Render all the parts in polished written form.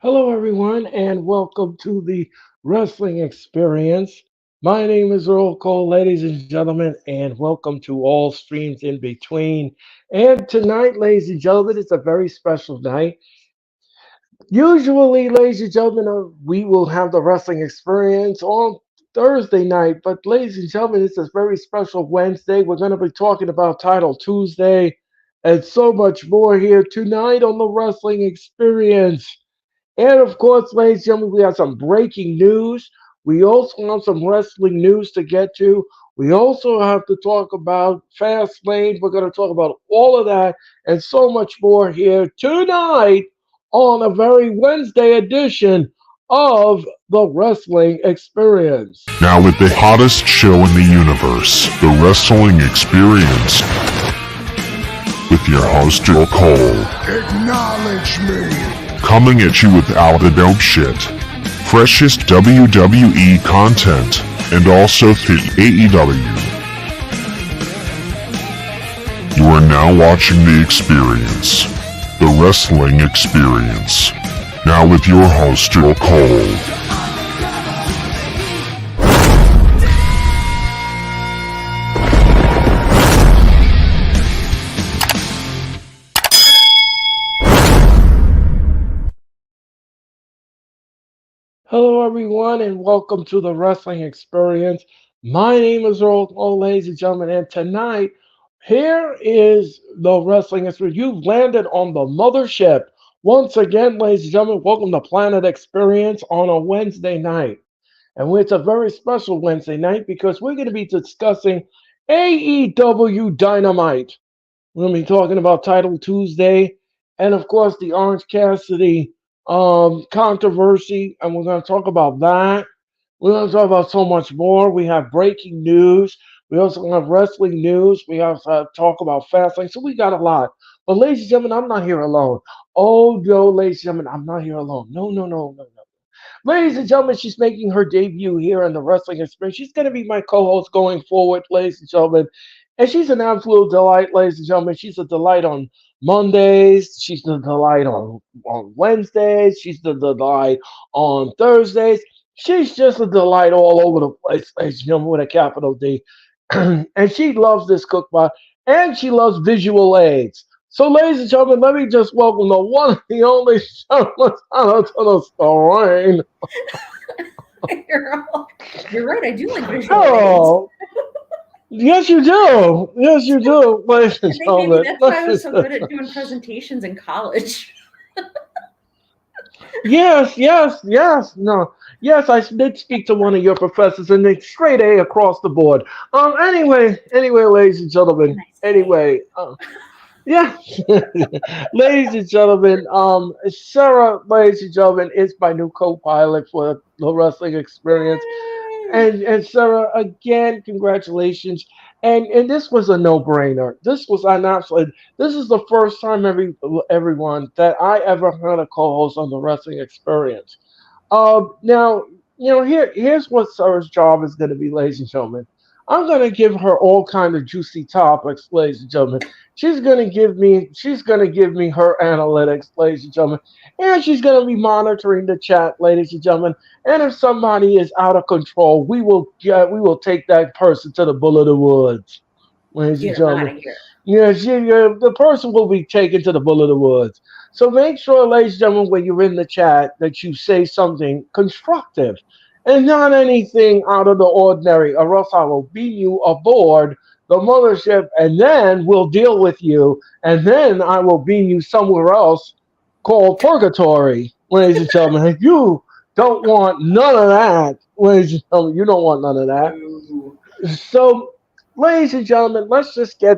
Hello, everyone, and welcome to the Wrestling Experience. My name is Earl Cole, ladies and gentlemen, and welcome to all streams in between. And tonight, ladies and gentlemen, it's a very special night. Usually, ladies and gentlemen, we will have the Wrestling Experience on Thursday night, but ladies and gentlemen, it's a very special Wednesday. We're going to be talking about Title Tuesday and so much more here tonight on the Wrestling Experience. And of course, ladies and gentlemen, we have some breaking news. We also have some wrestling news to get to. We also have to talk about Fastlane. We're going to talk about all of that and so much more here tonight on a very Wednesday edition of the Wrestling Experience. Now with the hottest show in the universe, the Wrestling Experience, with your host, Earl Cole. Acknowledge me. Coming at you with all the dope shit, freshest WWE content, and also the AEW. You are now watching The Experience, the Wrestling Experience. Now with your host, Earl Cole. Hello, everyone, and welcome to the Wrestling Experience. My name is Earl Cole, ladies and gentlemen, and tonight, here is the Wrestling Experience. You've landed on the mothership. Once again, ladies and gentlemen, welcome to Planet Experience on a Wednesday night. And it's a very special Wednesday night because we're going to be discussing AEW Dynamite. We're going to be talking about Title Tuesday and, of course, the Orange Cassidy controversy. And we're going to talk about that. We're going to talk about so much more. We have breaking news. We also have wrestling news. We also have talk about Fastlane. So we got a lot. But, ladies and gentlemen, I'm not here alone. Oh, no, ladies and gentlemen, I'm not here alone. No, no, no, no, no. Ladies and gentlemen, she's making her debut here in the Wrestling Experience. She's going to be my co-host going forward, ladies and gentlemen. And she's an absolute delight, ladies and gentlemen. She's a delight on Mondays. She's the delight on Wednesdays. She's the delight on Thursdays. She's just a delight all over the place, ladies and gentlemen, with a capital D. And she loves this cookbook, and she loves visual aids. So, ladies and gentlemen, let me just welcome the one, the only Charlotte to the screen. You're right. I do like visual aids. Oh, yes, you do. Yes, you do, ladies and I think maybe gentlemen. that's why I was so good at doing presentations in college. Yes, yes, yes. No, yes, I did speak to one of your professors, and they straight A across the board. Anyway, ladies and gentlemen. Nice. Anyway, yeah, ladies and gentlemen. Sarah, ladies and gentlemen, is my new co-pilot for the Wrestling Experience. And Sarah, again, congratulations. And this was a no-brainer. This was an absolute. This is the first time everyone that I ever had a co-host on the Wrestling Experience. Now, here's what Sarah's job is going to be, ladies and gentlemen. I'm going to give her all kind of juicy topics, ladies and gentlemen. She's going to give me her analytics, ladies and gentlemen, and she's going to be monitoring the chat, ladies and gentlemen. And if somebody is out of control, we will take that person to the bull of the woods, ladies and Get him out gentlemen. of here. The person will be taken to the bull of the woods. So make sure, ladies and gentlemen, when you're in the chat, that you say something constructive and not anything out of the ordinary, or else I will beam you aboard the mothership, and then we'll deal with you, and then I will beam you somewhere else called purgatory, ladies and gentlemen. And you don't want none of that, ladies and gentlemen. You don't want none of that. Ooh. So, ladies and gentlemen, let's just get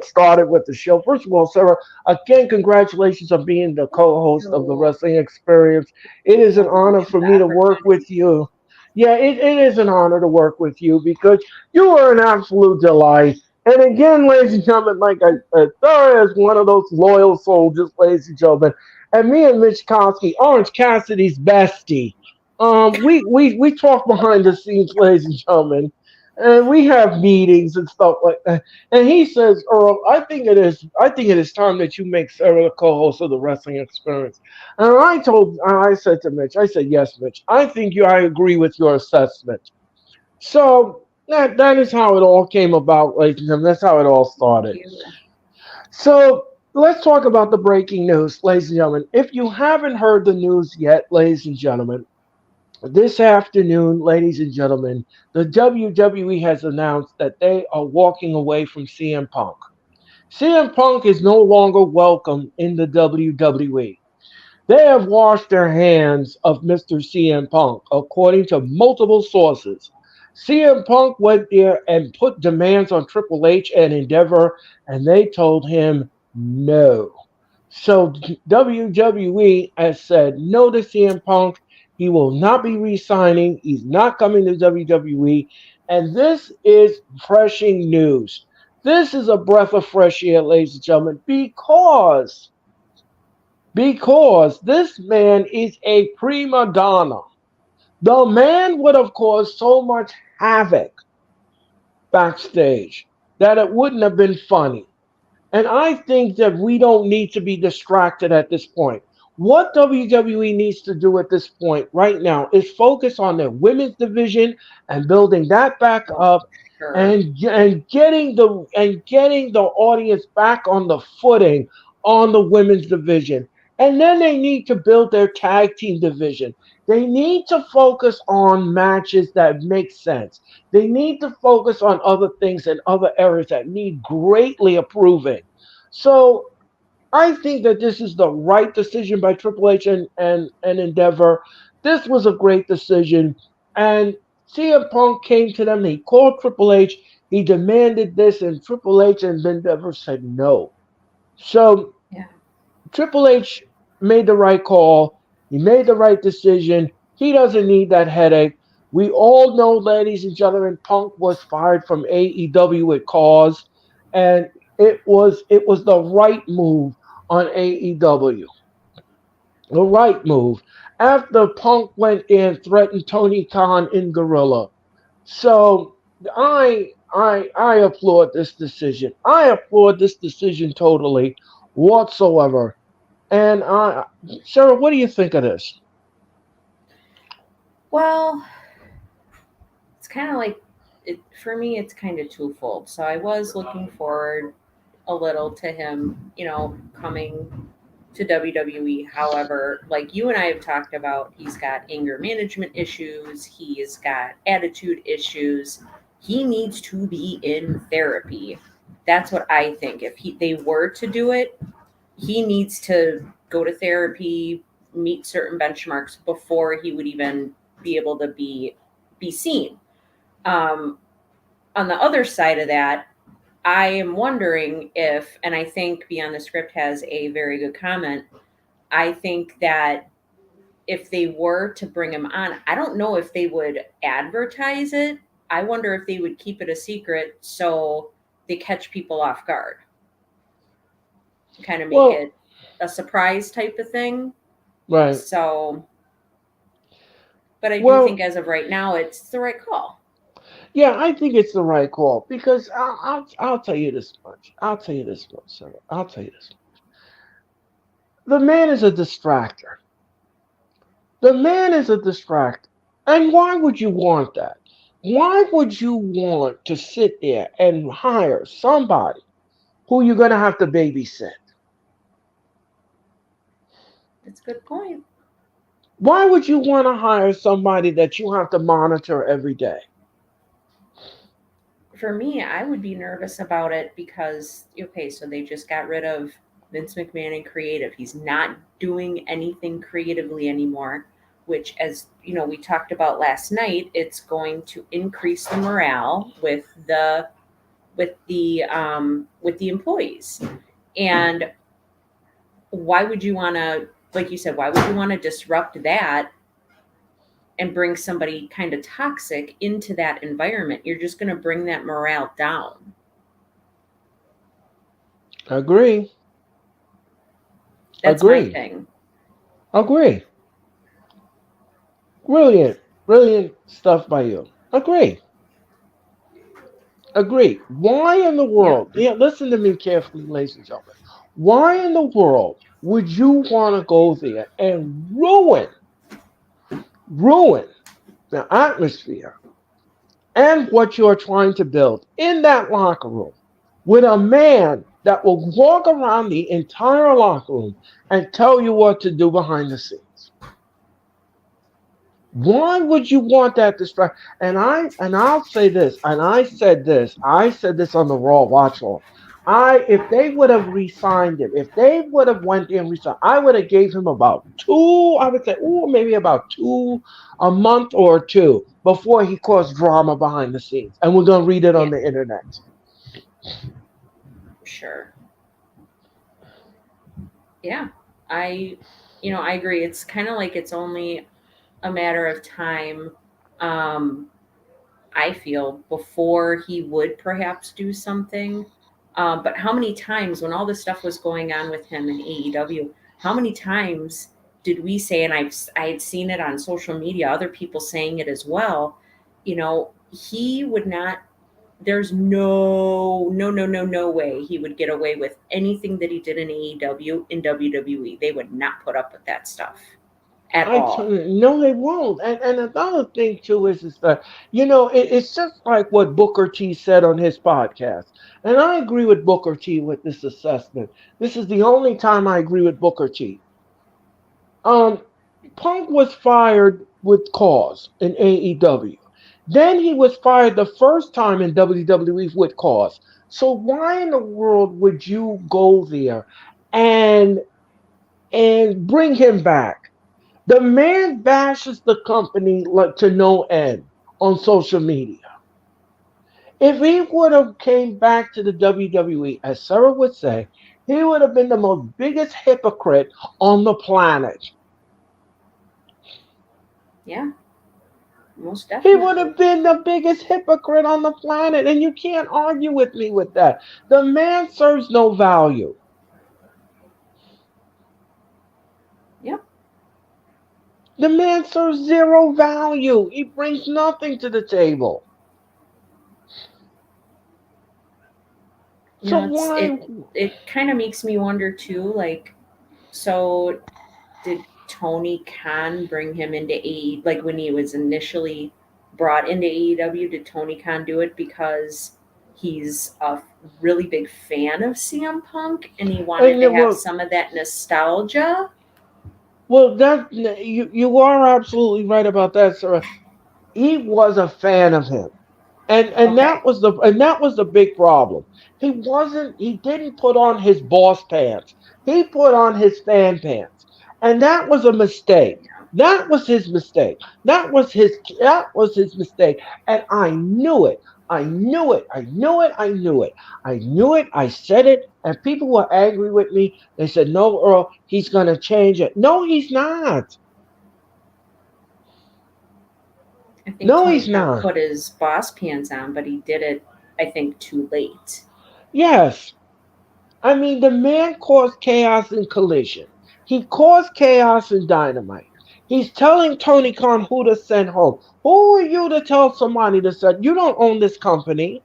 started with the show. First of all, Sarah, again, congratulations on being the co-host of the Wrestling Experience. It is an honor for me to work with you. Yeah, it is an honor to work with you because you are an absolute delight. And again, ladies and gentlemen, like I said, Sarah is one of those loyal soldiers, ladies and gentlemen. And me and Mitch Kosky, Orange Cassidy's bestie. We talk behind the scenes, ladies and gentlemen. and we have meetings and stuff like that. And he says, Earl, I think it is time that you make Sarah the co-host of the Wrestling Experience. And I said to Mitch, I said, yes, Mitch, I agree with your assessment. So that is how it all came about, ladies and gentlemen. That's how it all Thank started. you. So let's talk about the breaking news, ladies and gentlemen. If you haven't heard the news yet, ladies and gentlemen, this afternoon, ladies and gentlemen, the WWE has announced that they are walking away from CM Punk. CM Punk is no longer welcome in the WWE. They have washed their hands of Mr. CM Punk, according to multiple sources. CM Punk went there and put demands on Triple H and Endeavor, and they told him no. So WWE has said no to CM Punk. He will not be re-signing. He's not coming to WWE. And this is refreshing news. This is a breath of fresh air, ladies and gentlemen, because this man is a prima donna. The man would have caused so much havoc backstage that it wouldn't have been funny. And I think that we don't need to be distracted at this point. What WWE needs to do at this point right now is focus on their women's division and building that back Oh, up sure. and getting the audience back on the footing on the women's division. And then they need to build their tag team division. They need to focus on matches that make sense. They need to focus on other things and other areas that need greatly improving. So I think that this is the right decision by Triple H and Endeavor. This was a great decision. And CM Punk came to them. He called Triple H. He demanded this, and Triple H and Endeavor said no. So Yeah. Triple H made the right call. He made the right decision. He doesn't need that headache. We all know, ladies and gentlemen, Punk was fired from AEW with cause, and it was the right move on AEW. The right move. After Punk went in, threatened Tony Khan in Gorilla. So I applaud this decision. I applaud this decision totally, whatsoever. And Sarah, what do you think of this? Well, it's kind of like it for me. It's kind of twofold. So I was looking forward a little to him, coming to WWE. However, like you and I have talked about, he's got anger management issues. He's got attitude issues. He needs to be in therapy. That's what I think. If they were to do it, he needs to go to therapy, meet certain benchmarks before he would even be able to be seen. Um, on the other side of that, I am wondering if, and I think Beyond the Script has a very good comment. I think that if they were to bring him on, I don't know if they would advertise it. I wonder if they would keep it a secret so they catch people off guard, kind of make Well, it a surprise type of thing. right. So, but I do think Well, as of right now, it's the right call. yeah, I think it's the right call because I'll tell you this much. I'll tell you this much, Sarah. I'll tell you this. The man is a distractor. The man is a distractor. And why would you want that? Why would you want to sit there and hire somebody who you're going to have to babysit? That's a good point. Why would you want to hire somebody that you have to monitor every day? For me, I would be nervous about it because, okay, so they just got rid of Vince McMahon in creative. He's not doing anything creatively anymore, which, as we talked about last night, it's going to increase the morale with the employees. And why would you want to, like you said, why would you want to disrupt that and bring somebody kind of toxic into that environment? You're just going to bring that morale down. Agree. That's my Agree. thing. Agree. Brilliant. Brilliant stuff by you. Agree. Agree. Why in the Yep. world? Yeah, listen to me carefully, ladies and gentlemen. Why in the world would you want to go there and ruin the atmosphere and what you're trying to build in that locker room with a man that will walk around the entire locker room and tell you what to do behind the scenes? Why would you want that distraction? I'll say this, and I said this on the Raw Watch Law. If they would have re-signed him, if they would have went there and re-signed, I would have gave him about two, I would say, maybe about two, a month or two before he caused drama behind the scenes. And we're gonna read it on Yeah. the internet. Sure. Yeah. I, I agree. It's kind of like it's only a matter of time. Um, I feel before he would perhaps do something. But how many times when all this stuff was going on with him in AEW, how many times did we say, and I had seen it on social media, other people saying it as well, he would not, there's no way he would get away with anything that he did in AEW in WWE. They would not put up with that stuff at all. No, they won't. And another thing too is that it's just like what Booker T said on his podcast, and I agree with Booker T with this assessment. This is the only time I agree with Booker T. Um, Punk was fired with cause in AEW. Then he was fired the first time in WWE with cause. So why in the world would you go there and bring him back? The man bashes the company like to no end on social media. If he would have came back to the WWE, as Sarah would say, he would have been the most biggest hypocrite on the planet. Yeah, most He would have definitely. been the biggest hypocrite on the planet, and you can't argue with me with that. The man serves no value. Yep. The man serves zero value. He brings nothing to the table. So It's why? it kind of makes me wonder too, like, so did Tony Khan bring him into AE, like when he was initially brought into AEW, did Tony Khan do it because he's a really big fan of CM Punk and he wanted And to it have was some of that nostalgia? well, that you are absolutely right about that, sir. He was a fan of him. Okay. That was the big problem. He didn't put on his boss pants. He put on his fan pants. And that was a mistake. That was his mistake. That was his mistake. And I knew it. I knew it. I knew it. I knew it. I knew it. I said it. And people were angry with me. They said, "No, Earl, he's gonna change it." No, he's not. I think No, Tony he's Khan not. put his boss pants on, but he did it, I think, too late. Yes, I mean, the man caused chaos in Collision. He caused chaos in Dynamite. He's telling Tony Khan who to send home. Who are you to tell somebody to send? You don't own this company.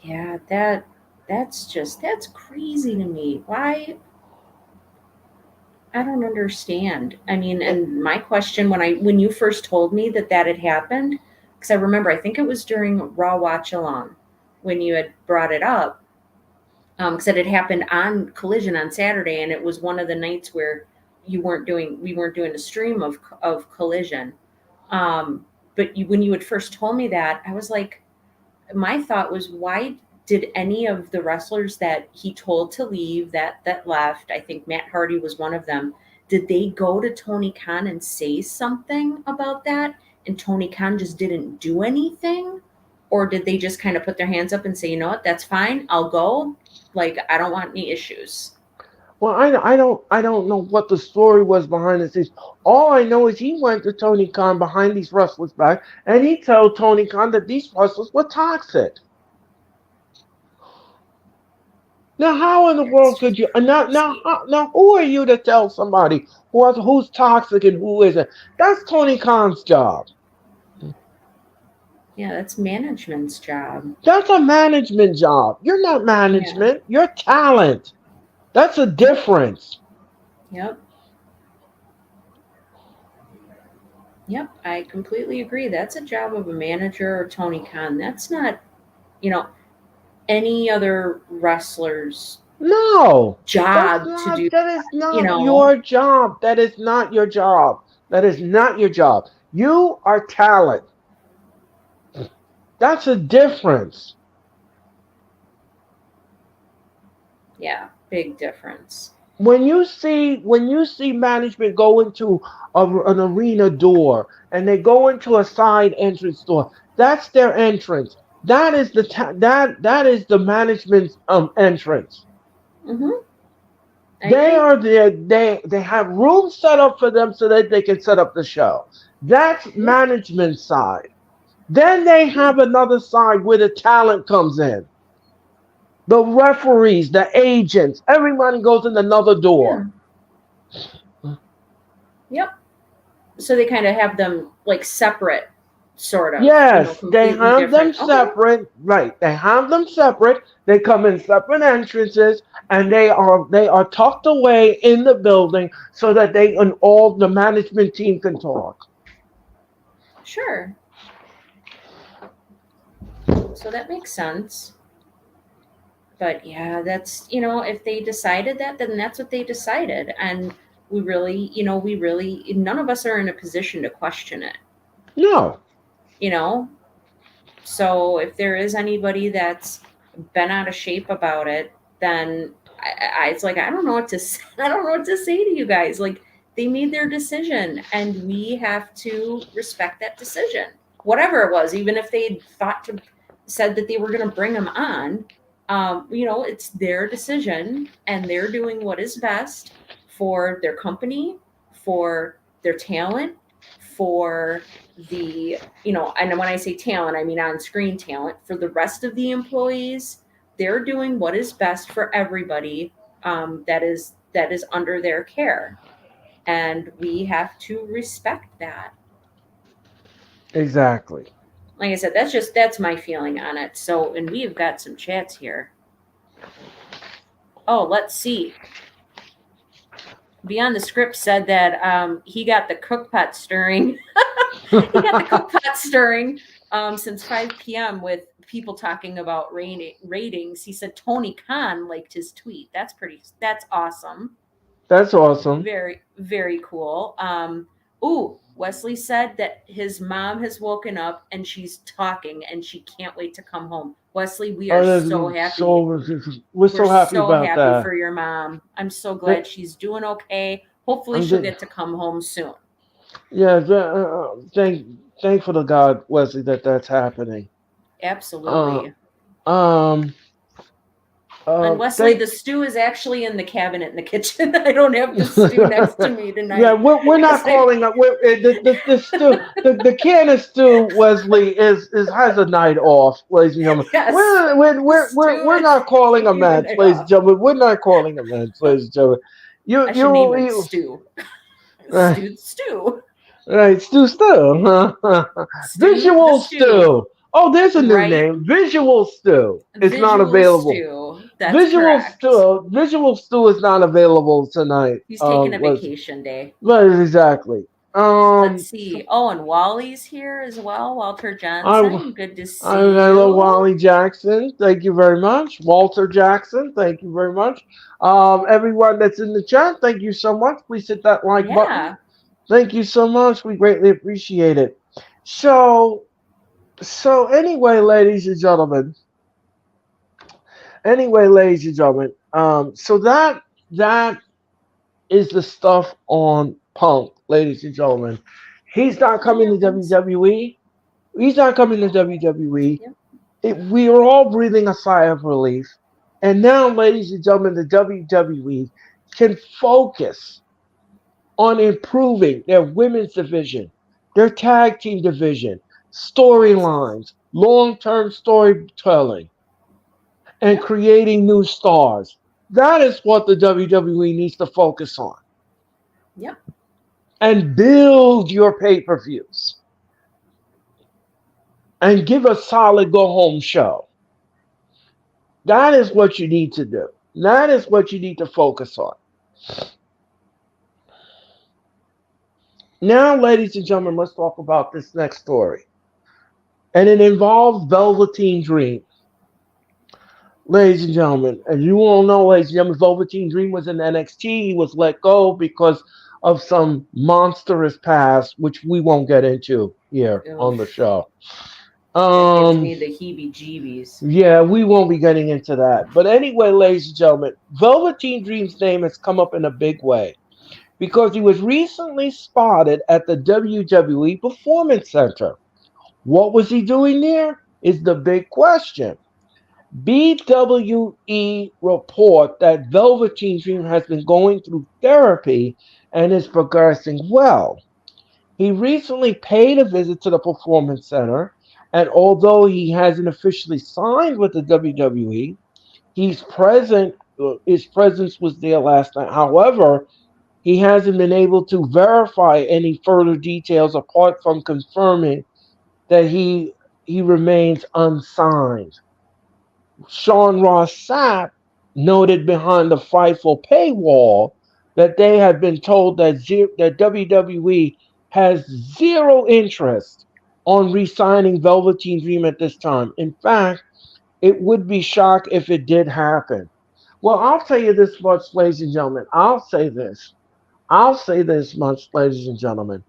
Yeah, that's crazy to me. Why? I don't understand. I mean, Eh, and my question when you first told me that that had happened, because I remember I think it was during Raw Watch Along when you had brought it up, because it had happened on Collision on Saturday, and it was one of the nights where we weren't doing a stream of Collision. Um, but when you had first told me that, I was like, my thought was, why did any of the wrestlers that he told to leave that left, I think Matt Hardy was one of them, did they go to Tony Khan and say something about that and Tony Khan just didn't do anything? Or did they just kind of put their hands up and say, you know what, that's fine, I'll go, like, I don't want any issues? well, I don't know what the story was behind the scenes. All I know is he went to Tony Khan behind these wrestlers back, and he told Tony Khan that these wrestlers were toxic. Now, how in the That's world could just you? crazy. Now, who are you to tell somebody who's toxic and who isn't? That's Tony Khan's job. Yeah, that's management's job. That's a management job. You're not Yeah. management. You're talent. That's a Yep. difference. Yep. Yep. I completely agree. That's a job of a manager or Tony Khan. That's not, you know, any other wrestler's No, that's job to not. do. That is You not know. your job. That is not your job. That is not your job. You are talent. That's a difference. Yeah. Big difference. When you see management go into an arena door and they go into a side entrance door, that's their entrance. That is the management's entrance. Mm-hmm. I They agree. are there. They have rooms set up for them so that they can set up the show. That's Yep. management side. Then they Yeah. have another side where the talent comes in. The referees, the agents, everybody goes in another Yeah. door. Yep. So they kind of have them like separate, sort of, Yes, they completely have them different. Okay. separate. Right, they have them separate. They come in separate entrances, and they are tucked away in the building so that they and all the management team can talk. Sure. So that makes sense. But yeah, that's, if they decided that, then that's what they decided. And we really, none of us are in a position to question it, No, you know? So if there is anybody that's been out of shape about it, then it's like, I don't know what to say. I don't know what to say to you guys. Like, they made their decision and we have to respect that decision. Whatever it was, even if they said that they were going to bring them on, it's their decision and they're doing what is best for their company, for their talent, for and when I say talent, I mean on screen talent, for the rest of the employees. They're doing what is best for everybody, that is under their care, and we have to respect that. exactly. Like I said, that's my feeling on it. So, and we've got some chats here. Oh, let's see. Beyond the Script said that he got the cook pot stirring. He got the cook pot stirring since 5 p.m. with people talking about ratings. He said Tony Khan liked his tweet. That's awesome. That's awesome. Very, very cool. Wesley said that his mom has woken up and she's talking and she can't wait to come home. Wesley, we are so happy. We're We're so happy so about happy that. for your mom. I'm so Th- glad she's doing okay. Hopefully, I'm she'll just, get to come home soon. yeah. Thankful to God, Wesley, that that's happening. Uh, Absolutely. um, And Wesley, thank. the stew is actually in the cabinet in the kitchen. I don't have the stew next to me Yeah, tonight. we're not 'Cause I, calling it. The stew, the can of stew, Wesley is has a night off, ladies and gentlemen. yes, the We're stew is not calling a taking the match, night ladies and off. gentlemen. We're not calling a match, ladies and gentlemen. You I should name you it you stew. right, Stew. right stew. Stew the Visual stew. stew. Oh, there's a new Right. name. Visual stew. It's not Visual available. stew. That's correct. Visual stew is not available tonight. He's taking a Was vacation day. right exactly. Let's So see. Oh, and Wally's here as well. Walter I Johnson. Good to I see hello you. Wally Jackson. Thank you very much. Walter Jackson. Thank you very much. Everyone that's in the chat, thank you so much. Please hit that like button. Yeah. Thank you so much. We greatly appreciate it. So anyway, ladies and gentlemen. Anyway, ladies and gentlemen. So that is the stuff on Punk, ladies and gentlemen. He's not That coming to happens. WWE. He's not coming to WWE. Yep. We are all breathing a sigh of relief. And now, ladies and gentlemen, the WWE can focus on improving their women's division, their tag team division, storylines, long term storytelling, and Yep. creating new stars. That is what the WWE needs to focus on. Yep. And build your pay per views. and give a solid go home show. That is what you need to do. That is what you need to focus on. Now, ladies and gentlemen, let's talk about this next story. And it involves Velveteen Dream. Ladies and gentlemen, as you all know, ladies and gentlemen, Velveteen Dream was in NXT. He was let go because of some monstrous past, which we won't get into here on the Oof, show. that gives Um, me the heebie-jeebies. yeah, we won't be getting into that. But anyway, ladies and gentlemen, Velveteen Dream's name has come up in a big way because he was recently spotted at the WWE Performance Center. What was he doing there? Is the big question. BWE report that Velveteen Dream has been going through therapy and is progressing well. He recently paid a visit to the Performance Center, and although he hasn't officially signed with the WWE, he's present. His presence was there last night. However, he hasn't been able to verify any further details apart from confirming that he remains unsigned. Sean Ross Sapp noted behind the Fightful paywall that they had been told that, that WWE has zero interest on re-signing Velveteen Dream at this time. In fact, it would be shocked if it did happen. Well, I'll tell you this much, ladies and gentlemen. I'll say this. I'll say this much, ladies and gentlemen.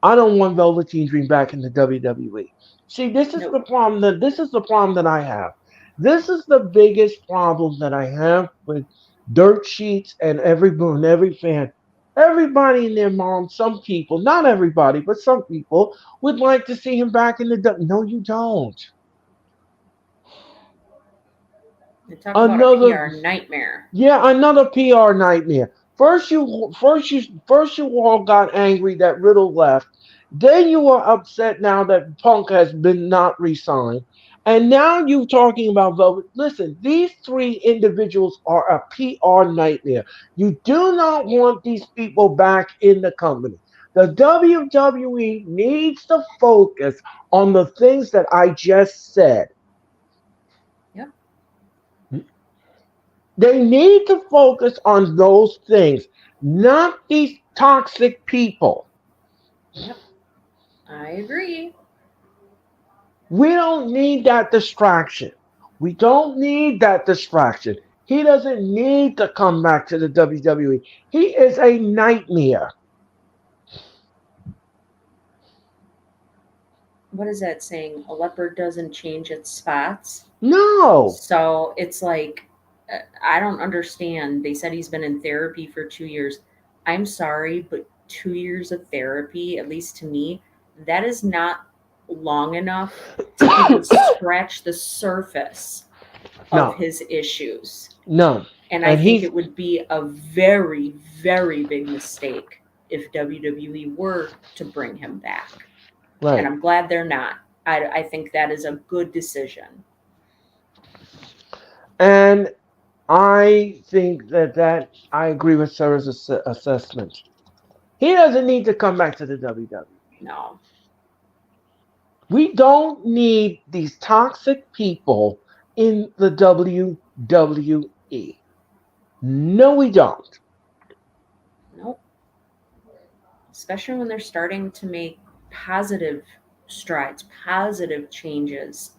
I don't want Velveteen Dream back in the WWE. See, Nope. this is the problem that I have. This is the biggest problem that I have with dirt sheets and every fan. Everybody and their mom, some people, not everybody, but some people would like to see him back in the W. No, you don't. And talk about a Another PR nightmare. Yeah, another PR nightmare. First you all got angry that Riddle left. Then you were upset now that Punk has been not re-signed. And now you talking about Velvet. Listen, these three individuals are a PR nightmare. You do not want these people back in the company. The WWE needs to focus on the things that I just said. Yep. They need to focus on those things, not these toxic people. Yep. I agree. We don't need that distraction. We don't need that distraction. He doesn't need to come back to the WWE. He is a nightmare. What is that saying? A leopard doesn't change its spots. No, So it's like, I don't understand. They said he's been in therapy for 2 years. I'm sorry, but 2 years of therapy, at least to me, that is not long enough to even scratch the surface of no, his issues. no. And I And think he's it would be a very, very big mistake if WWE were to bring him back. And right. I'm glad they're not. I think that is a good decision. And I think that I agree with Sarah's assessment. He doesn't need to come back to the WWE. No. We don't need these toxic people in the WWE. No, we don't. Nope. Especially when they're starting to make positive strides, positive changes.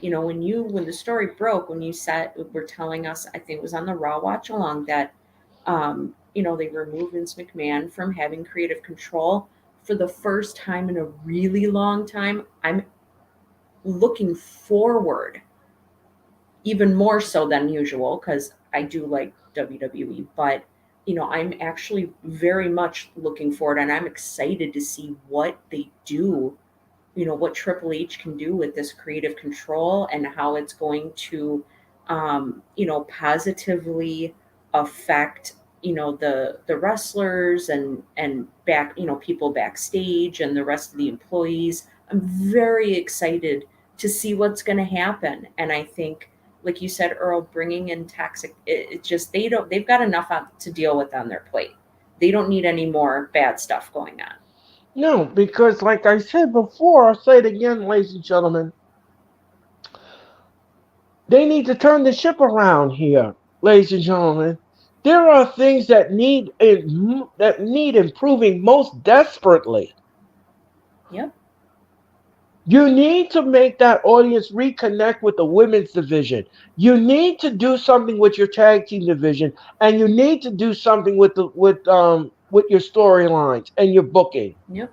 When the story broke, when you said were telling us, I think it was on the Raw watch along that they removed Vince McMahon from having creative control for the first time in a really long time. I'm looking forward even more so than usual because I do like WWE, but I'm actually very much looking forward and I'm excited to see what they do, what Triple H can do with this creative control and how it's going to, positively affect, the wrestlers and back, people backstage and the rest of the employees. I'm very excited to see what's going to happen. And I think, like you said, Earl, bringing in toxic, it's just they've got enough to deal with on their plate. They don't need any more bad stuff going on. No, because like I said before, I'll say it again, ladies and gentlemen. They need to turn the ship around here, ladies and gentlemen. There are things that need improving most desperately. Yep. You need to make that audience reconnect with the women's division. You need to do something with your tag team division, and you need to do something with your storylines and your booking. Yep.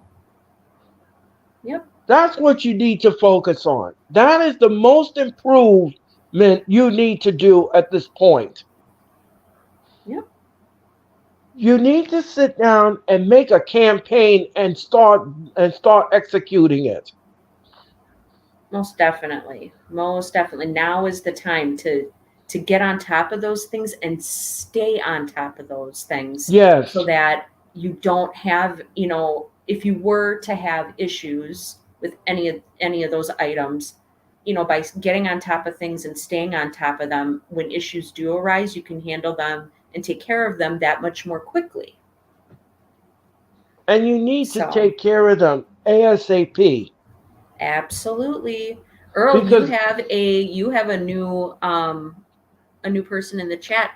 Yep. That's what you need to focus on. That is the most improvement you need to do at this point. Yep. You need to sit down and make a campaign and start executing it. Most definitely. Most definitely. Now is the time to get on top of those things and stay on top of those things so Yes. that you don't have, if you were to have issues with any of those items, by getting on top of things and staying on top of them, when issues do arise, you can handle them and take care of them that much more quickly. And you need to So, take care of them ASAP. absolutely. Earl, you Because have a new person in the chat.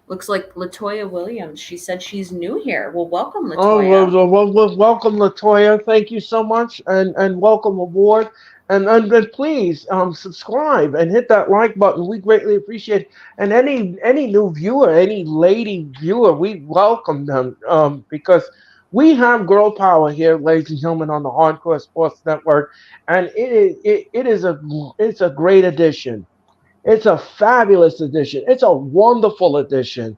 Looks like Latoya Williams. She said she's new here. Well, welcome, Latoya. welcome, Latoya. Thank you so much, and welcome aboard. And please subscribe and hit that like button. We greatly appreciate it. And any new viewer, any lady viewer, we welcome them because we have girl power here, ladies and gentlemen, on the Hardcore Sports Network, and it's a great addition. It's a fabulous edition. It's a wonderful edition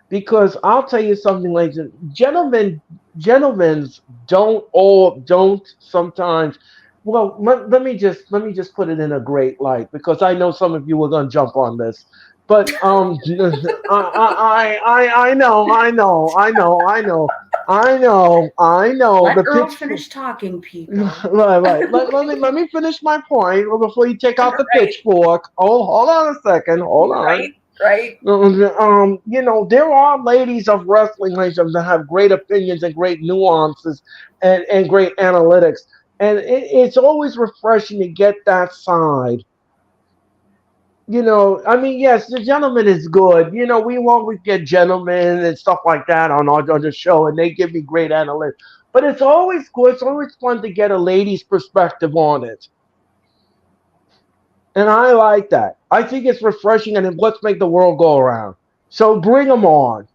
because I'll tell you something, ladies and gentlemen's don't sometimes. Well, let me just put it in a great light because I know some of you are gonna jump on this, but I know Let the Earl pitch. finish talking, people. Right. Let me finish my point before you take out the Right, pitchfork. Hold on a second. Hold on. right, right. There are ladies of wrestling, ladies that have great opinions and great nuances and great analytics. And it's always refreshing to get that side. I mean, yes, the gentleman is good. We always get gentlemen and stuff like that on the show, and they give me great analytics. But it's always good. It's always fun to get a lady's perspective on it. And I like that. I think it's refreshing, and let's make the world go around. So bring them on.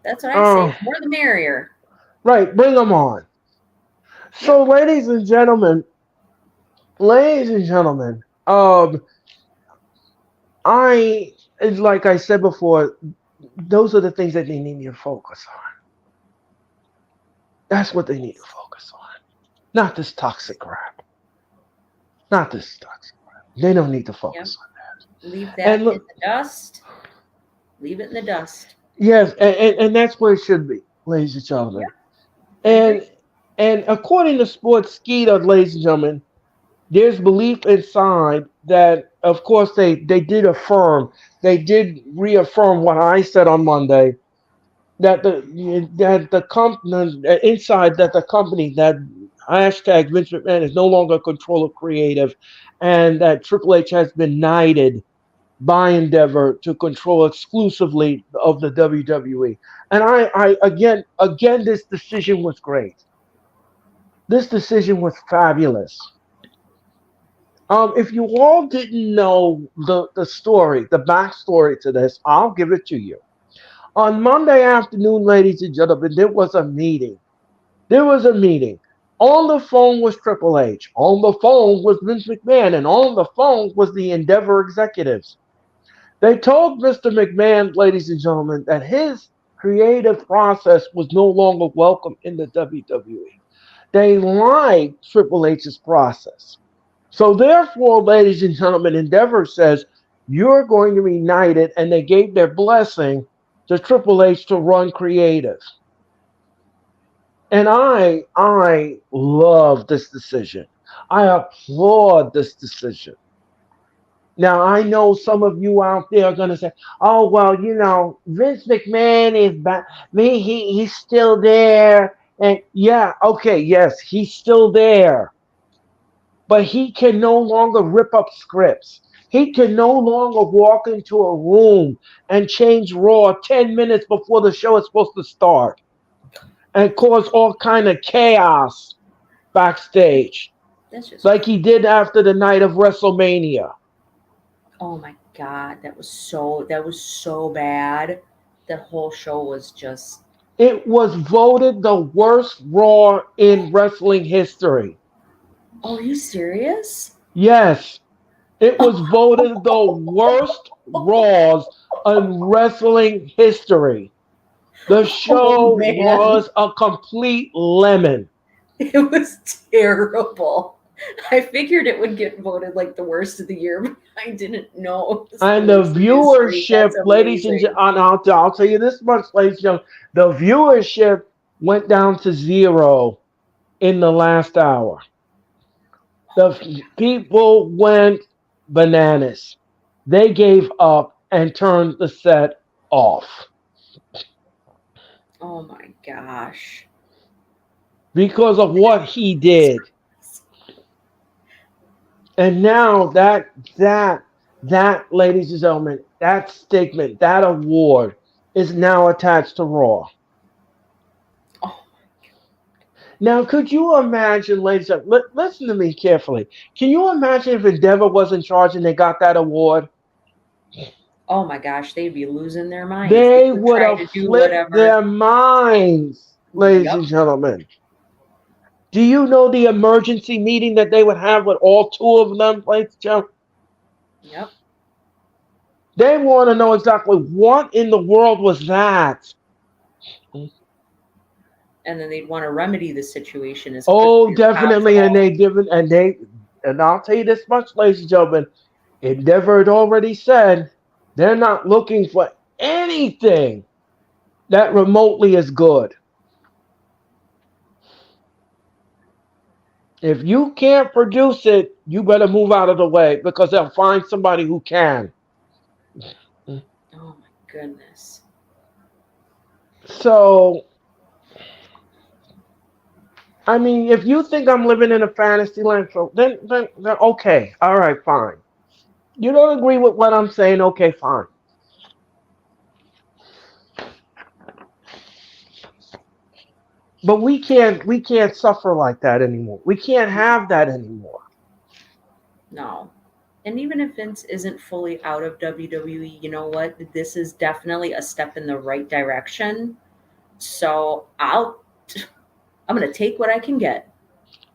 That's what I say. Uh, The more the merrier. right, bring them on. Yep. So, ladies and gentlemen, like I said before, those are the things that they need to focus on. That's what they need to focus on. Not this toxic crap. Not this toxic crap. They don't need to Yep. focus on that. Leave And that in look, the dust. Leave it in the dust. yes, and that's where it should be, ladies and Yep. gentlemen. I agree. And according to Sports Skeeter, ladies and gentlemen, there's belief inside that, of course, they did reaffirm what I said on Monday that the company inside that the company that hashtag Vince McMahon is no longer control of creative, and that Triple H has been knighted by Endeavor to control exclusively of the WWE. And I again, this decision was great. This decision was fabulous. If you all didn't know the story, the backstory to this, I'll give it to you. On Monday afternoon, ladies and gentlemen, there was a meeting. There was a meeting. On the phone was Triple H. On the phone was Vince McMahon. And on the phone was the Endeavor executives. They told Mr. McMahon, ladies and gentlemen, that his creative process was no longer welcome in the WWE. They liked Triple H's process. So therefore, ladies and gentlemen, Endeavor says, you're going to be knighted, and they gave their blessing to Triple H to run creative. And I love this decision. I applaud this decision. Now I know some of you out there are gonna say, "Oh well, Vince McMahon is back. Me, he's still there." And yeah, okay, yes, he's still there, but he can no longer rip up scripts. He can no longer walk into a room and change Raw 10 minutes before the show is supposed to start and cause all kind of chaos backstage, That's just like he did after the night of WrestleMania. oh my god, that was so bad. That whole show was just It was voted the worst Raw in wrestling history. oh, are you serious? Yes, it was voted the worst Raws in wrestling history. The Oh show man, was a complete lemon. it was terrible. I figured it would get voted like the worst of the year, but I didn't know it was the And the worst in history. viewership, That's ladies and amazing. gentlemen, I'll tell you this much, ladies and gentlemen, the viewership went down to zero in the last hour. The people went bananas. They gave up and turned the set off Oh my gosh. because of what he did. And now that, ladies and gentlemen, that statement, that award is now attached to Raw. Oh, Now, could you imagine, ladies and gentlemen, listen to me carefully. Can you imagine if Endeavor was in charge and they got that award? oh my gosh, they'd be losing their minds. They They would would try have to do flipped whatever. their minds, ladies Yep, and gentlemen. Do you know the emergency meeting that they would have with all two of them, ladies and gentlemen? yep. They want to know exactly what in the world was that. And then they'd want to remedy the situation as Oh, quickly as definitely, and possible. and I'll tell you this much, ladies and gentlemen. Endeavor had already said they're not looking for anything that remotely is good. If you can't produce it, you better move out of the way because they'll find somebody who can. Oh my goodness. So, I mean, if you think I'm living in a fantasy land, so then okay, all right, fine. You don't agree with what I'm saying? Okay, fine. But we can't suffer like that anymore. We can't have that anymore. No. And even if Vince isn't fully out of WWE, you know what? This is definitely a step in the right direction. So I'm gonna take what I can get.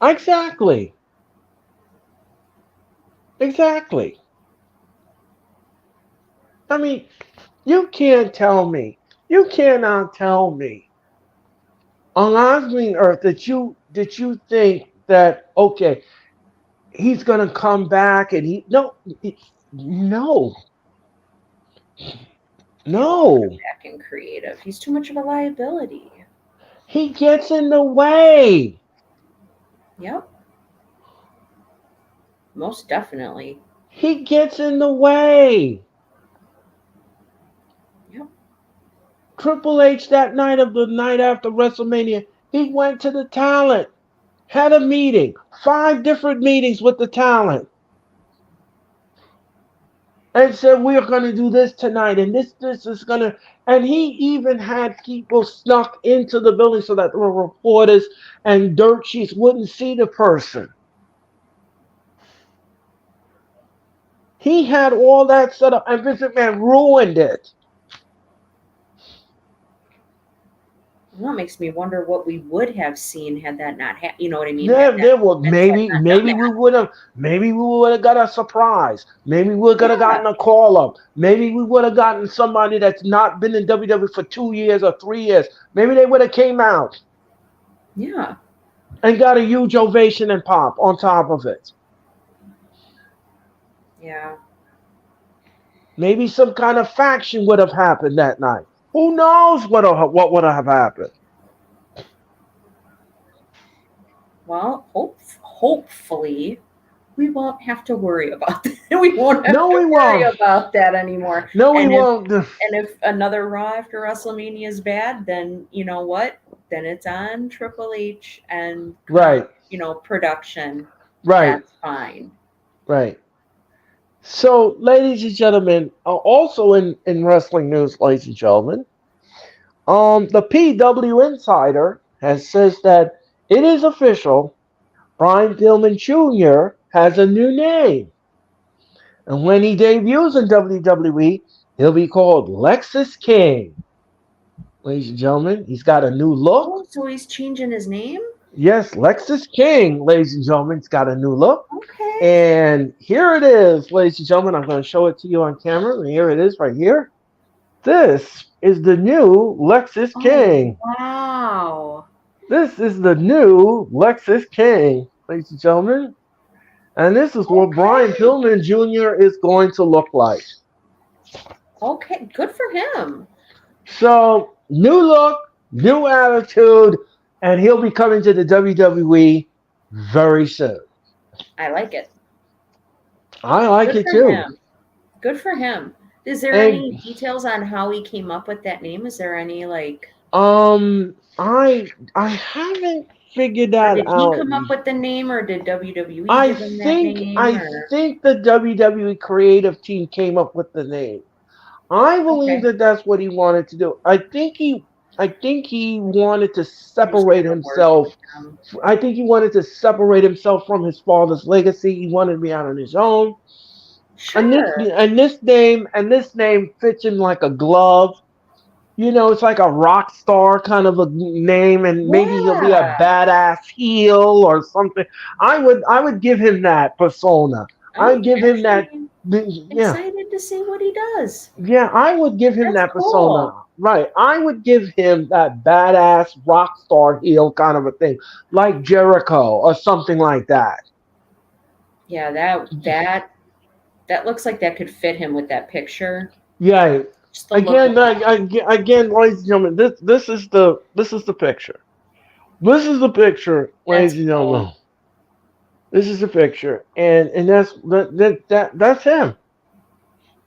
Exactly. Exactly. I mean, you can't tell me. You cannot tell me on God's green earth that you think that okay, he's gonna come back and no, He'll never no. come back in creative. He's too much of a liability. He gets in the way. Yep, most definitely. He gets in the way. Yep. Triple H that night of the night after WrestleMania, he went to the talent, had a meeting, 5 different meetings with the talent, and said we're going to do this tonight, and this is going to. And he even had people snuck into the building so that the reporters and dirt sheets wouldn't see the person. He had all that set up, and Vince McMahon ruined it. Well, that makes me wonder what we would have seen had that not happened. You know what I mean? Had There that well, Vince had maybe not done maybe we that. would have maybe we would have got a surprise. Maybe we would have Yeah. gotten a call up. Maybe we would have gotten somebody that's not been in WWE for 2 years or 3 years. Maybe they would have came out Yeah. and got a huge ovation and pop on top of it. Yeah. Maybe some kind of faction would have happened that night. Who knows what would have happened? Well, hopefully we won't have to worry about that. We won't have No, to we worry won't. about that anymore. No, we And if won't. another Raw after WrestleMania is bad, then you know what? Then it's on Triple H and Right, production. right, That's fine. right. So, ladies and gentlemen, also in wrestling news, ladies and gentlemen, the PW Insider has says that it is official. Brian Pillman Jr. has a new name, and when he debuts in WWE, he'll be called Lexus King. Ladies and gentlemen, he's got a new look. Oh, so he's changing his name? Yes, Lexus King, ladies and gentlemen, he's got a new look. Okay. And here it is, ladies and gentlemen. I'm going to show it to you on camera. And here it is right here. This is the new Lexus Oh, King. wow. This is the new Lexus King, ladies and gentlemen. And this is what Brian Okay. Pillman Jr. is going to look like. Okay, good for him. So, new look, new attitude, and he'll be coming to the WWE very soon. I like it. I like Good it for too. him. Good for him. Is there And any details on how he came up with that name? Is there any like, I haven't figured or that did he out. come up with the name, or did WWE I give him that think name? I Or think the WWE creative team came up with the name. I believe okay, that that's what he wanted to do. I think he wanted to he's separate gonna work himself. with them. I think he wanted to separate himself from his father's legacy. He wanted to be out on his own. Sure. And this name fits him like a glove. It's like a rock star kind of a name, and maybe he'll be a Yeah, badass heel or something. I would give him that persona. I'm I'd give him that. actually Yeah, excited to see what he does. yeah. I would give him That's that persona. cool. Right. I would give him that badass rock star heel kind of a thing, like Jericho or something like that. Yeah, that looks like that could fit him with that picture. Yeah. Just the look of that. Again, ladies and gentlemen, this is the picture. This is the picture, ladies That's and cool. gentlemen. This is the picture, and that's him.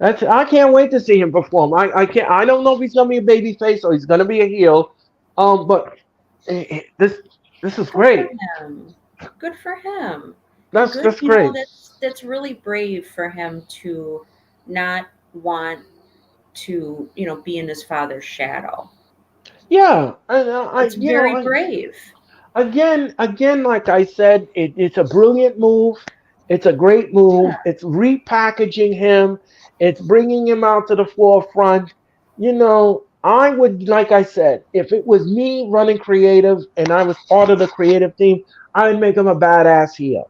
I can't wait to see him perform. I can't. I don't know if he's gonna be a baby face or he's gonna be a heel. But this is Good for great. him. Good for him. And That's good, that's great. that's really brave for him to not want to, be in his father's shadow. Yeah, and That's very brave. again, like I said, it's a brilliant move. It's a great move. Yeah. It's repackaging him. It's bringing him out to the forefront. I would, like I said, if it was me running creative and I was part of the creative team, I'd make him a badass heel.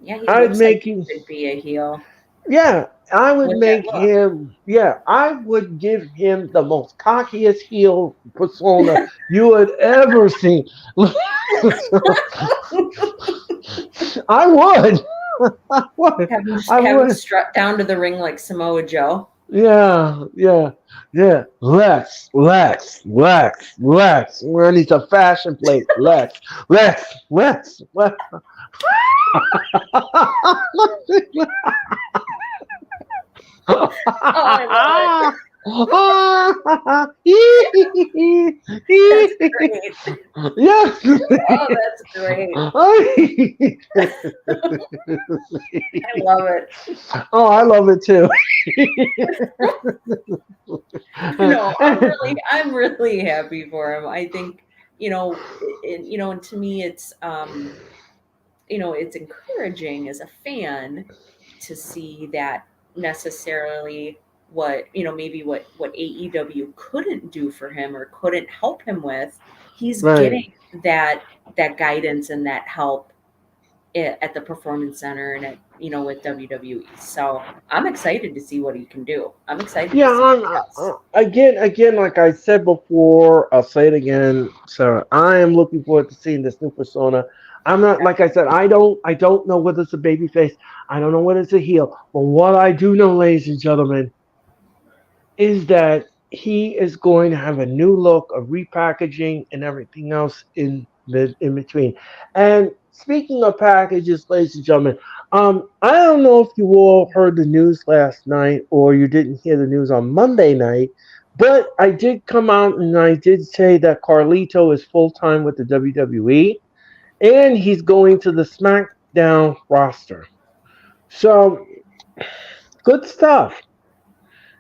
Yeah, he I'd looks like make he him, could be a heel yeah, I would with that make look. him, yeah, I would give him the most cockiest heel persona you would ever see. I would. I would. I Have him would. strut down to the ring like Samoa Joe. Yeah, yeah, yeah. Lex. Where needs a fashion plate? Lex. Oh, I love it. That's great. Yes. Oh, that's great. I love it. Oh, I love it too. No, I'm really happy for him. I think, and to me it's encouraging as a fan to see that necessarily what, maybe what AEW couldn't do for him or couldn't help him with, he's Right. getting that guidance and that help at the performance center and with WWE. So I'm excited to see what he can do. I'm excited to Yeah, see what he does. again, like I said before, I'll say it again, Sarah. I am looking forward to seeing this new persona. I'm not, like I said, I don't know whether it's a baby face. I don't know whether it's a heel. But what I do know, ladies and gentlemen, is that he is going to have a new look, a repackaging, and everything else in between. And speaking of packages, ladies and gentlemen, I don't know if you all heard the news last night or you didn't hear the news on Monday night, but I did come out and I did say that Carlito is full time with the WWE and he's going to the SmackDown roster. So good stuff.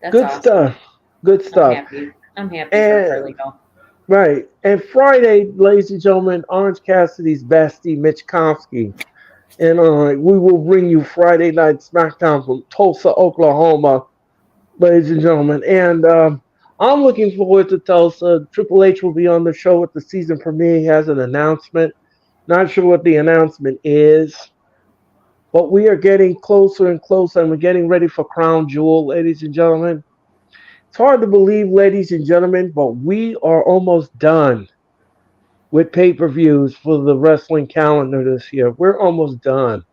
That's Good awesome. stuff. Good I'm stuff. happy. I'm happy for And Carlito. right. And Friday, ladies and gentlemen, Orange Cassidy's bestie, Mitch Kofsky. And we will bring you Friday Night SmackDown from Tulsa, Oklahoma, ladies and gentlemen. And I'm looking forward to Tulsa. Triple H will be on the show with the season premiere. He has an announcement. Not sure what the announcement is, but we are getting closer and closer, and we're getting ready for Crown Jewel, ladies and gentlemen. It's hard to believe, ladies and gentlemen, but we are almost done with pay per views for the wrestling calendar this year. We're almost done.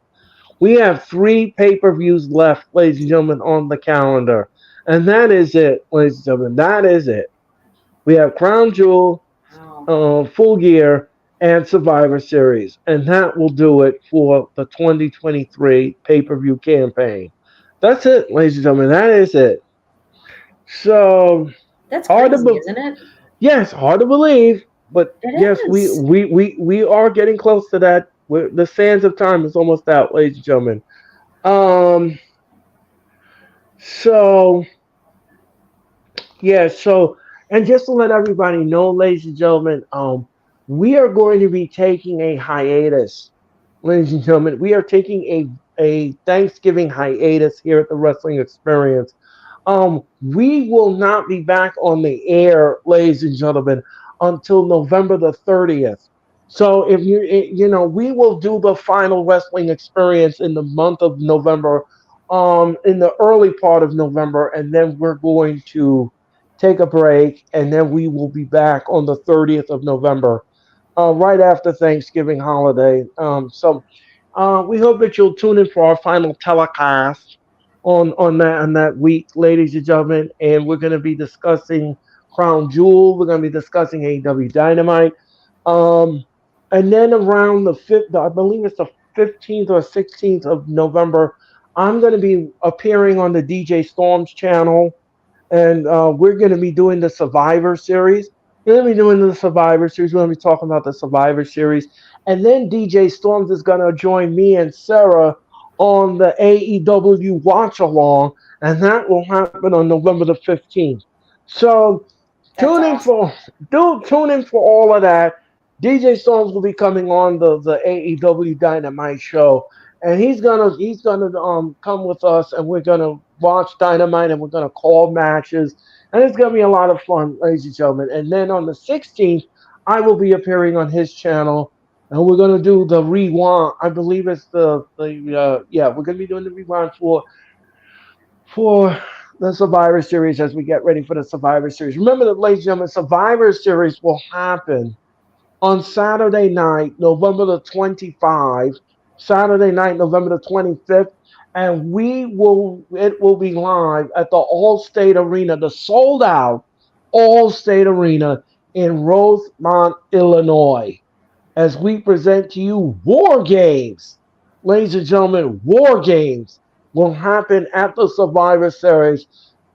We have three pay per views left, ladies and gentlemen, on the calendar. And that is it, ladies and gentlemen. That is it. We have Crown Jewel, Wow. Full Gear, and Survivor Series. And that will do it for the 2023 pay per view campaign. That's it, ladies and gentlemen. That is it. So, That's hard to crazy, be- isn't it? yes, hard to believe, but It yes, is. we are getting close to that. The sands of time is almost out, ladies and gentlemen. Um, so yeah, so and just to let everybody know, ladies and gentlemen, we are going to be taking a hiatus, ladies and gentlemen. We are taking a Thanksgiving hiatus here at the Wrestling Experience. We will not be back on the air, ladies and gentlemen, until November the 30th. So if we will do the final wrestling experience in the month of November, in the early part of November, and then we're going to take a break, and then we will be back on the 30th of November, right after Thanksgiving holiday. So we hope that you'll tune in for our final telecast on that week, ladies and gentlemen. And we're going to be discussing Crown Jewel. We're going to be discussing AEW Dynamite. Um, and then around the fifth, I believe it's the 15th or 16th of November, I'm going to be appearing on the DJ Storms channel, and we're going to be doing the Survivor Series. We're going to be doing the Survivor Series. We're going to be talking about the Survivor Series, and then DJ Storms is going to join me and Sarah on the AEW Watch Along, and that will happen on November the 15th. So That's tune in awesome. for tune in for all of that. DJ Storms will be coming on the AEW Dynamite show, and he's gonna come with us, and we're gonna watch Dynamite, and we're gonna call matches, and it's gonna be a lot of fun, ladies and gentlemen. And then on the 16th, I will be appearing on his channel, and we're gonna do the rewind. I believe it's the yeah, we're gonna be doing the rewind for the Survivor Series as we get ready for the Survivor Series. Remember that, ladies and gentlemen, Survivor Series will happen on Saturday night, November the 25th, Saturday night, November the 25th, and it will be live at the Allstate Arena, the sold out Allstate Arena in Rosemont, Illinois, as we present to you War Games. Ladies and gentlemen, War Games will happen at the Survivor Series.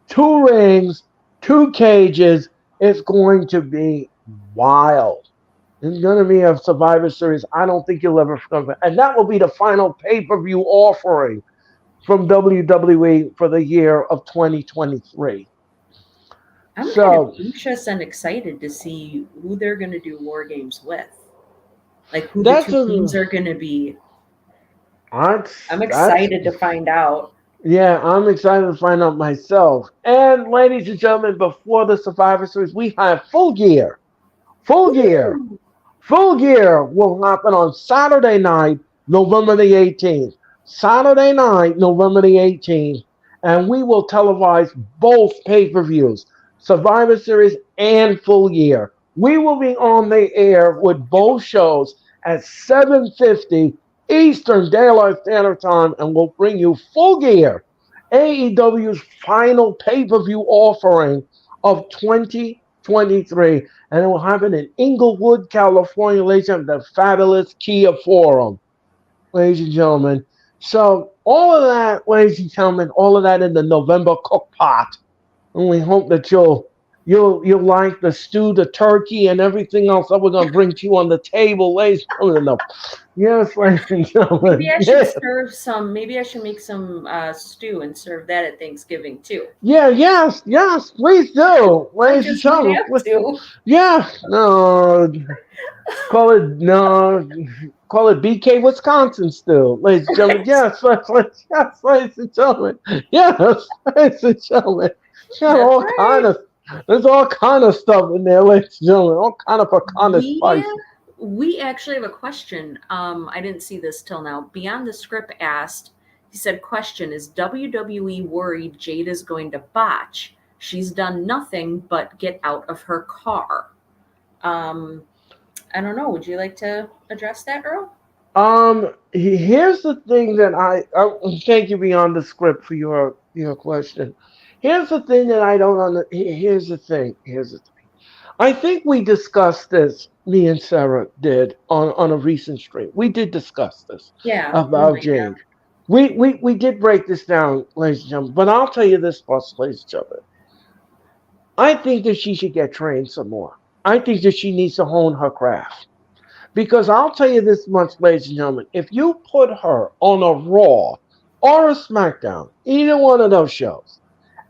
Two rings, two cages. It's going to be wild. It's going to be a Survivor Series I don't think you'll ever forget. And that will be the final pay per view offering from WWE for the year of 2023. I'm kind of So anxious and excited to see who they're going to do war games with. Like who the that's two a teams are going to be. I'm that's excited to find out. yeah, I'm excited to find out myself. And ladies and gentlemen, before the Survivor Series, we have Full Gear. Full Gear. Woo! Full Gear will happen on Saturday night, November the 18th. Saturday night, November the 18th. And we will televise both pay per views, Survivor Series and Full Gear. We will be on the air with both shows at 7:50 Eastern Daylight Standard Time, and we'll bring you Full Gear, AEW's final pay per view offering of 2023, and it will happen in Inglewood, California, ladies and gentlemen, the fabulous Kia Forum, ladies and gentlemen. So all of that, ladies and gentlemen, all of that in the November cook pot, and we hope that you'll You'll like the stew, the turkey, and everything else that we're gonna bring to you on the table, ladies and gentlemen. No. Yes, ladies and Maybe gentlemen. I should Yeah. serve some. Maybe I should make some stew and serve that at Thanksgiving too. Yeah, yes, please do. I Ladies and just might gentlemen. have to. Yeah, no, call it no, call it BK Wisconsin still, ladies and gentlemen. Yes, ladies and gentlemen. Yes, ladies and gentlemen. Yeah, That's all kind right. of there's all kind of stuff in there, ladies and gentlemen. All kind of We spices. we actually have a question. I didn't see this till now. Beyond the Script asked. He said, "Question: Is WWE worried Jade is going to botch? She's done nothing but get out of her car." Um, I don't know. Would you like to address that, Earl? Here's the thing that I thank you beyond the script for your question. Here's the thing that I don't under. Here's the thing. Here's the thing. I think we discussed this. Me and Sarah did on a recent stream. We did discuss this Yeah, we about might have. Jade. We did break this down, ladies and gentlemen. But I'll tell you this much, ladies and gentlemen. I think that she should get trained some more. I think that she needs to hone her craft. Because I'll tell you this much, ladies and gentlemen, if you put her on a Raw or a SmackDown, either one of those shows,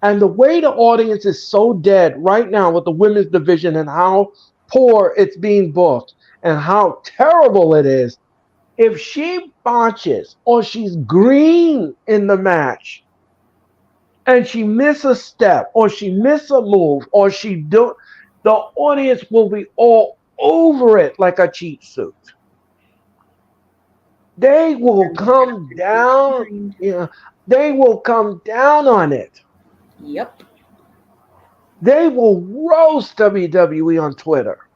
and the way the audience is so dead right now with the women's division and how poor it's being booked and how terrible it is, if she botches or she's green in the match and she miss a step or she miss a move or she do, the audience will be all over it like a cheap suit. They will And they're gonna come have to be down. trained. Yeah, they will come down on it. Yep. They will roast WWE on Twitter.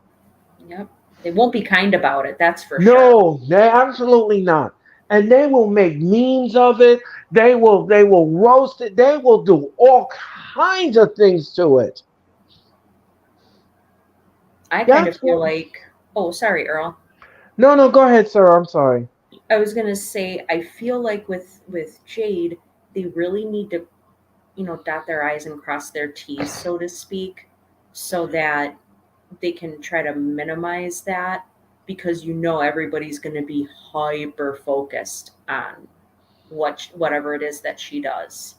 Yep. They won't be kind about it, that's for sure. No, they absolutely not. And they will make memes of it. They will roast it. They will do all kinds of things to it. I kind of That's feel what. like, oh, sorry, Earl. No, go ahead, sir. I'm sorry. I was gonna say, I feel like with Jade, they really need to, dot their I's and cross their T's, so to speak, so that they can try to minimize that because everybody's going to be hyper focused on whatever it is that she does.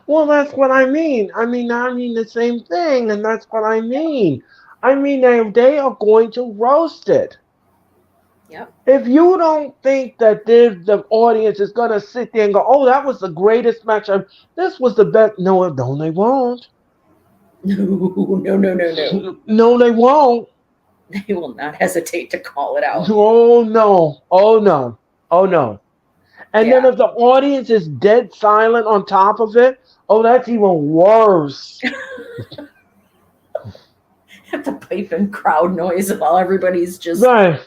Well, that's what I mean. I mean the same thing, and that's what I mean. I mean they are going to roast it. Yep. If you don't think that the audience is gonna sit there and go, "Oh, that was the greatest match I've," this was the best. No, they won't. No, no, no, no, no. No, they won't. They will not hesitate to call it out. Oh no, oh no, oh no. And then Yeah. if the audience is dead silent on top of it, oh, that's even worse. Have to pipe in crowd noise while everybody's just Right,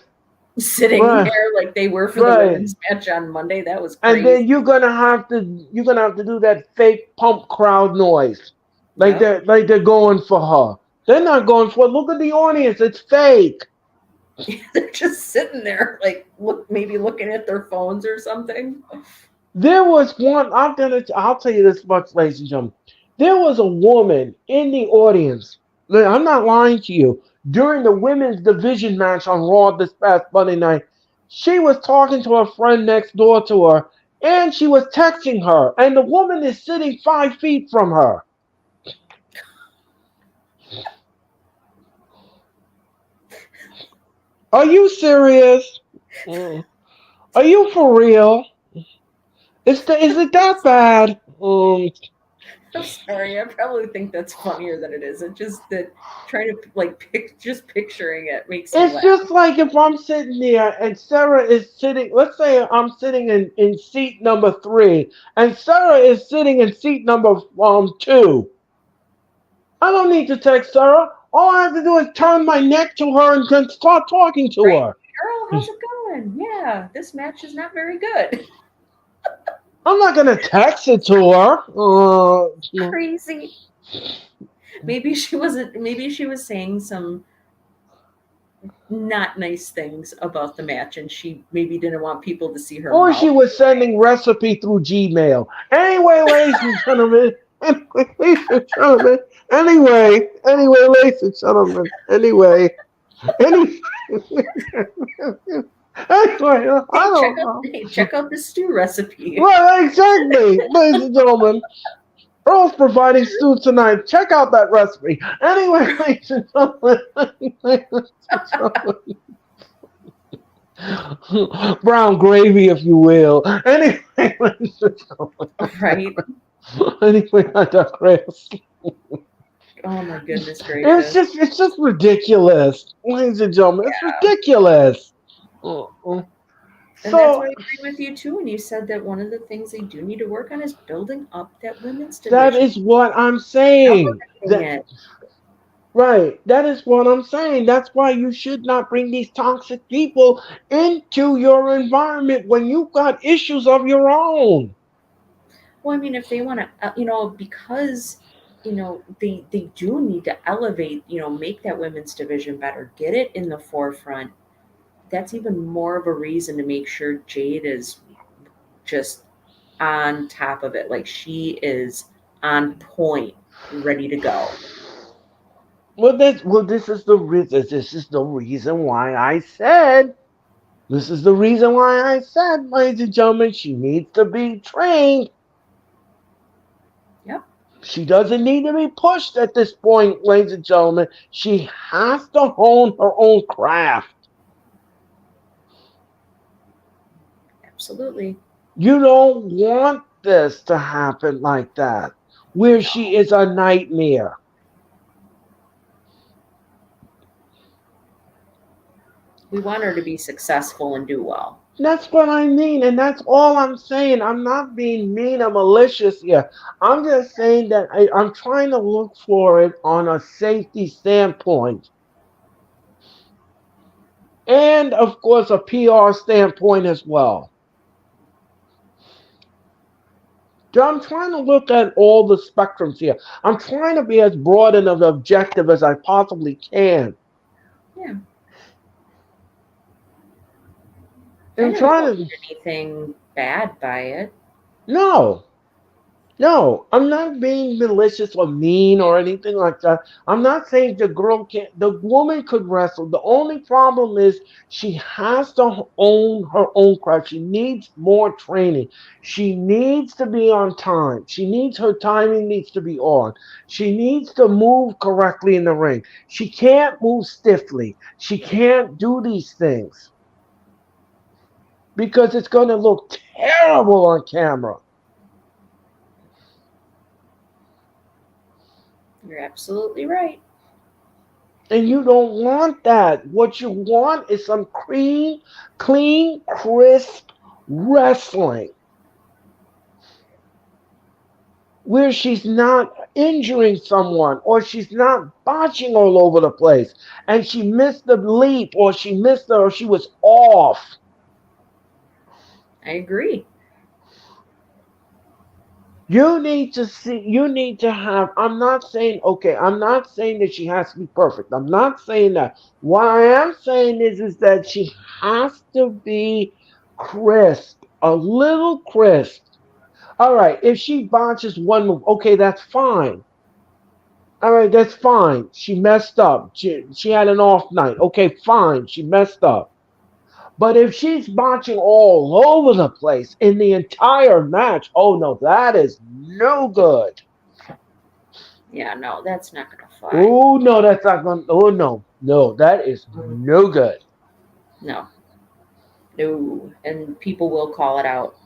sitting right, there like they were for the right. women's match on Monday. That was And crazy. then you're gonna have to do that fake pump crowd noise, Yep. like they're going for her. They're not going for. Look at the audience; it's fake. They're just sitting there, like maybe looking at their phones or something. There was one. I'll tell you this much, ladies and gentlemen. There was a woman in the audience. I'm not lying to you. During the women's division match on Raw this past Monday night, she was talking to her friend next door to her, and she was texting her, and the woman is sitting 5 feet from her. Are you serious? Mm. Are you for real? Is it that bad? I'm sorry. I probably think that's funnier than it is. It's just that trying to just picturing it makes me It's laugh. just like if I'm sitting there and Sarah is sitting, let's say I'm sitting in seat number 3 and Sarah is sitting in seat number 2. I don't need to text Sarah. All I have to do is turn my neck to her and then start talking to Right? her. Earl, how's it going? Yeah, this match is not very good. I'm not going to text it to her. Crazy. Maybe she wasn't. Maybe she was saying some not nice things about the match, and she maybe didn't want people to see her Or she mouth. was sending recipe through Gmail. Anyway, ladies and gentlemen. Anyway, ladies and gentlemen. Anyway, ladies and gentlemen. Anyway. Anyway, I don't know. Hey, check out the stew recipe. Well, exactly, ladies and gentlemen. Earl's providing stew tonight. Check out that recipe. Anyway, ladies and gentlemen. Brown gravy, if you will. Anyway, ladies and gentlemen. Right? Anyway, I digress. Oh my goodness gracious. It's just ridiculous, ladies and gentlemen. It's ridiculous. Uh-uh. And that's So why I agree with you too when you said that one of the things they do need to work on is building up that women's that division. is what I'm saying. Elevating it. Right. That is what I'm saying. That's why you should not bring these toxic people into your environment when you've got issues of your own. Well, I mean, if they want to, because, they do need to elevate, make that women's division better, get it in the forefront. That's even more of a reason to make sure Jade is just on top of it. Like she is on point, ready to go. This is the reason. This is the reason why I said. This is the reason why I said, ladies and gentlemen, she needs to be trained. Yep. She doesn't need to be pushed at this point, ladies and gentlemen. She has to hone her own craft. Absolutely. You don't want this to happen like that, where she is a nightmare. We want her to be successful and do well. That's what I mean, and that's all I'm saying. I'm not being mean or malicious here. I'm just saying that I'm trying to look for it on a safety standpoint. And, of course, a PR standpoint as well. I'm trying to look at all the spectrums here. I'm trying to be as broad and as objective as I possibly can. Yeah. I'm I didn't trying find to. anything bad by it. No, I'm not being malicious or mean or anything like that. I'm not saying the girl can't, the woman could wrestle. The only problem is she has to own her own craft. She needs more training. She needs to be on time. Her timing needs to be on. She needs to move correctly in the ring. She can't move stiffly. She can't do these things because it's going to look terrible on camera. You're absolutely right. And you don't want that. What you want is some clean, crisp wrestling. Where she's not injuring someone or she's not botching all over the place. And she missed the leap or she was off. I agree. You need to have, I'm not saying that she has to be perfect. I'm not saying that. What I am saying is that she has to be crisp, a little crisp. All right, if she botches one move, okay, that's fine. All right, that's fine. She messed up. She had an off night. Okay, fine. She messed up. But if she's botching all over the place in the entire match, oh no, that is no good. Yeah, no, that's not going to fly. Oh no, that's not going. Oh no, that is no good. No, and people will call it out.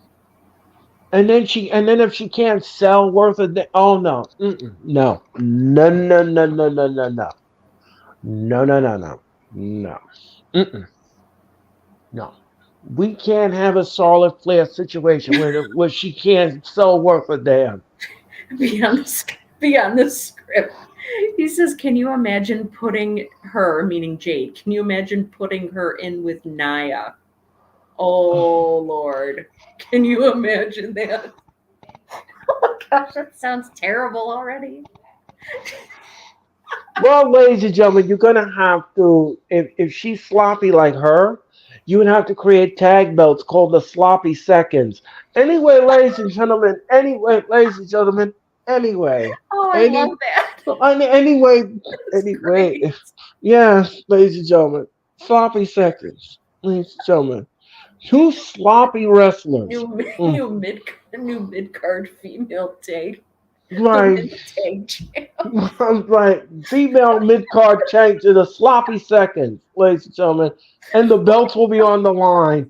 And then if she can't sell worth of, oh no, no, no. We can't have a Charlotte Flair situation where she can't sell worth a damn. Beyond the script. He says, can you imagine putting her, meaning Jade, can you imagine putting her in with Nia? Oh, Lord. Can you imagine that? Oh, my gosh, that sounds terrible already. Well, ladies and gentlemen, you're going to have to, if she's sloppy like her, you would have to create tag belts called the sloppy seconds. Anyway, ladies and gentlemen, Anyway, Oh, I love any, that. anyway, That's anyway, great. yes, ladies and gentlemen, sloppy seconds, ladies and gentlemen, two sloppy wrestlers. New Mm, new mid card female tag, the right, women's tag champ. right. Female mid card change to the sloppy seconds, ladies and gentlemen, and the belts will be on the line.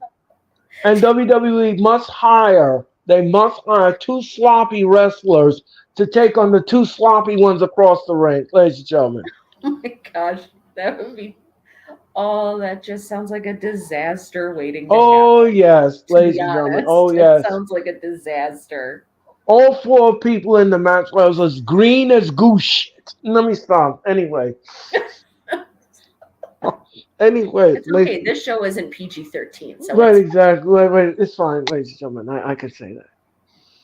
And WWE must hire. They must hire two sloppy wrestlers to take on the two sloppy ones across the ring, ladies and gentlemen. Oh my gosh, that would be. Oh, that just sounds like a disaster waiting to Oh happen. yes, To ladies be and gentlemen. Oh honest, it yes. sounds like a disaster. All four people in the match was as green as goose shit. Let me stop. Anyway. Anyway, It's okay. ladies. This show isn't PG-13, so Right, exactly. Wait, it's fine, ladies and gentlemen. I can say that.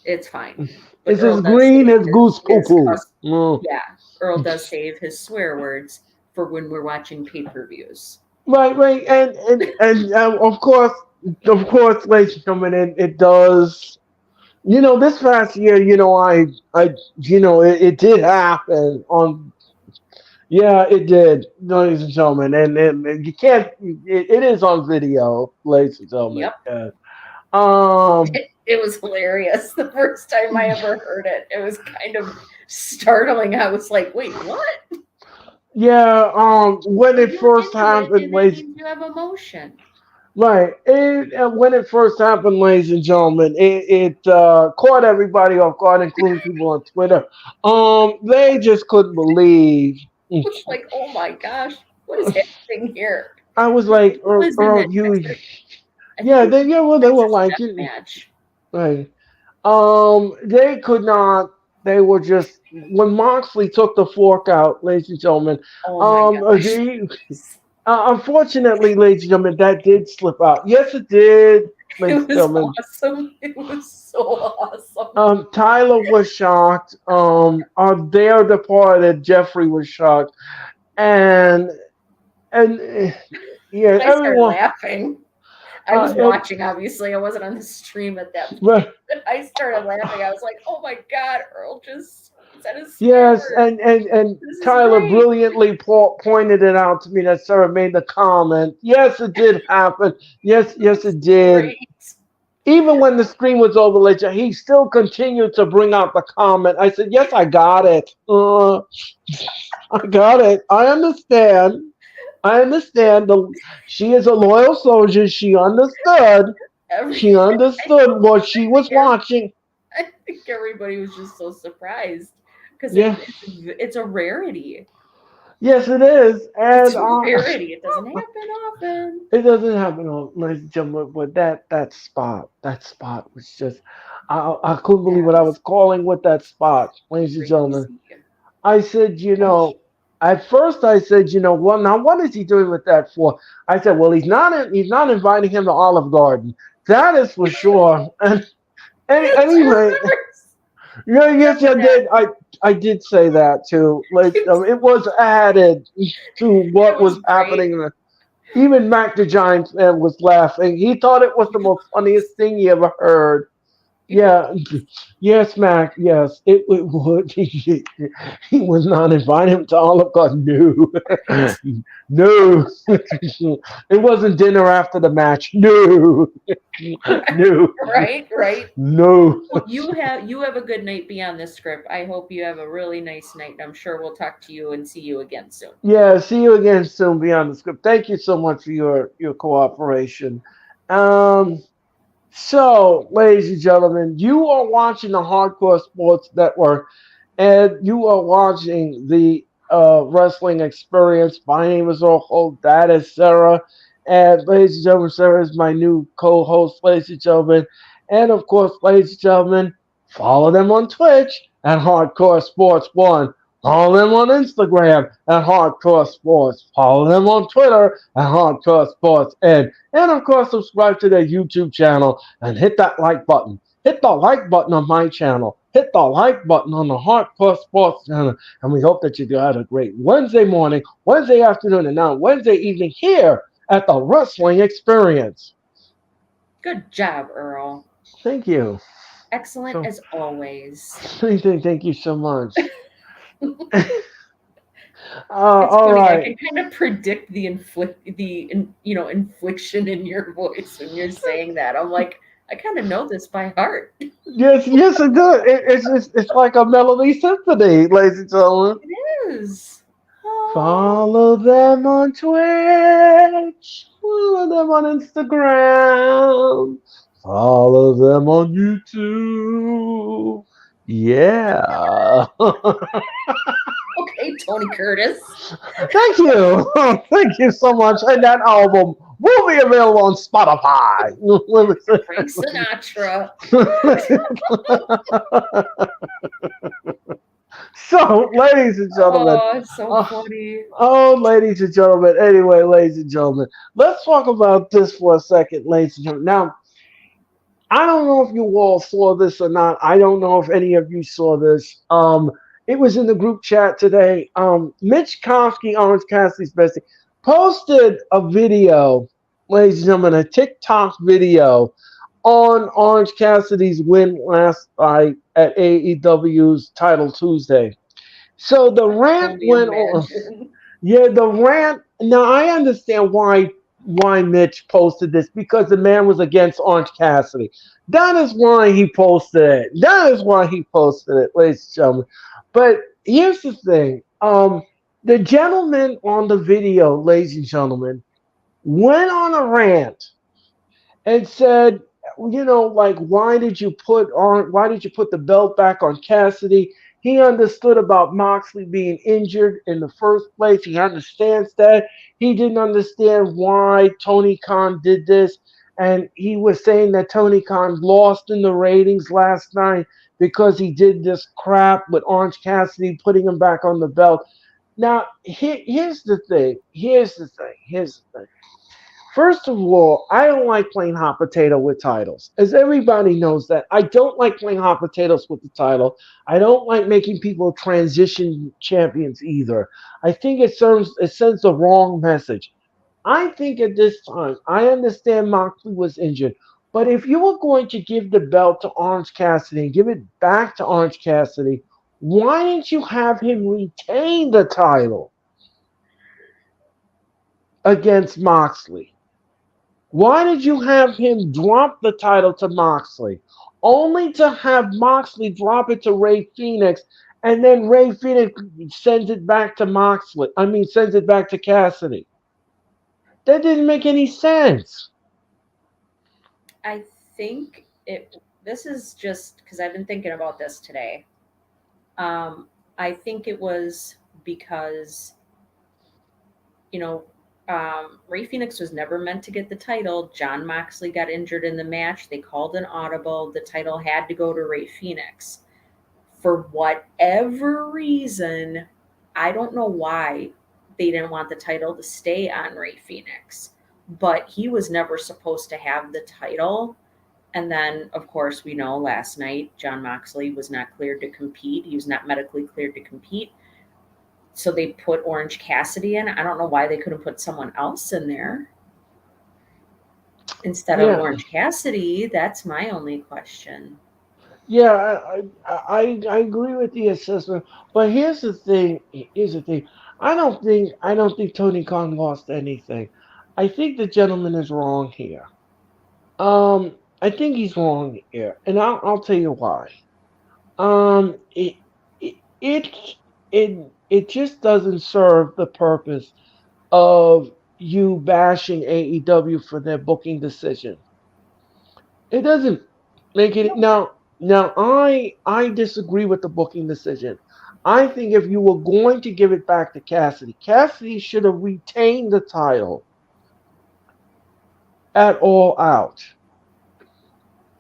it's fine. But It's as Earl does green save as goose poo his poo. Mm. yeah. Earl does save his swear words for when we're watching pay-per-views. Right, right, and of course, ladies and gentlemen, it does. This past year, it did happen on. Yeah, it did, ladies and gentlemen, and you can't. It is on video, ladies and gentlemen. Yep. Yeah. Um. It was hilarious the first time I ever heard it. It was kind of startling. I was like, "Wait, what?" Yeah. When it You're first into it, happened, and that ladies. means you have emotion. Right. When it first happened, ladies and gentlemen, it caught everybody off guard, including people on Twitter. They just couldn't believe. It was like, "Oh my gosh, what is happening here?" I was Who like, was in Earl, that you, Texas? I think yeah, it was well, a they were Texas like, death match. right. They could not. They were just when Moxley took the fork out, ladies and gentlemen. Oh my Um, gosh. unfortunately, ladies and gentlemen, that did slip out. Yes, it did, ladies It and was gentlemen. awesome. It was so awesome. Tyler was shocked. Their departed Jeffrey was shocked, and and yeah, I started everyone. laughing. I was And, watching, obviously. I wasn't on the stream at that point. but I started laughing. I was like, oh my God, Earl just said a swear yes, word. and This is Tyler great. brilliantly pointed it out to me that Sarah made the comment. Yes, it did happen. Yes, It's it did. great. Even when the screen was over later, he still continued to bring out the comment. I said, "Yes, I got it. I got it. I understand. I understand. She is a loyal soldier. She understood. Every, She understood what she was watching. I think everybody was just so surprised because Yeah. it's a rarity. Yes, it is. It's And a rarity. It doesn't happen often. it doesn't happen all, ladies and gentlemen. But that spot was just, I couldn't believe That what I was was calling with that spot, ladies and gentlemen. crazy. I said, at first I said, well, now what is he doing with that for? I said, well, he's not inviting him to Olive Garden. That is for sure. And anyway, I yeah, yes, I remember that. did. I did say that too. Like It was, it was added to it what was was great. happening. Even Mac the Giants fan was laughing. He thought it was the most funniest thing he ever heard. Yeah, yes, Mac. Yes, it would. He was not inviting him to Olive Garden. No, no. It wasn't dinner after the match. No, no, Right. no. Well, you have a good night beyond this script. I hope you have a really nice night. I'm sure we'll talk to you and see you again soon. Yeah, see you again soon beyond the script. Thank you so much for your cooperation. Um, so, ladies and gentlemen, you are watching the Hardcore Sports Network, and you are watching the wrestling experience. My name is Earl Cole. That is Sarah. And, ladies and gentlemen, Sarah is my new co host, ladies and gentlemen. And, of course, ladies and gentlemen, follow them on Twitch at Hardcore Sports 1. Follow them on Instagram at Hardcore Sports. Follow them on Twitter at Hardcore Sports N. And, of course, subscribe to their YouTube channel and hit that like button. Hit the like button on my channel. Hit the like button on the Hardcore Sports channel. And we hope that you had a great Wednesday morning, Wednesday afternoon, and now Wednesday evening here at the Wrestling Experience. Good job, Earl. Thank you. Excellent So as always. thank you so much. It's All funny. I right. can kind of predict infliction in your voice when you're saying that. I'm like, I kind of know this by heart. Yes, yes, it does. It's like a melody symphony, ladies and gentlemen. It is. Oh, Follow them on Twitch. Follow them on Instagram. Follow them on YouTube. Yeah. okay, Tony Curtis. Thank you. Thank you so much. And that album will be available on Spotify. Frank Sinatra. So, ladies and gentlemen, Oh, it's so uh, funny. ladies and gentlemen, anyway, ladies and gentlemen, let's talk about this for a second, ladies and gentlemen. Now, I don't know if you all saw this or not. I don't know if any of you saw this. It was in the group chat today. Mitch Kofsky, Orange Cassidy's bestie, posted a video, ladies and gentlemen, a TikTok video on Orange Cassidy's win last night at AEW's Title Tuesday. So the I can rant only went on. imagine. Yeah, the rant. Now I understand why Mitch posted this because the man was against Orange Cassidy. That is why he posted it. That is why he posted it, ladies and gentlemen. But here's the thing. The gentleman on the video, ladies and gentlemen, went on a rant and said, like why did you put the belt back on Cassidy? He understood about Moxley being injured in the first place. He understands that. He didn't understand why Tony Khan did this. And he was saying that Tony Khan lost in the ratings last night because he did this crap with Orange Cassidy, putting him back on the belt. Now, here's the thing. Here's the thing. First of all, I don't like playing hot potato with titles. As everybody knows that. I don't like playing hot potatoes with the title. I don't like making people transition champions either. I think it sends the wrong message. I think at this time, I understand Moxley was injured, but if you were going to give the belt to Orange Cassidy and give it back to Orange Cassidy, why didn't you have him retain the title against Moxley? Why did you have him drop the title to Moxley, only to have Moxley drop it to Ray Phoenix, and then Ray Phoenix sends it back to Moxley? I mean, sends it back to Cassidy. That didn't make any sense. I think this is just because I've been thinking about this today. I think it was because, you know, Ray Phoenix was never meant to get the title. John Moxley got injured in the match. They called an audible. The title had to go to Ray Phoenix. For whatever reason, I don't know why they didn't want the title to stay on Ray Phoenix, but he was never supposed to have the title. And then, of course, we know last night John Moxley was not cleared to compete. He was not medically cleared to compete. So they put Orange Cassidy in. I don't know why they couldn't put someone else in there instead of Yeah, Orange Cassidy. That's my only question. yeah, I agree with the assessment, but here's the thing. Here's the thing. I don't think Tony Khan lost anything. I think the gentleman is wrong here. I think he's wrong here, and I'll tell you why. It it it it just doesn't serve the purpose of you bashing AEW for their booking decision. It doesn't make it No, now. Now I disagree with the booking decision. I think if you were going to give it back to Cassidy, Cassidy should have retained the title at All Out.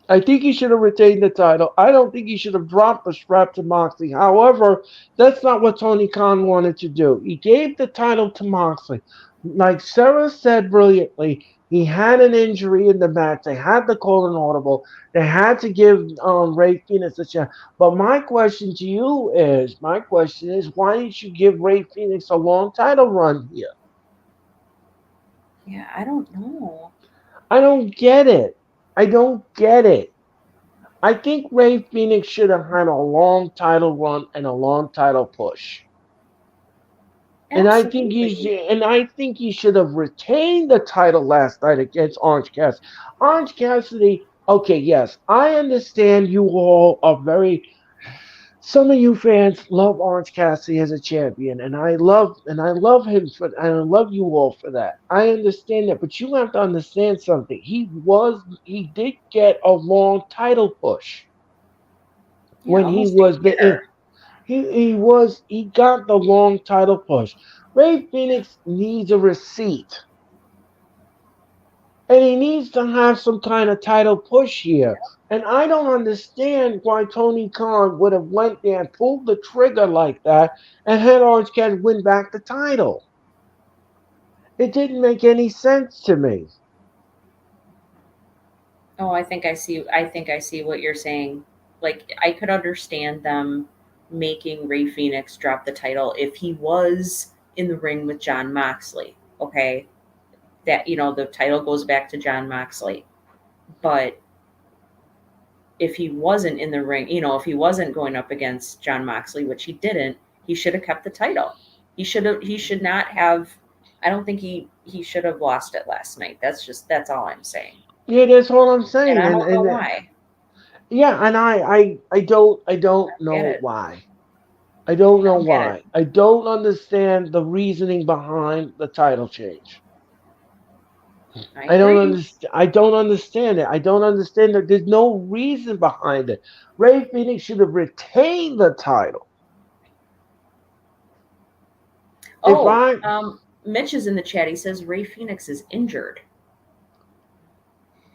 I think he should have retained the title. I don't think he should have dropped the strap to Moxley. However, that's not what Tony Khan wanted to do. He gave the title to Moxley. Like Sarah said brilliantly, he had an injury in the match. They had to call an audible. They had to give Ray Phoenix a chance. But my question is, why didn't you give Ray Phoenix a long title run here? yeah, I don't know. I don't get it. I don't get it. I think Ray Phoenix should have had a long title run and a long title push. Absolutely. And I think he should have retained the title last night against Orange Cassidy. Orange Cassidy, okay, yes, I understand you all are very. Some of you fans love Orange Cassidy as a champion, and I love him for, and I love you all for that. I understand that, but you have to understand something. He did get a long title push Yeah, when he almost a was the year. he got the long title push. Ray Phoenix needs a receipt. And he needs to have some kind of title push here. And I don't understand why Tony Khan would have went there and pulled the trigger like that and had Orange Cassidy win back the title. It didn't make any sense to me. Oh, I think I see what you're saying. Like I could understand them making Ray Phoenix drop the title if he was in the ring with John Moxley. Okay? That the title goes back to John Moxley. But if he wasn't in the ring, if he wasn't going up against John Moxley, which he didn't, he should have kept the title. He should not have. I don't think he should have lost it last night. That's all I'm saying. Yeah, that's all I'm And saying. I don't know And why. yeah, and I don't I get know it. why. I don't I know don't get it. why. I don't understand the reasoning behind the title change. I agree. I don't understand it. I don't understand that there's no reason behind it. Ray Phoenix should have retained the title. If Oh, I Mitch is in the chat. He says Ray Phoenix is injured.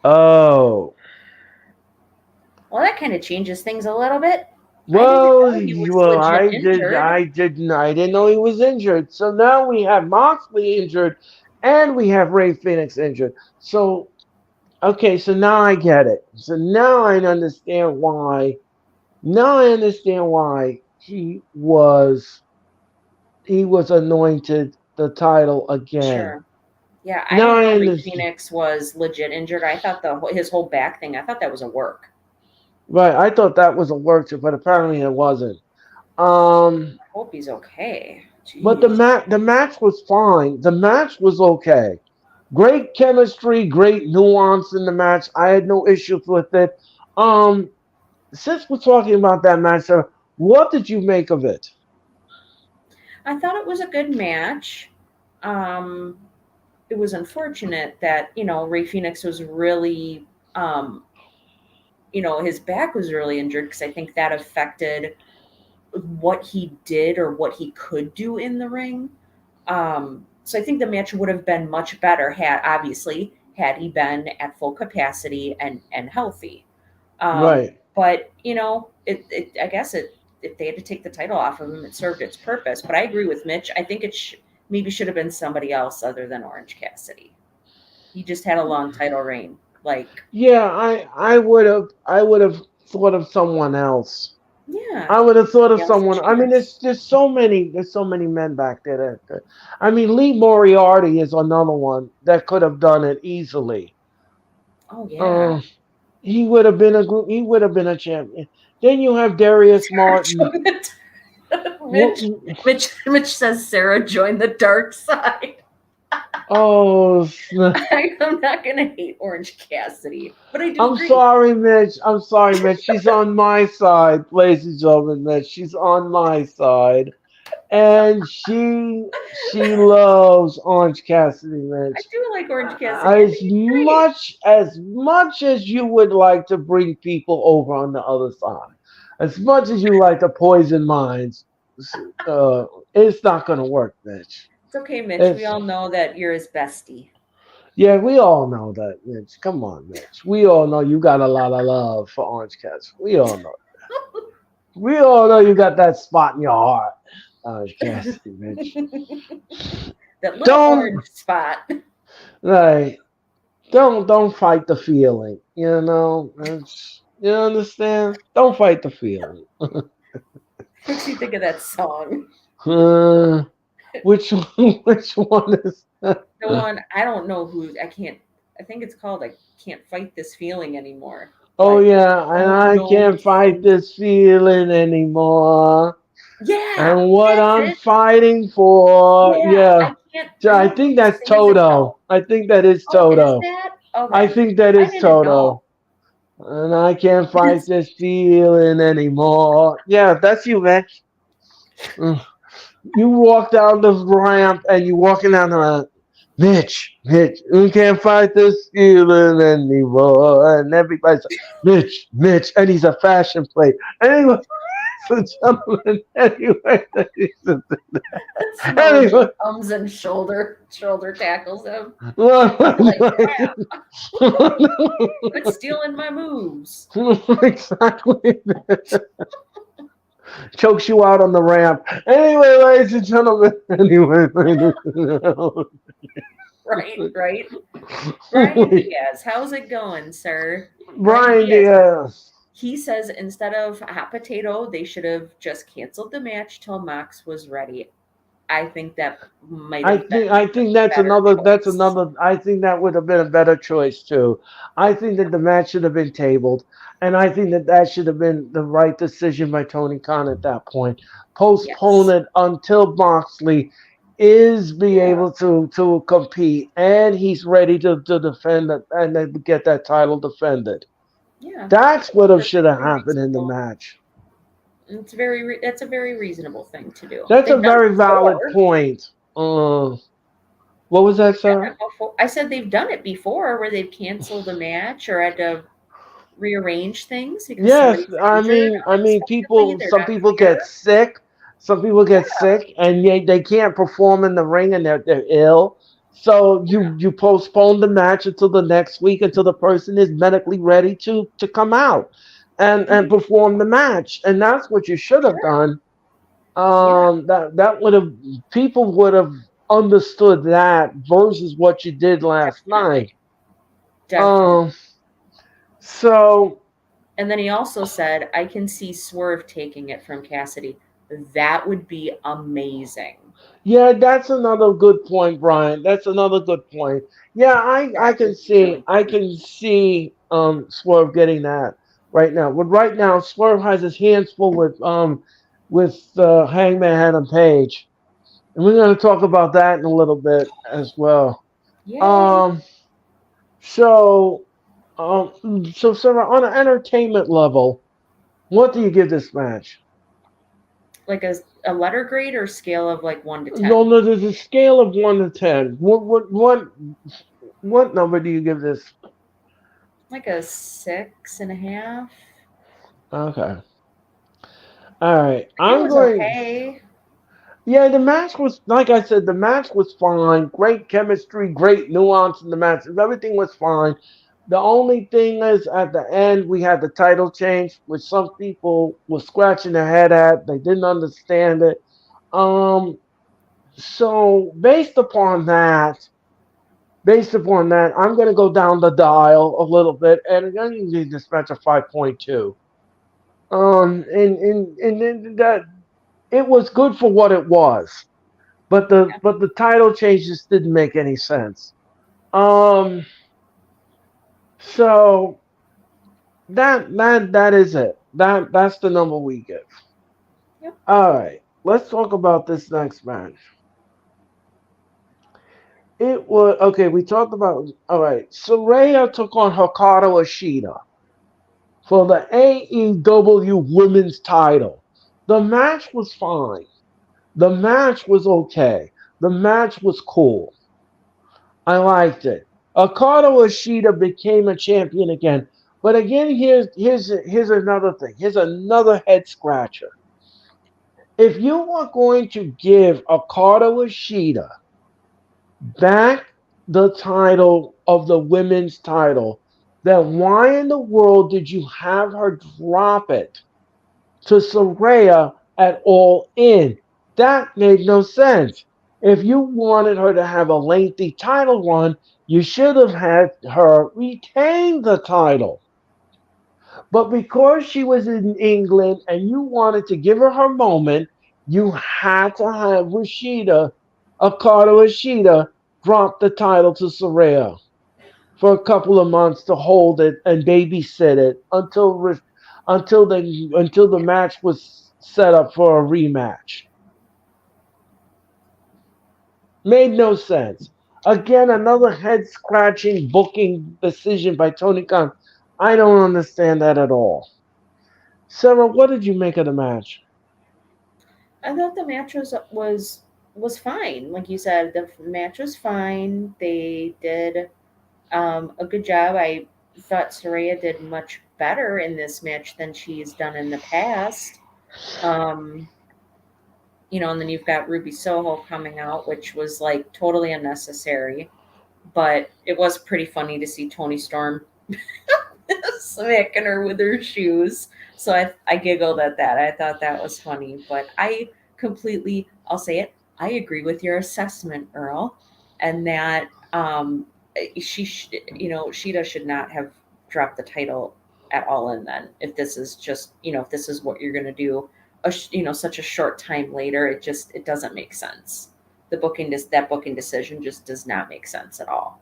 Oh, Well, that kind of changes things a little bit. I didn't well, know he was legit injured. I didn't know he was injured. So now we have Moxley injured, and we have Ray Phoenix injured. So okay, so now I get it. So now I understand why. Now I understand why he was anointed the title again. Sure. Yeah, I Now didn't I know Ray understand. Phoenix was legit injured. I thought his whole back thing. I thought that was a work. Right, I thought that was a work, but apparently it wasn't. Um, I hope he's okay. but Jeez. the match was fine. The match was okay. Great chemistry, great nuance in the match. I had no issues with it. Um, since we're talking about that match, what did you make of it? I thought it was a good match. Um, it was unfortunate that Ray Phoenix was really um, his back was really injured because I think that affected what he did or what he could do in the ring. So I think the match would have been much better had he been at full capacity and healthy. Right. But I guess if they had to take the title off of him, it served its purpose. But I agree with Mitch. I think maybe should have been somebody else other than Orange Cassidy. He just had a long title reign. Like, Yeah, I would have thought of someone else. yeah, I would have thought of somebody else a someone. I mean, chance. there's so many men back there. I mean, Lee Moriarty is another one that could have done it easily. Oh yeah. Uh, he would have been a champion. Then you have Darius Sarah Martin. joined Mitch says Sarah joined the dark side. Oh, I'm not gonna hate Orange Cassidy, but I do I'm agree. sorry, Mitch. I'm sorry, Mitch. She's on my side, ladies and gentlemen. Mitch, she's on my side, and she loves Orange Cassidy, I Mitch. do like Orange Cassidy. I think he's great. As much as you would like to bring people over on the other side, as much as you like to poison minds, uh, it's not going to work, Mitch. It's okay, Mitch. We It's all know that you're his bestie. Yeah, we all know that, Mitch. Come on, Mitch. We all know you got a lot of love for Orange Cassidy. We all know. We all know you got that spot in your heart, Orange Cassidy, Mitch. That little Don't orange spot. like don't fight the feeling. You understand? Don't fight the feeling. Makes you think of that song. Uh, which one? Which one is that? The one I don't know who I can't. I think it's called "I Can't Fight This Feeling Anymore." Oh Like, yeah, and oh I no, can't fight son. this feeling anymore. Yeah, And what that's I'm it. fighting for, Yeah, yeah. I can't. So I I don't know think who that's sings it though. Toto. I think that is Oh, is Toto. that I okay? think that I is didn't know. Toto. And I can't fight this feeling anymore. Yeah, that's you, Mitch. Mm. You walk down the ramp and you walking down the ramp. Mitch, we can't fight this feeling anymore. And everybody's like, Mitch, and he's a fashion plate. Anyway, so gentlemen, anyway, anyway, Samoa comes and shoulder tackles him. Like, like, quit stealing my moves. exactly. Chokes you out on the ramp. Anyway, ladies and gentlemen. Anyway, Right. Brian Diaz, how's it going, sir? Brian Brian Diaz. Diaz. He says instead of hot potato, they should have just canceled the match till Mox was ready. I think that might have been I the think that's better another choice. I think that would have been a better choice too. I think that the match should have been tabled, and I think that that should have been the right decision by Tony Khan at that point. Postpone Yes. it until Moxley is be Yeah. able to compete and he's ready to defend it and then get that title defended. Yeah. That's what should have Perfectly happened in the reasonable. match. That's a very reasonable thing to do. That's a They've done it very valid before. point. What was that, They've done sir? it before. I said they've done it before where they've canceled a match or had to rearrange things because Yes, somebody's injured I mean, unexpectedly. people. They're Some not people get there. sick. Some people Yeah, get sick, and they can't perform in the ring, and they're ill. So you postpone the match until the next week, until the person is medically ready to come out and Mhm. perform the match, and that's what you should have Sure. done. Yeah, That would have people would have understood that versus what you did last night. definitely. Definitely. Um, so And then he also said, I can see Swerve taking it from Cassidy. That would be amazing. yeah, that's another good point, Brian. That's another good point. Yeah, I That can would be see really good. Swerve getting that right now. But right now Swerve has his hands full with Hangman Adam Page. And we're gonna talk about that in a little bit as well. Yay. Um so so Sarah, on an entertainment level, what do you give this match? Like a letter grade or scale of like 1 to No, 10? no, there's a scale of 1 to 10. What number do you give this? Like a 6.5. Okay. All right. It I'm was going. okay. Yeah, the match was, like I said, the match was fine. Great chemistry, great nuance in the match. Everything was fine. The only thing is, at the end, we had the title change, which some people were scratching their head at. They didn't understand it. Um, so based upon that, I'm going to go down the dial a little bit, and I'm going to give this match a 5.2. And that it was good for what it was, but the title changes didn't make any sense. Um, so that is it. That's the number we give. Yep. All right, let's talk about this next match. It was okay. We talked about all right. Saraya took on Hikaru Ashida for the AEW Women's Title. The match was fine. The match was okay. The match was cool. I liked it. Akato Ishida became a champion again. But again, here's another thing. Here's another head scratcher. If you are going to give Akato Ishida back the title of the women's title, then why in the world did you have her drop it to Saraya at All In? That made no sense. If you wanted her to have a lengthy title run, you should have had her retain the title. But because she was in England and you wanted to give her moment, you had to have Akato Rashida, drop the title to Saraya. for a couple of months to hold it and babysit it until the match was set up for a rematch. Made no sense. Again, another head scratching booking decision by Tony Khan. I don't understand that at all. Sarah, what did you make of the match? I thought the match was fine. Like you said, the match was fine. They did a good job. I thought Soraya did much better in this match than she's done in the past. Um, and then you've got Ruby Soho coming out, which was like totally unnecessary. But it was pretty funny to see Tony Storm smacking her with her shoes. So I giggled at that. I thought that was funny. But I'll say it, I agree with your assessment, Earl, and that Sheeta should not have dropped the title at all. And then if this is just, if this is what you're going to do, such a short time later, it doesn't make sense. That booking decision just does not make sense at all.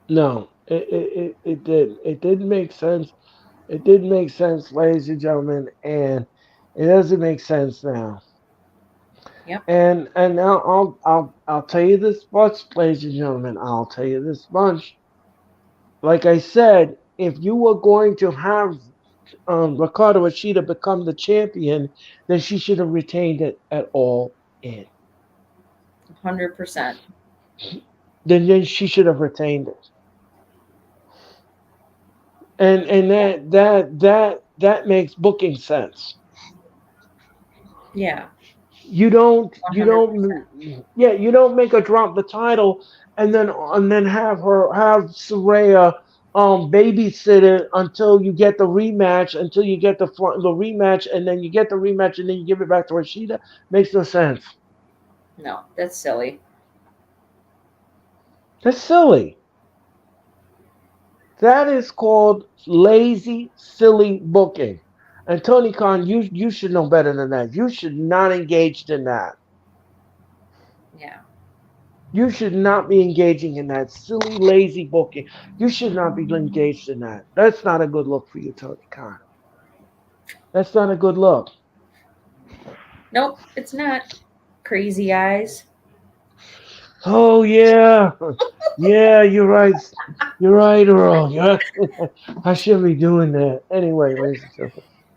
No, it did. It didn't make sense. It didn't make sense, ladies and gentlemen, and it doesn't make sense now. Yep. And now I'll tell you this much, ladies and gentlemen. I'll tell you this much. Like I said, if you were going to have Ricardo Ishida become the champion, then she should have retained it at all in. 100%. Then she should have retained it. And Yeah. that makes booking sense. Yeah. You 100%. don't yeah, you don't make her drop the title and then have Saraya babysit it until you get the rematch, until you get the rematch, and then you get the rematch and then you give it back to Rashida. Makes no sense. No, that's silly. That's silly. That is called lazy, silly booking. And Tony Khan, you should know better than that. You should not engage in that. Yeah. You should not be engaging in that silly, lazy booking. You should not be engaged in that. That's not a good look for you, Tony Khan. That's not a good look. Nope, it's not. Crazy eyes. Oh yeah, yeah, you're right. You're right, Earl. Yeah, I shouldn't be doing that. Anyway, ladies and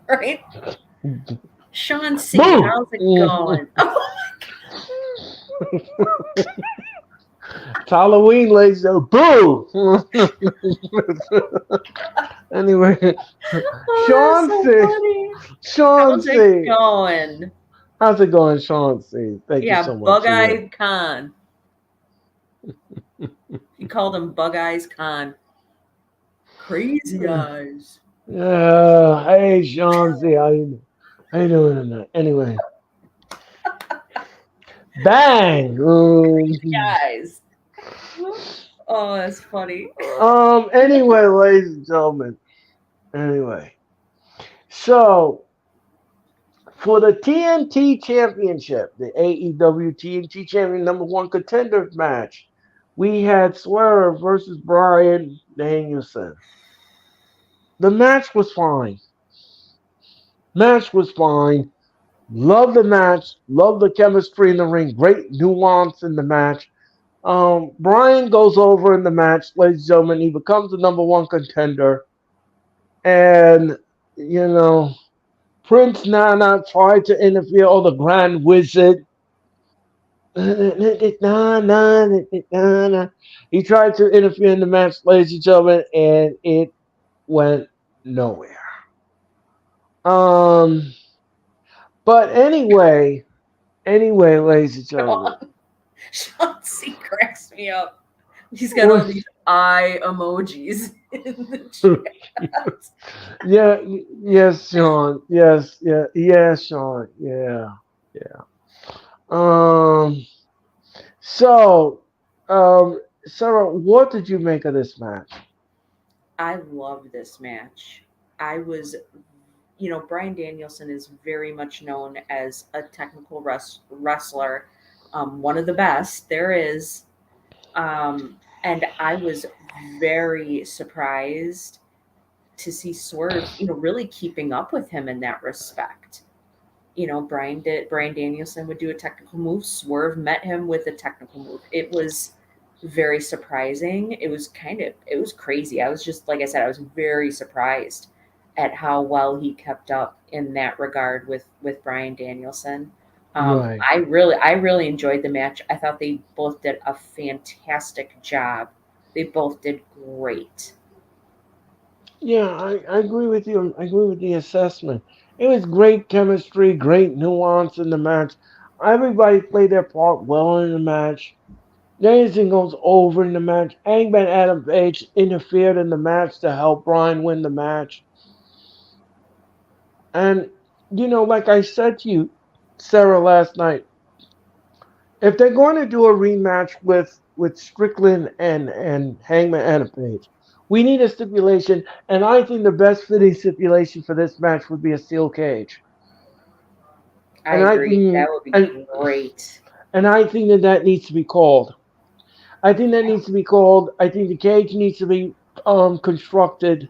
Right? gentlemen. Sean C, Boo! how's it going? It's Halloween, ladies and boo! Anyway, Oh, that's Sean so C. funny. Sean How's it C. going? How's it going, Sean C? Thank you Yeah, so much. Bug Yeah. Eyed Khan. He called him Bug Eyes Khan. Crazy eyes. Yeah. Hey, Sean C. How you doing tonight? Anyway, bang. Crazy eyes. Oh, that's funny. Anyway, ladies and gentlemen. Anyway, so for the TNT Championship, the AEW TNT Champion number one contender match, we had Swerve versus Brian Danielson. The match was fine. Match was fine. Love the match. Love the chemistry in the ring. Great nuance in the match. Brian goes over in the match, ladies and gentlemen. He becomes the number one contender. And, you know, Prince Nana tried to interfere, or the Grand Wizard. He tried to interfere in the match, ladies and gentlemen, and it went nowhere. Um, but anyway, ladies and gentlemen, Sean C cracks me up. He's got all these eye emojis in the chat. yeah, yes, Sean, yes, yeah, yes, Sean, yeah, yeah. Um, so, Sarah, what did you make of this match? I love this match. I was, Brian Danielson is very much known as a technical wrestler, one of the best there is. Um, And I was very surprised to see Swerve, really keeping up with him in that respect. Brian Danielson would do a technical move. Swerve met him with a technical move. It was very surprising. It was crazy. I was just, like I said, I was very surprised at how well he kept up in that regard with Brian Danielson. Right. I really enjoyed the match. I thought they both did a fantastic job. They both did great. Yeah, I agree with you. I agree with the assessment. It was great chemistry, great nuance in the match. Everybody played their part well in the match. Anything goes over in the match. Hangman Adam Page interfered in the match to help Bryan win the match. And, like I said to you, Sarah, last night, if they're going to do a rematch with Strickland and Hangman Adam Page, we need a stipulation, and I think the best fitting stipulation for this match would be a steel cage. I And I agree. That think would be and great. and I think that needs to be called. I think that needs to be called. I think the cage needs to be constructed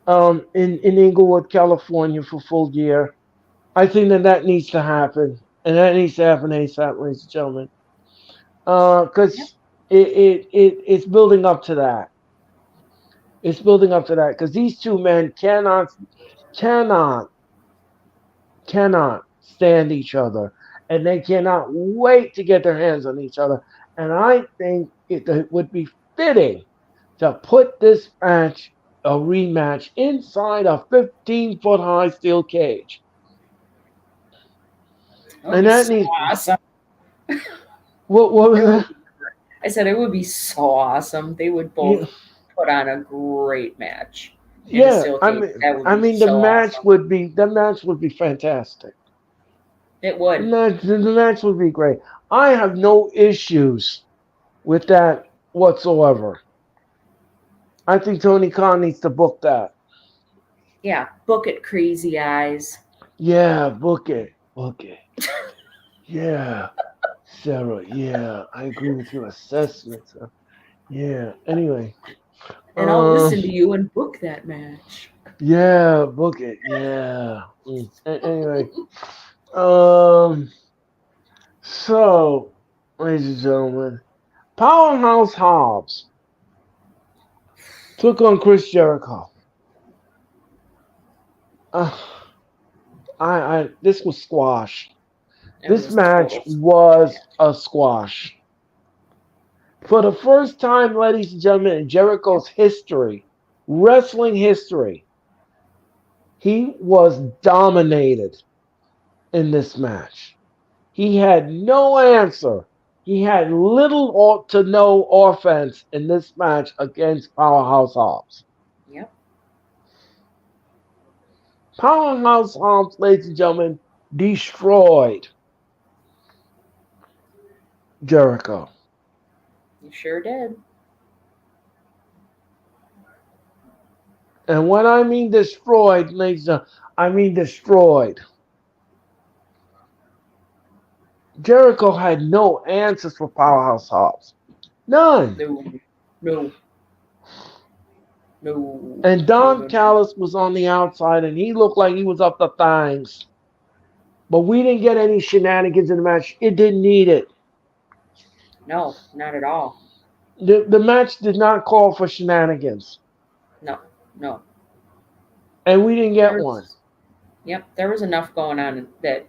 in Inglewood, California for full gear. I think that needs to happen, and that needs to happen ASAP, ladies and gentlemen. Yep. Because it's building up to that. It's building up to that because these two men cannot cannot stand each other, and they cannot wait to get their hands on each other. And I think it would be fitting to put this match, a rematch, inside a 15-foot high steel cage. That would And be that so needs. awesome. What was It would that? be. I said it would be so awesome. They would Yeah, both put on a great match in a yeah. steel I cage. mean, That would I be mean, so awesome. the match would be fantastic. It would. The match would be great. I have no issues with that whatsoever. I think Tony Khan needs to book that. Yeah, book it, crazy eyes. Yeah, book it. Yeah, Sarah. Yeah, I agree with your assessment. Yeah. Anyway, And I'll um, listen to you and book that match. yeah, book it. Yeah. Anyway, um, so, ladies and gentlemen, Powerhouse Hobbs took on Chris Jericho. Uh, this was squash. It This was match total was match. a squash. For the first time, ladies and gentlemen, in Yep. Jericho's history, wrestling history, he was dominated in this match. He had no answer. He had little or to no offense in this match against Powerhouse Hobbs. Yep. Powerhouse Hobbs, ladies and gentlemen, destroyed Jericho. You sure did. And when I mean destroyed, ladies and gentlemen, I mean destroyed. Jericho had no answers for Powerhouse Hobbs. None. No, no, no, And no, Don no, no. Callis was on the outside and he looked like he was up the things. But we didn't get any shenanigans in the match. It didn't need it. No, not at all. The match did not call for shenanigans. No, no. And we didn't get one. There's, yep, there was enough going on that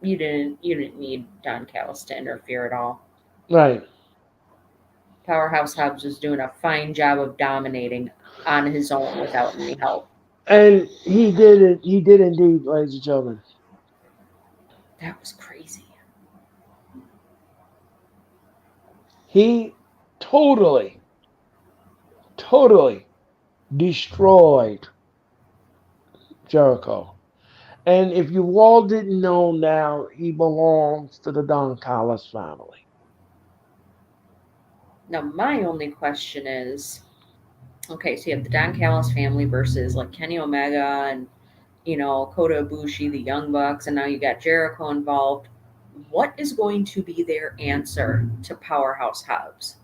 you didn't need Don Callis to interfere at all. Right. Powerhouse Hobbs was doing a fine job of dominating on his own without any help. And he did it. He did indeed, ladies and gentlemen. That was crazy. He totally, totally destroyed Jericho. And if you all didn't know now, he belongs to the Don Callis family. Now, my only question is, okay, so you have the Don Callis family versus like Kenny Omega and Kota Ibushi, the Young Bucks, and now you got Jericho involved. What is going to be their answer to Powerhouse Hobbs?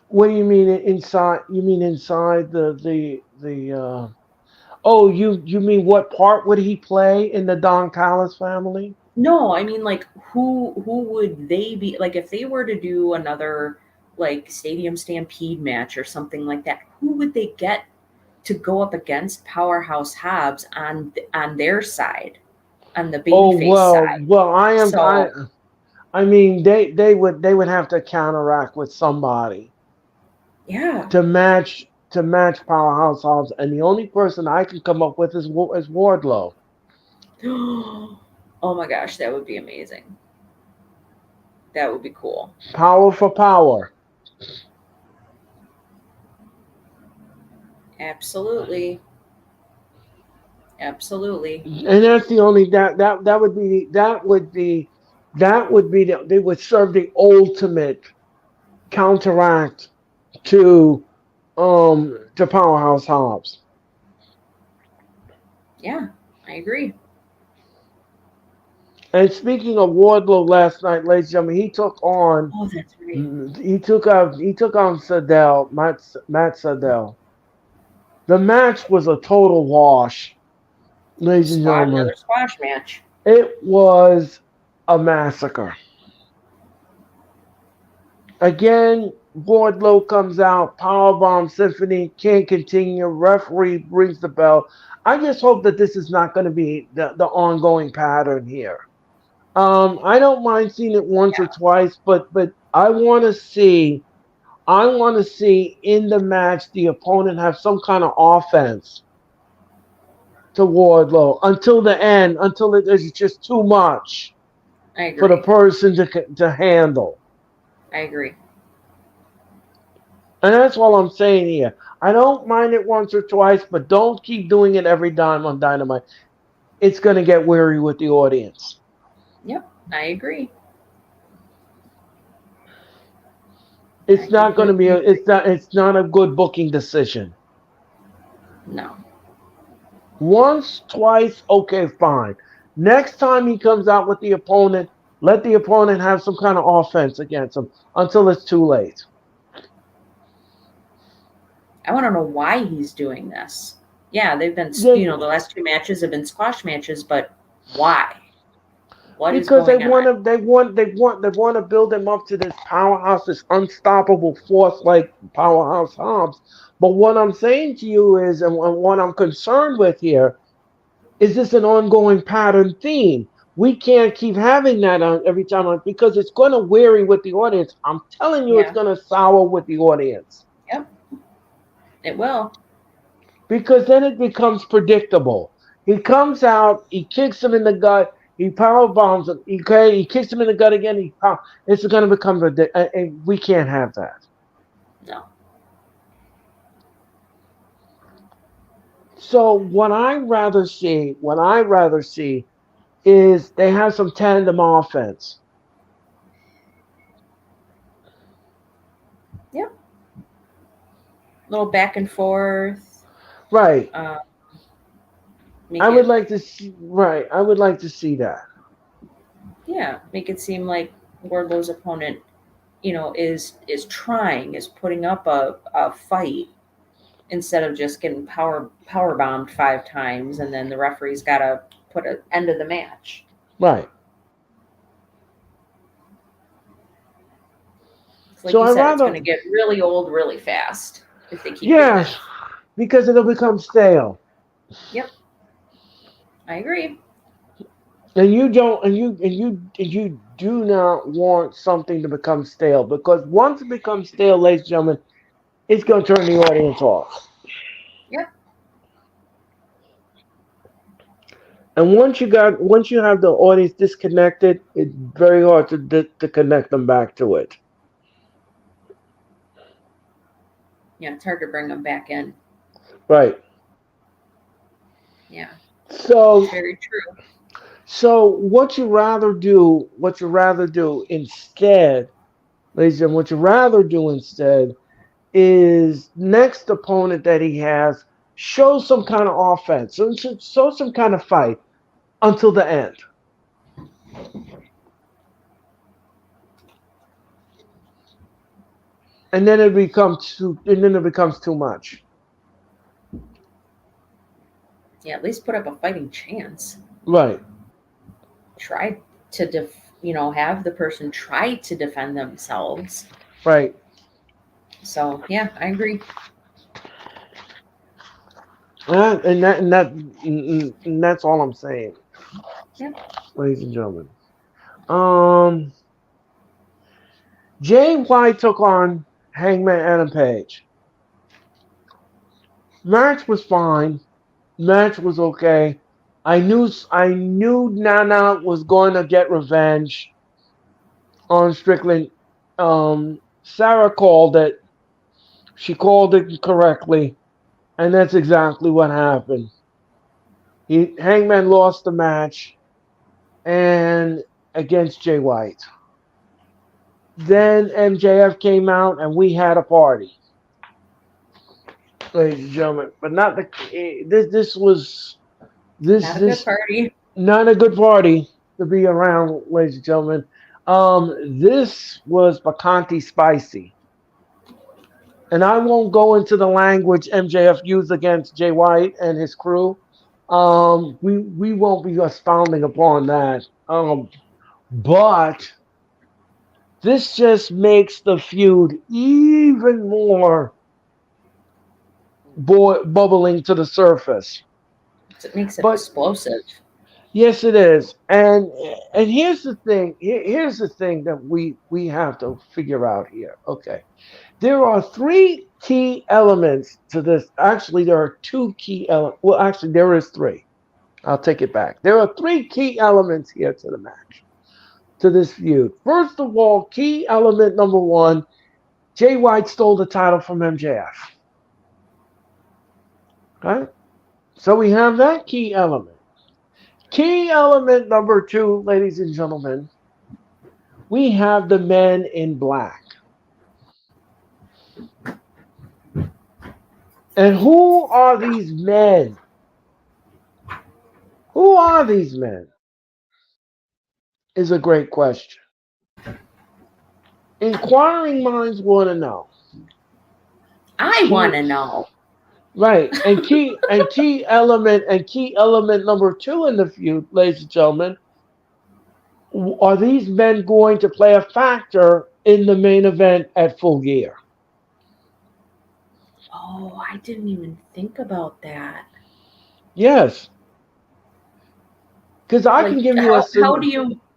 What do you mean inside? You mean inside the? Oh, you mean what part would he play in the Don Callis family? No, I mean like who would they be like if they were to do another like Stadium Stampede match or something like that? Who would they get to go up against Powerhouse Hobbs on their side, on the Oh babyface well, side? well I am So I mean they would have to counteract with somebody yeah. to match Powerhouse Hobbs, and the only person I can come up with is Wardlow. Oh my gosh, that would be amazing. That would be cool. Power for power. Absolutely. Absolutely. And that's the only that would be they would serve the ultimate counteract to Powerhouse Hobbs. Yeah, I agree. And speaking of Wardlow last night, ladies and gentlemen, Oh, that's right. he took on Matt Sadell. The match was a total wash, ladies and Squash, gentlemen. another squash match. It was a massacre. Again, Wardlow comes out, powerbomb Symphony, can't continue, referee brings the bell. I just hope that this is not going to be the ongoing pattern here. I don't mind seeing it once or Yeah, twice, but I want to see in the match the opponent have some kind of offense to Wardlow until the end, until it is just too much I for the agree. person to handle. I agree. And that's all I'm saying here. I don't mind it once or twice, but don't keep doing it every time on Dynamite. It's going to get weary with the audience. Yep, I agree. I It's not going to be completely agree. it's not a good booking decision. No. Once, twice, okay, fine. Next time he comes out with the opponent, let the opponent have some kind of offense against him until it's too late. I want to know why he's doing this. Yeah, they've been, They, the last two matches have been squash matches, but why? What is because they going on? want to they want to build him up to this powerhouse, this unstoppable force like Powerhouse Hobbs. But what I'm saying to you is, and what I'm concerned with here, is this an ongoing pattern theme? We can't keep having that on every time because it's going to weary with the audience. I'm telling you, it's Yeah. going to sour with the audience Yep. It will. because then it becomes predictable. He comes out, he kicks him in the gut, he power bombs him. Okay, he kicks him in the gut again. It's going to become we can't have that. No. So what I rather see is they have some tandem offense. Yep. Little back and forth. Right. Uh, I make would it, like to see. Right. I would like to see that. yeah, make it seem like Wardlow's opponent, is trying, is putting up a fight instead of just getting power bombed 5 times and then the referee's got to put an end of the match. Right. It's like So you I said, it's going rather, to get really old really fast if they keep doing yes, this. because it'll become stale. Yep, I agree. And you don't, and you do not want something to become stale because once it becomes stale, ladies and gentlemen, it's going to turn the audience off. Yep, And once you have the audience disconnected, it's very hard to connect them back to it. yeah, it's hard to bring them back in. Right. Yeah, So very true. so what you rather do instead, ladies and gentlemen, what you rather do instead is next opponent that he has show some kind of offense, show some kind of fight until the end. and then it becomes too much. Yeah, at least put up a fighting chance. Right. Try to have the person try to defend themselves. Right. So yeah, I agree. And that's all I'm saying, Yep. ladies and gentlemen. Um, Jay White took on Hangman Adam Page. Match was fine. Match was okay. I knew Nana was going to get revenge on Strickland. Sarah called it. She called it correctly, and that's exactly what happened. Hangman lost the match and against Jay White. Then MJF came out and we had a party, ladies and gentlemen. But not the this was Not a good this party. not a good party to be around, ladies and gentlemen. This was Bacanti spicy. And I won't go into the language MJF used against Jay White and his crew. We won't be expounding upon that. But this just makes the feud even more bubbling to the surface. It makes it But explosive. yes, it is. And here's the thing. Here's the thing that we have to figure out here. Okay, there are three key elements to this. Actually, there are two key elements. Well, actually, there is three. I'll take it back. There are three key elements here to the match, to this feud. First of all, key element number one: Jay White stole the title from MJF. Okay, so we have that key element. Key element number two, ladies and gentlemen, we have the men in black. And who are these men? Who are these men? Is a great question. Inquiring minds want to know. I want to know. Right. And key element number two in the feud, ladies and gentlemen, are these men going to play a factor in the main event at Full Gear? Oh, I didn't even think about that. Yes. Because I can Like, give you a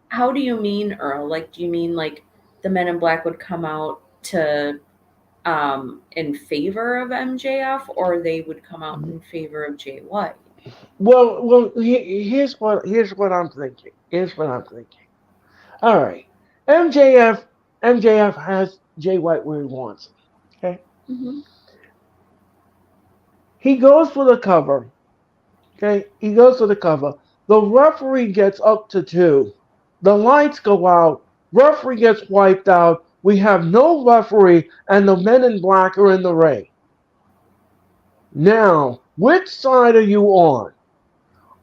how do you mean, Earl? Like, do you mean like the Men in Black would come out to in favor of MJF, or they would come out in favor of Jay White? here's what I'm thinking. Here's what I'm thinking. All right, MJF has Jay White where he wants him. Okay, Mm-hmm. he goes for the cover. Okay, he goes for the cover. The referee gets up to two. The lights go out. Referee gets wiped out. We have no referee, and the men in black are in the ring. Now, which side are you on?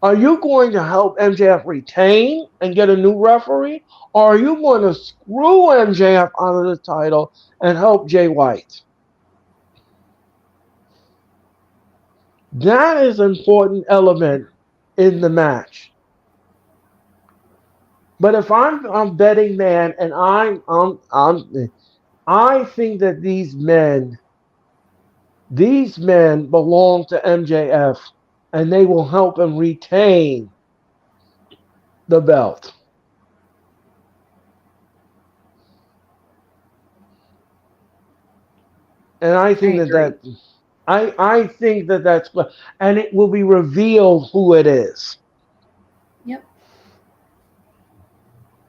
Are you going to help MJF retain and get a new referee? Or are you going to screw MJF out of the title and help Jay White? That is an important element in the match. But if I'm a betting man and I think that these men belong to MJF and they will help him retain the belt. And I I think that agree. I think that that's what, and it will be revealed who it is. Yep.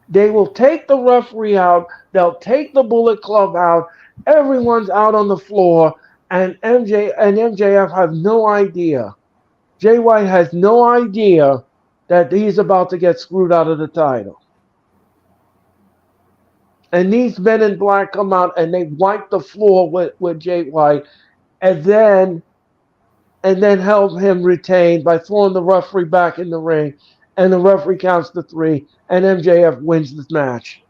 They will take the referee out. They'll take the Bullet Club out. Everyone's out on the floor, and MJF has no idea. Jay White has no idea that he's about to get screwed out of the title. And these men in black come out and they wipe the floor with Jay White, and then help him retain by throwing the referee back in the ring, and the referee counts to three, and MJF wins this match.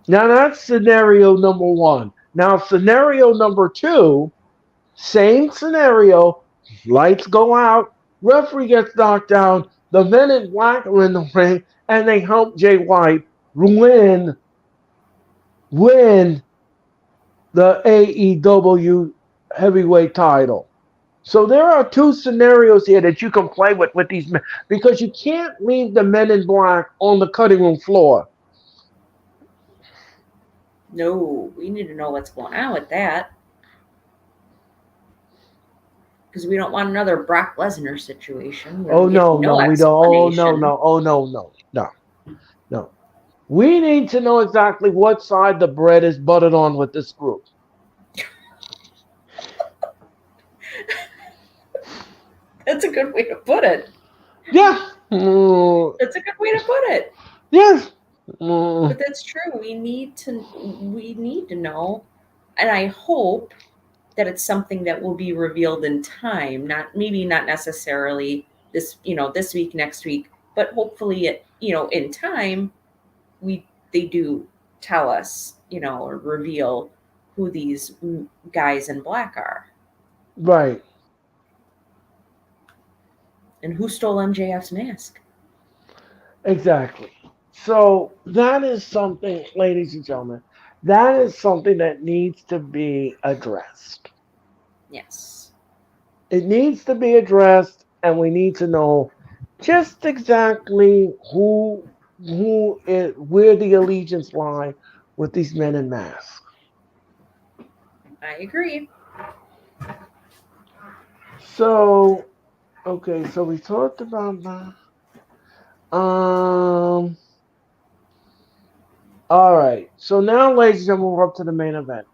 Now that's scenario number one. Now, scenario number two, same scenario. Lights go out. Referee gets knocked down. The men in black are in the ring, and they help Jay White win the AEW heavyweight title. So there are two scenarios here that you can play with these men because you can't leave the men in black on the cutting room floor. No, we need to know what's going on with that because we don't want another Brock Lesnar situation where Oh we get no, no no, we don't. Oh no, explanation. no, oh no, no, no, no. We need to know exactly what side the bread is buttered on with this group. That's a good way to put it. Yeah. That's a good way to put it. Yes. But that's true. We need to know, and I hope that it's something that will be revealed in time. Not maybe not necessarily this week, next week, but hopefully in time we they do tell us or reveal who these guys in black are Right. and who stole MJF's mask. Exactly. So that is something, ladies and gentlemen, that is something that needs to be addressed. Yes. It needs to be addressed, and we need to know just exactly where the allegiance lie with these men in masks. I agree. So okay, so we talked about that. All right. So now, ladies and gentlemen, we're up to the main event.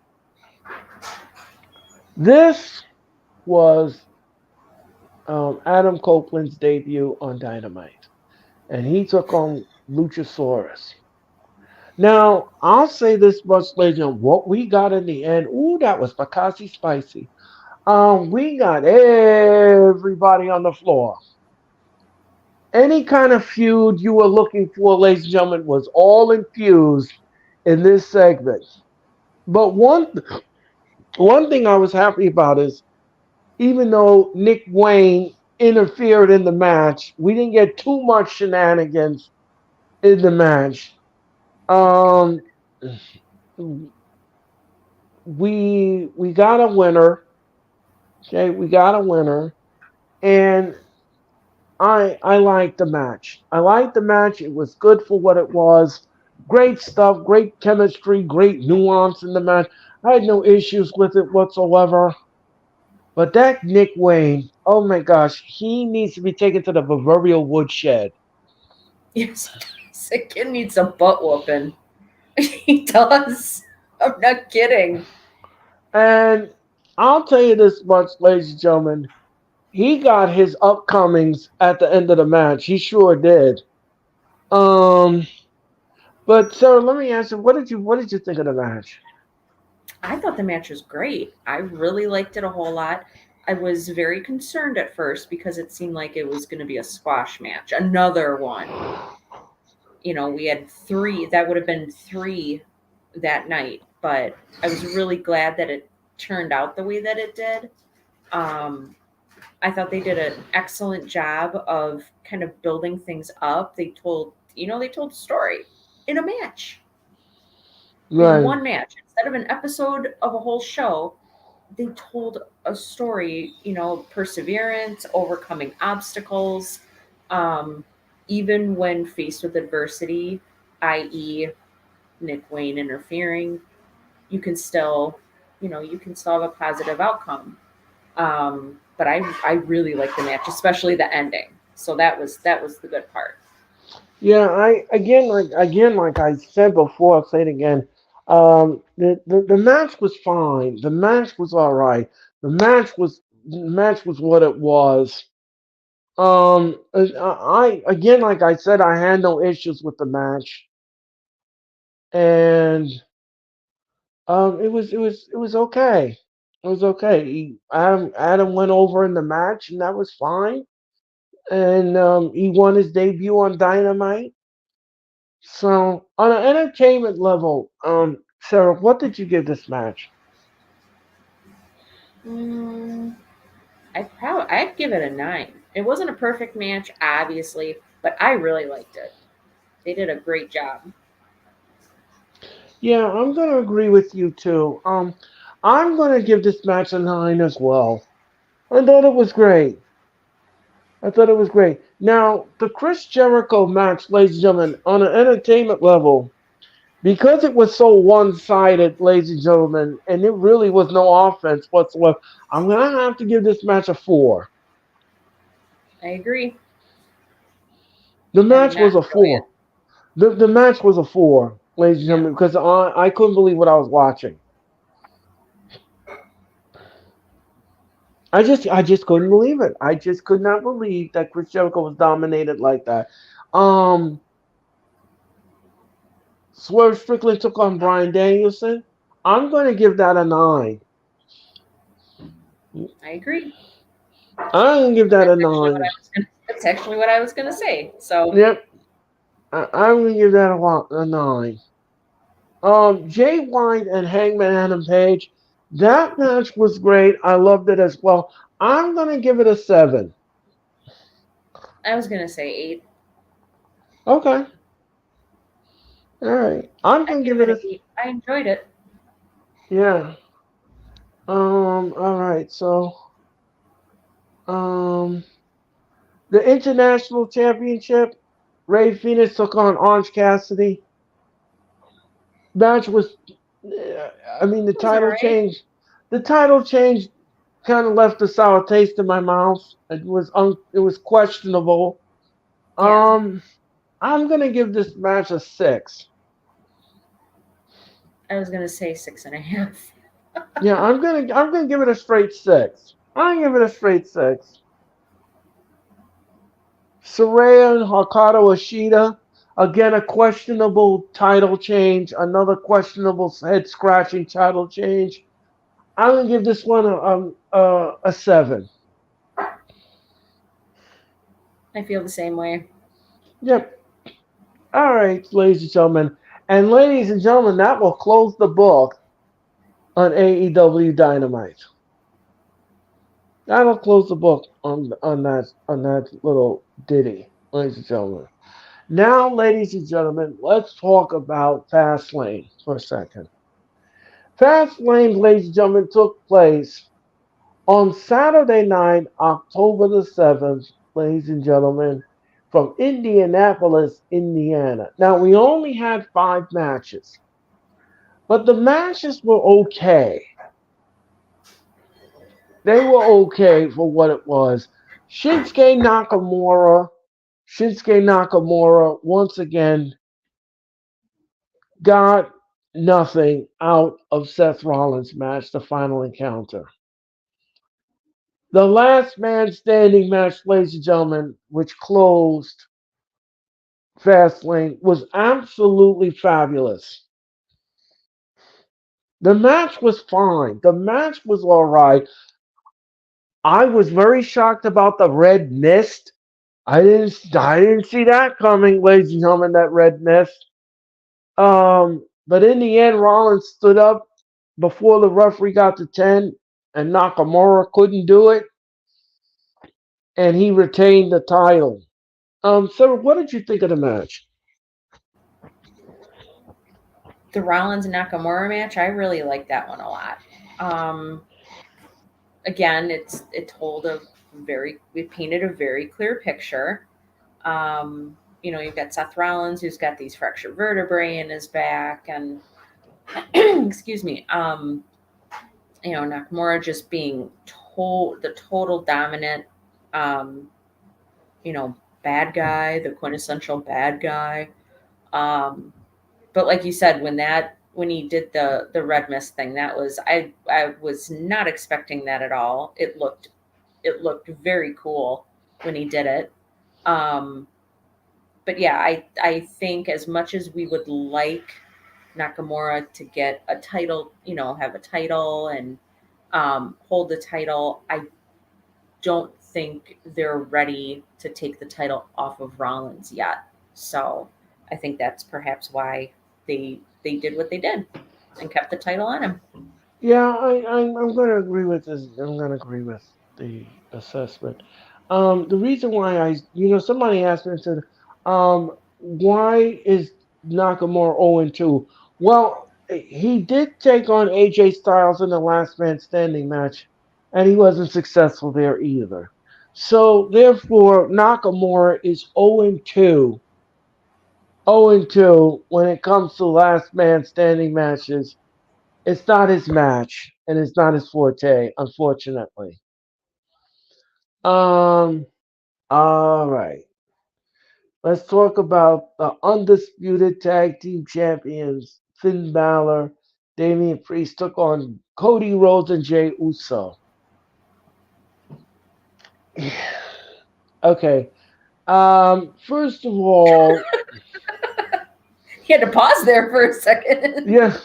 This was Adam Copeland's debut on Dynamite, and he took on Luchasaurus. Now, I'll say this much, ladies and gentlemen, what we got in the end, ooh, that was Bakasi spicy. We got everybody on the floor. Any kind of feud you were looking for, ladies and gentlemen, was all infused in this segment. But one thing I was happy about is even though Nick Wayne interfered in the match, we didn't get too much shenanigans in the match. Um, we got a winner. Okay, we got a winner, and I liked the match. I liked the match. It was good for what it was. Great stuff, great chemistry, great nuance in the match. I had no issues with it whatsoever. But that Nick Wayne, oh my gosh, he needs to be taken to the proverbial woodshed. Yes, the kid needs a butt whooping. He does. I'm not kidding. And I'll tell you this much, ladies and gentlemen, he got his upcomings at the end of the match. He sure did. Um, but sir, let me ask you, what did you think of the match? I thought the match was great. I really liked it a whole lot. I was very concerned at first because it seemed like it was going to be a squash match, another one. We had three, that would have been three that night, but I was really glad that it turned out the way that it did. Um, I thought they did an excellent job of kind of building things up. They told a story in a match, in Right. one match. Instead of an episode of a whole show, they told a story, perseverance, overcoming obstacles, um, even when faced with adversity, i.e., Nick Wayne interfering, you can still have a positive outcome. But I really like the match, especially the ending. So that was the good part. Yeah, I like I said before, I'll say it again. The match was fine. The match was all right. The match was what it was. I again, like I said, I had no issues with the match, and it was okay. It was okay. Adam went over in the match, and that was fine. And he won his debut on Dynamite. So on an entertainment level, Sarah, what did you give this match? Mm, I'd give it a 9. It wasn't a perfect match, obviously, but I really liked it. They did a great job. Yeah, I'm gonna agree with you too. I'm gonna give this match a 9 as well. I thought it was great. I thought it was great. Now, the Chris Jericho match, ladies and gentlemen, on an entertainment level, because it was so one-sided, ladies and gentlemen, and it really was no offense whatsoever, I'm gonna have to give this match a 4. I agree. The I did match not was a enjoy it. 4. The match was a 4, ladies and Yeah, gentlemen, because I couldn't believe what I was watching. I just couldn't believe it. I just could not believe that Chris Jericho was dominated like that. Um, Swerve Strickland took on Brian Danielson. I'm going to give that a 9. I agree. I'm going to give that a That's actually what 9. I was gonna. That's actually what I was gonna say. So Yep, I'm going to give that a 9. Jay White and Hangman Adam Page. That match was great. I loved it as well. I'm going to give it a 7. I was gonna say 8. Okay. All right. I'm I'd going to give give it it an a 8. I enjoyed it. yeah. All right. So, um, the International Championship, Ray Phoenix took on Orange Cassidy. Match was, I mean, the It was all title right. change. The title change kind of left a sour taste in my mouth. It was questionable. Yeah, Um, I'm gonna give this match a 6. I was gonna say 6.5. Yeah, I'm gonna give it a straight 6. I'm gonna give it a straight 6. Saraya and Hikaru Ashida. Again, a questionable title change. Another questionable head scratching title change. I'm gonna give this one a 7. I feel the same way. Yep. All right, ladies and gentlemen, and ladies and gentlemen, that will close the book on AEW Dynamite. That'll close the book on that little ditty, ladies and gentlemen. Now, ladies and gentlemen, let's talk about Fastlane for a second. Fastlane, ladies and gentlemen, took place on Saturday night, October the 7th, ladies and gentlemen, from Indianapolis, Indiana. Now, we only had 5 matches, but the matches were okay. They were okay for what it was. Shinsuke Nakamura once again got nothing out of Seth Rollins' match, the final encounter. The last man standing match, ladies and gentlemen, which closed Fastlane, was absolutely fabulous. The match was fine. The match was all right. I was very shocked about the red mist. I didn't see that coming, ladies and gentlemen, that red mist. But in the end, Rollins stood up before the referee got to 10, and Nakamura couldn't do it, and he retained the title. So what did you think of the match? The Rollins Nakamura match, I really like that one a lot. Um, Again, it painted a very clear picture. You've got Seth Rollins who's got these fractured vertebrae in his back, and excuse me, Nakamura just being the total dominant, um, you know, bad guy, the quintessential bad guy. Um, but like you said, when he did the red mist thing, I was not expecting that at all. It looked very cool when he did it. Um, but yeah, I think as much as we would like Nakamura to get a title, have a title and hold the title, I don't think they're ready to take the title off of Rollins yet. So I think that's perhaps why they did what they did. and kept the title on him. Yeah, I'm going to agree with this. I'm going to agree with the assessment. The reason why somebody asked me and said, why is Nakamura 0-2? Well, he did take on AJ Styles in the Last Man Standing match, and he wasn't successful there either. So therefore, Nakamura is 0-2, 0-2 when it comes to Last Man Standing matches. It's not his match, and it's not his forte, unfortunately. Um, all right. Let's talk about the undisputed tag team champions. Finn Balor, Damian Priest took on Cody Rhodes and Jey Uso. Okay. First of all, He had to pause there for a second. yeah,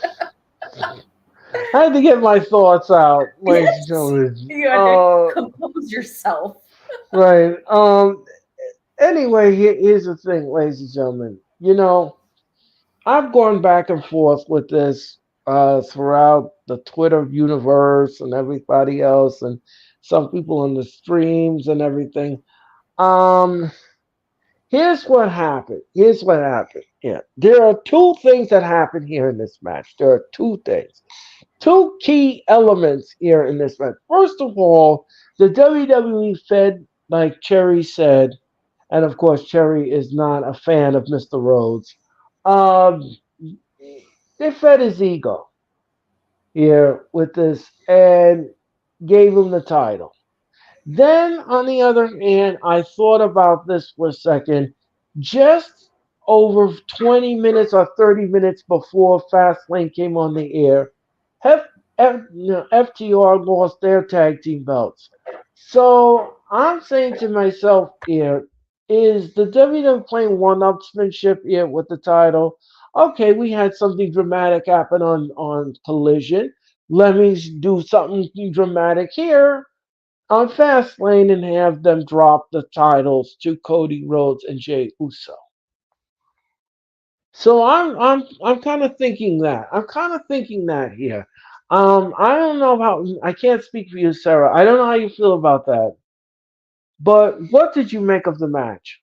I had to get my thoughts out, ladies and Yes, gentlemen. you had to compose yourself. Right. Anyway, here's the thing, ladies and gentlemen. I've gone back and forth with this throughout the Twitter universe and everybody else, and some people in the streams and everything. Um, Here's what happened. Here's what happened. Yeah, there are two things that happened here in this match. There are two things, two key elements here in this match. First of all, the WWE Fed, like Cherry said, and of course, Cherry is not a fan of Mr. Rhodes. Um, they fed his ego here with this and gave him the title. Then, on the other hand, I thought about this for a second. Just over 20 minutes or 30 minutes before Fastlane came on the air, FTR lost their tag team belts. So I'm saying to myself here, is the WWE playing one-upsmanship here with the title? Okay, we had something dramatic happen on Collision. Let me do something dramatic here on Fastlane and have them drop the titles to Cody Rhodes and Jey Uso. So I'm kind of thinking that. I'm kind of thinking that here. I don't know how I can't speak for you, Sarah. I don't know how you feel about that. But what did you make of the match?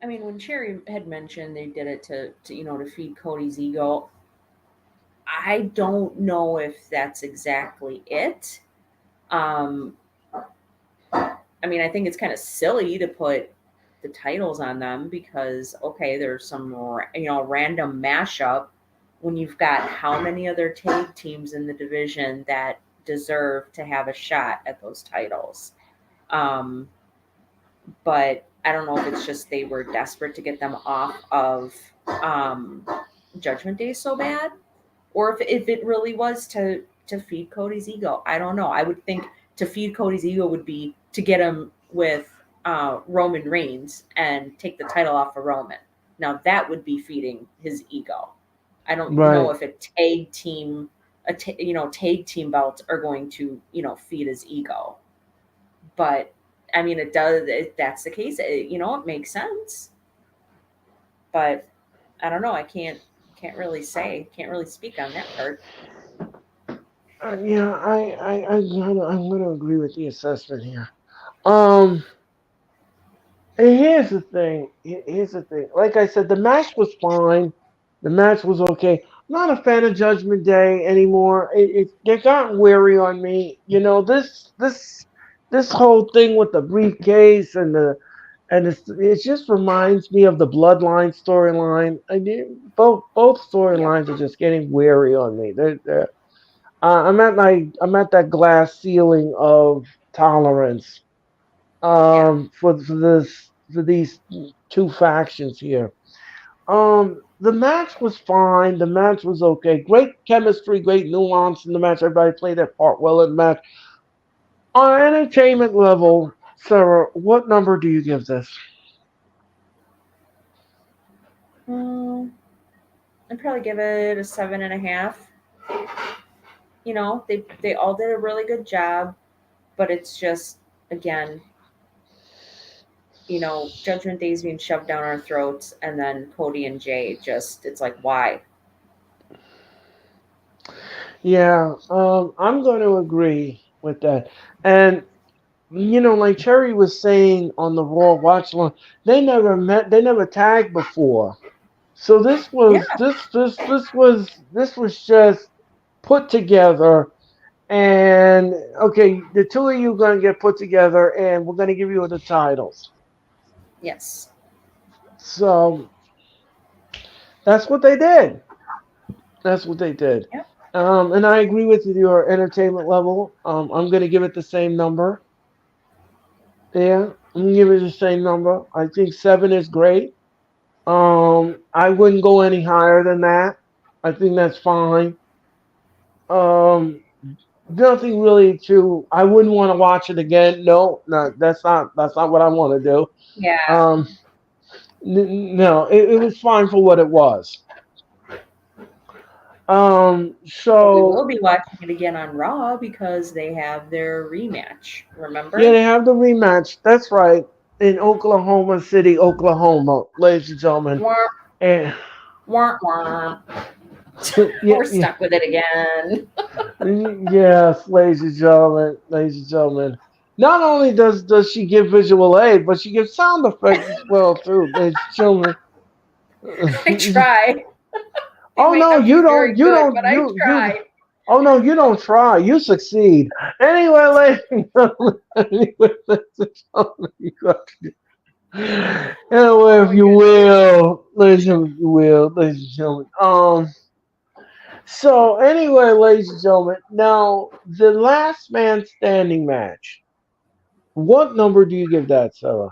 I mean, when Cherry had mentioned they did it to to feed Cody's ego, I don't know if that's exactly it. Um, I mean, I think it's kind of silly to put the titles on them because okay, there's some random mashup when you've got how many other tag teams in the division that deserve to have a shot at those titles. Um, but I don't know if it's just they were desperate to get them off of um, Judgment Day so bad, or if it really was to feed Cody's ego. I don't know. I would think to feed Cody's ego would be to get him with Roman Reigns and take the title off of Roman. Now that would be feeding his ego. I don't know Right. if tag team belts are going to feed his ego, but I mean it does. If that's the case, it makes sense. But I don't know. I can't really say. Can't really speak on that part. Yeah, I'm gonna agree with the assessment here. Um, And here's the thing. Here's the thing. Like I said, the match was fine. The match was okay. I'm not a fan of Judgment Day anymore. It got weary on me. This whole thing with the briefcase it just reminds me of the Bloodline storyline. I mean, both Yep. storylines are just getting weary on me. I'm at that glass ceiling of tolerance Yeah. for these two factions here. The match was fine. The match was okay. Great chemistry, great nuance in the match. Everybody played their part well in the match. On entertainment level, Sarah, what number do you give this? Mm, I'd probably give it a 7.5. They all did a really good job, but it's just again Judgment Day is being shoved down our throats, and then Cody and Jay it's like, why? Yeah, I'm going to agree with that. And like Cherry was saying on the Raw Watch Along, they never tagged before. So Yeah, this was just put together, and okay, the two of you are going to get put together, and we're going to give you the titles. yes. So that's what they did. That's what they did. Yep. And I agree with you, your entertainment level. I'm going to give it the same number. Yeah, I'm going to give it the same number. I think seven is great. I wouldn't go any higher than that. I think that's fine. Um, Nothing really to. I wouldn't want to watch it again. No, no, that's not what I want to do. Yeah. Um, no, it was fine for what it was. But we will So be watching it again on Raw because they have their rematch. yeah, Remember? they have the rematch. That's right, in Oklahoma City, Oklahoma, ladies and gentlemen. Wah, And wah, wah. yeah, We're stuck with it again. yes, ladies and gentlemen, ladies and gentlemen. Not only does she give visual aid, but she gives sound effects as well too, ladies and gentlemen. I try. They Oh might no, not be very you good, don't, but I you. try. Oh no, you don't try. You succeed. Anyway, ladies and gentlemen, anyway, ladies and gentlemen, you got to anyway, Oh if my you goodness. will, ladies and if you will, ladies and gentlemen. So anyway, ladies and gentlemen, now the last man standing match. What number do you give that, Sarah?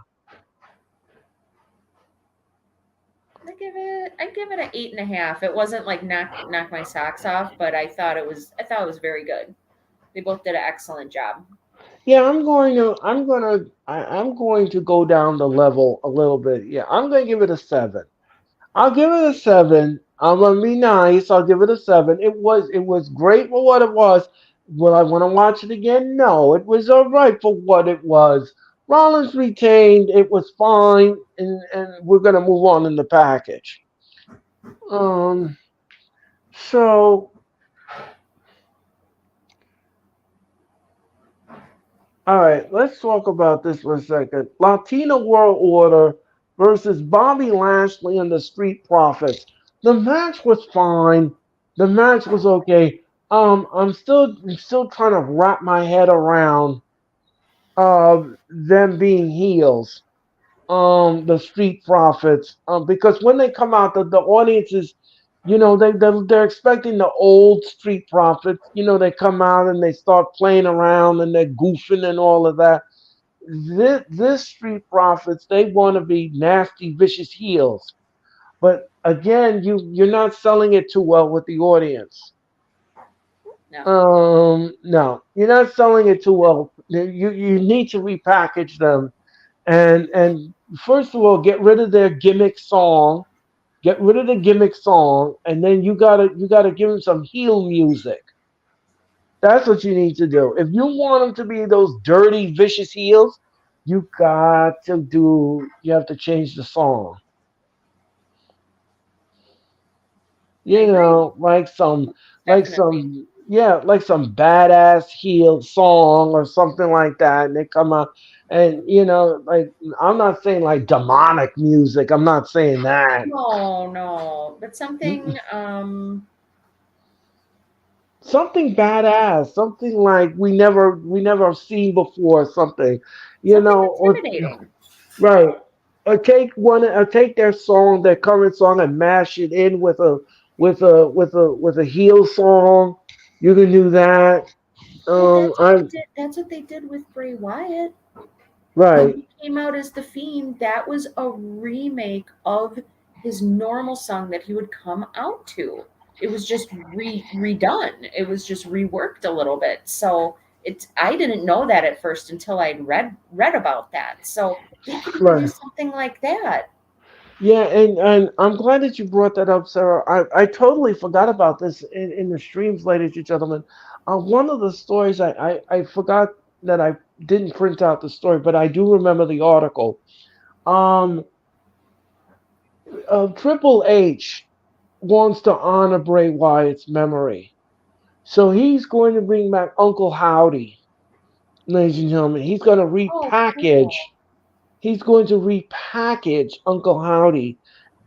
I give it an 8.5. It wasn't like knock my socks off, but I thought it was very good. They both did an excellent job. Yeah, I'm going to go down the level a little bit. Yeah, I'm going to give it a seven. I'll give it a seven. I'm gonna be nice. I'll give it a seven. It was great for what it was. Will I want to watch it again? No, it was all right for what it was. Rollins retained. It was fine, and we're gonna move on in the package. Um. So, all right, let's talk about this for a second. Latino World Order versus Bobby Lashley and the Street Profits. The match was fine. The match was okay. I'm still trying to wrap my head around them being heels. The Street Profits. Because when they come out, the audiences, they're expecting the old Street Profits. They come out and they start playing around and they're goofing and all of that. This Street Profits, they want to be nasty, vicious heels. But again, you're not selling it too well with the audience. No. No, you're not selling it too well. You need to repackage them and first of all, get rid of their gimmick song. Get rid of the gimmick song, and then you gotta give them some heel music. That's what you need to do. If you want them to be those dirty, vicious heels, you have to change the song. I agree. Like Definitely. like some badass heel song or something like that. And they come out and like I'm not saying like demonic music. I'm not saying that. No, no. But something Something badass, something like we never have seen before, something, something or intimidating. right. Or take their song, their current song, and mash it in with a heel song. You can do that. Well, I that's what they did with Bray Wyatt. When right, he came out as the Fiend, that was a remake of his normal song that he would come out to. It was just redone. It was just reworked a little bit. So it's I didn't know that at first until I'd read about that. So they could even do right. something like that. Yeah, and I'm glad that you brought that up, Sarah. I totally forgot about this in the streams, ladies and gentlemen. One of the stories I forgot that I didn't print out the story, but I do remember the article. Um, Triple H wants to honor Bray Wyatt's memory. So he's going to bring back Uncle Howdy, ladies and gentlemen. Oh, cool. He's going to repackage Uncle Howdy.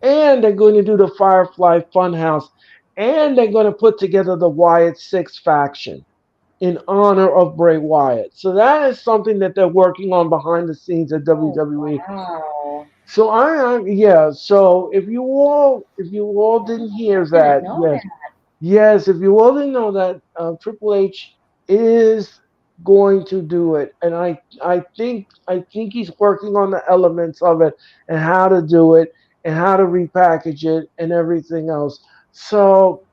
And they're going to do the Firefly Funhouse. And they're going to put together the Wyatt Six faction in honor of Bray Wyatt. So that is something that they're working on behind the scenes at Oh, WWE. wow. So yeah. So if you all didn't Wow. I hear didn't that, know yes, that. yes, if you all didn't know that, Triple H is going to do it, and I think he's working on the elements of it and how to do it and how to repackage it and everything else. So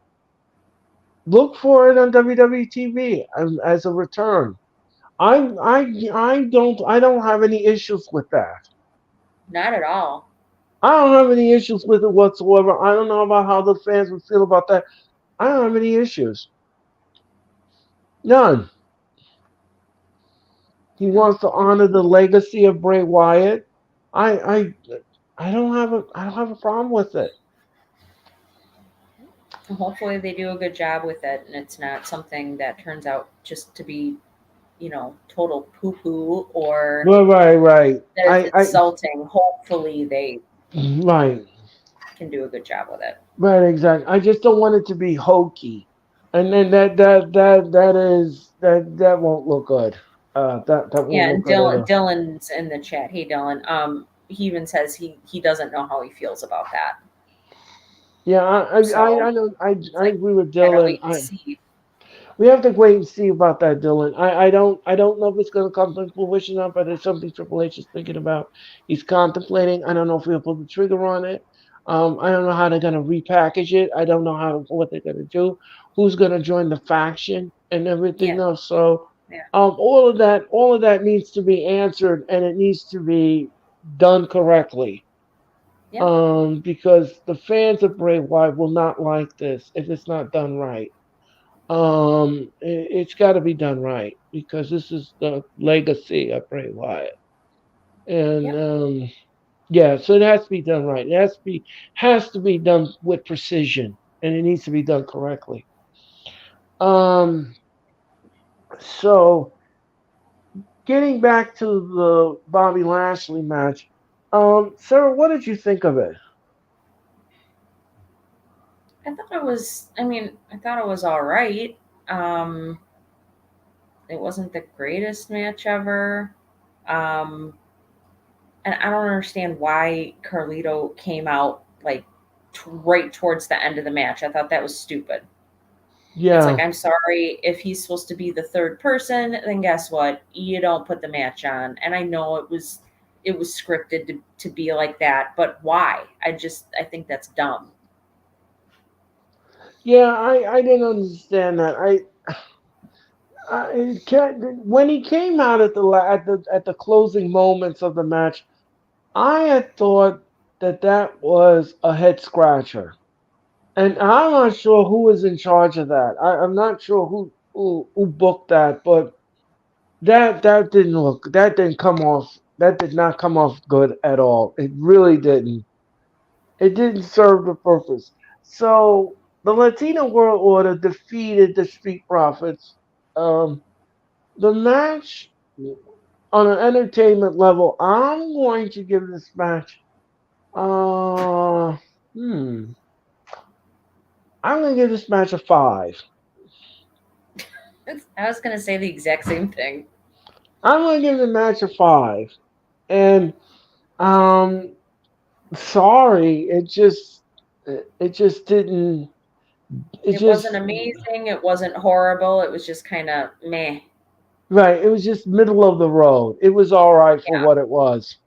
look for it on WWE TV as a return. I don't have any issues with that. Not at all. I don't have any issues with it whatsoever. I don't know about how the fans would feel about that. I don't have any issues. None. He Hmm. wants to honor the legacy of Bray Wyatt. I I I don't have a problem with it. Hopefully, they do a good job with it, and it's not something that turns out just to be, total poo poo or Right. that it's insulting. Hopefully, they Right, can do a good job with it. right, exactly. I just don't want it to be hokey, and then that won't look good. That won't Yeah, look and good at all. Dylan's in the chat. Hey, Dylan. He even says he doesn't know how he feels about that. Yeah, So I know it's I like agree with gotta Dylan. wait and see. We have to wait and see about that, Dylan. I don't know if it's going to come to fruition or not, but it's something Triple H is thinking about. He's contemplating. I don't know if he'll pull the trigger on it. I don't know how they're going to repackage it. I don't know what they're going to do. Who's going to join the faction and everything Yeah, else. So yeah, all of that needs to be answered, and it needs to be done correctly. yeah, Because the fans of Bray Wyatt will not like this if it's not done right. It's got to be done right because this is the legacy of Bray Wyatt, and yep, yeah, so it has to be done right. It has to be done with precision, and it needs to be done correctly. Um, so getting back to the Bobby Lashley match, Sarah, what did you think of it? I thought it was. I mean, I thought it was all right. Um, it wasn't the greatest match ever. Um, and I don't understand why Carlito came out like right towards the end of the match. I thought that was stupid. It's like, Yeah, I'm sorry, if he's supposed to be the third person, then guess what? You don't put the match on. And I know it was scripted to be like that, but why? I think that's dumb. yeah, I didn't understand that. When he came out at at the closing moments of the match, I had thought that was a head scratcher, and I'm not sure who was in charge of that. I'm not sure who booked that, but that didn't come off. That did not come off good at all. It really didn't. It didn't serve the purpose. So the Latino World Order defeated the Street Profits. Um, the match on an entertainment level, I'm going to give this match. Uh, hmm. I'm gonna give this match a five. I was gonna say the exact same thing. I'm gonna give the match a five. And um, sorry, it just didn't. It It wasn't just amazing. It wasn't horrible. It was just kind of meh. right. It was just middle of the road. It was all right for Yeah. what it was.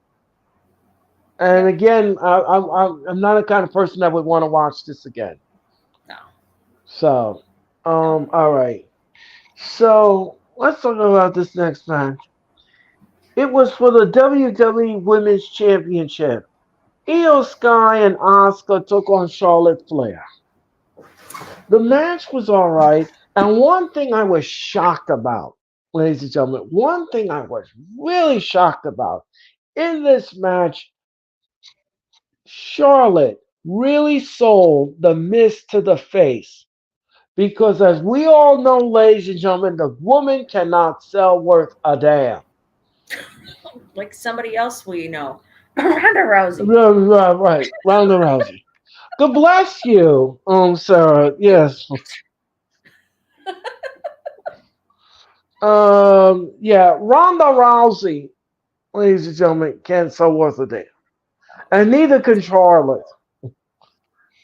And Yep. again, I'm not a kind of person that would want to watch this again. No. So, No. all right. So let's talk about this next match. It was for the WWE Women's Championship. Io Sky and Asuka took on Charlotte Flair. The match was all right. And one thing I was shocked about, ladies and gentlemen, one thing I was really shocked about in this match. Charlotte really sold the mist to the face because, as we all know, ladies and gentlemen, the woman cannot sell worth a damn. Like somebody else we know, Ronda Rousey. Right, right, right. Ronda Rousey. God bless you, Sarah. Yes. Yeah, Ronda Rousey, ladies and gentlemen, can't sell worth a damn, and neither can Charlotte.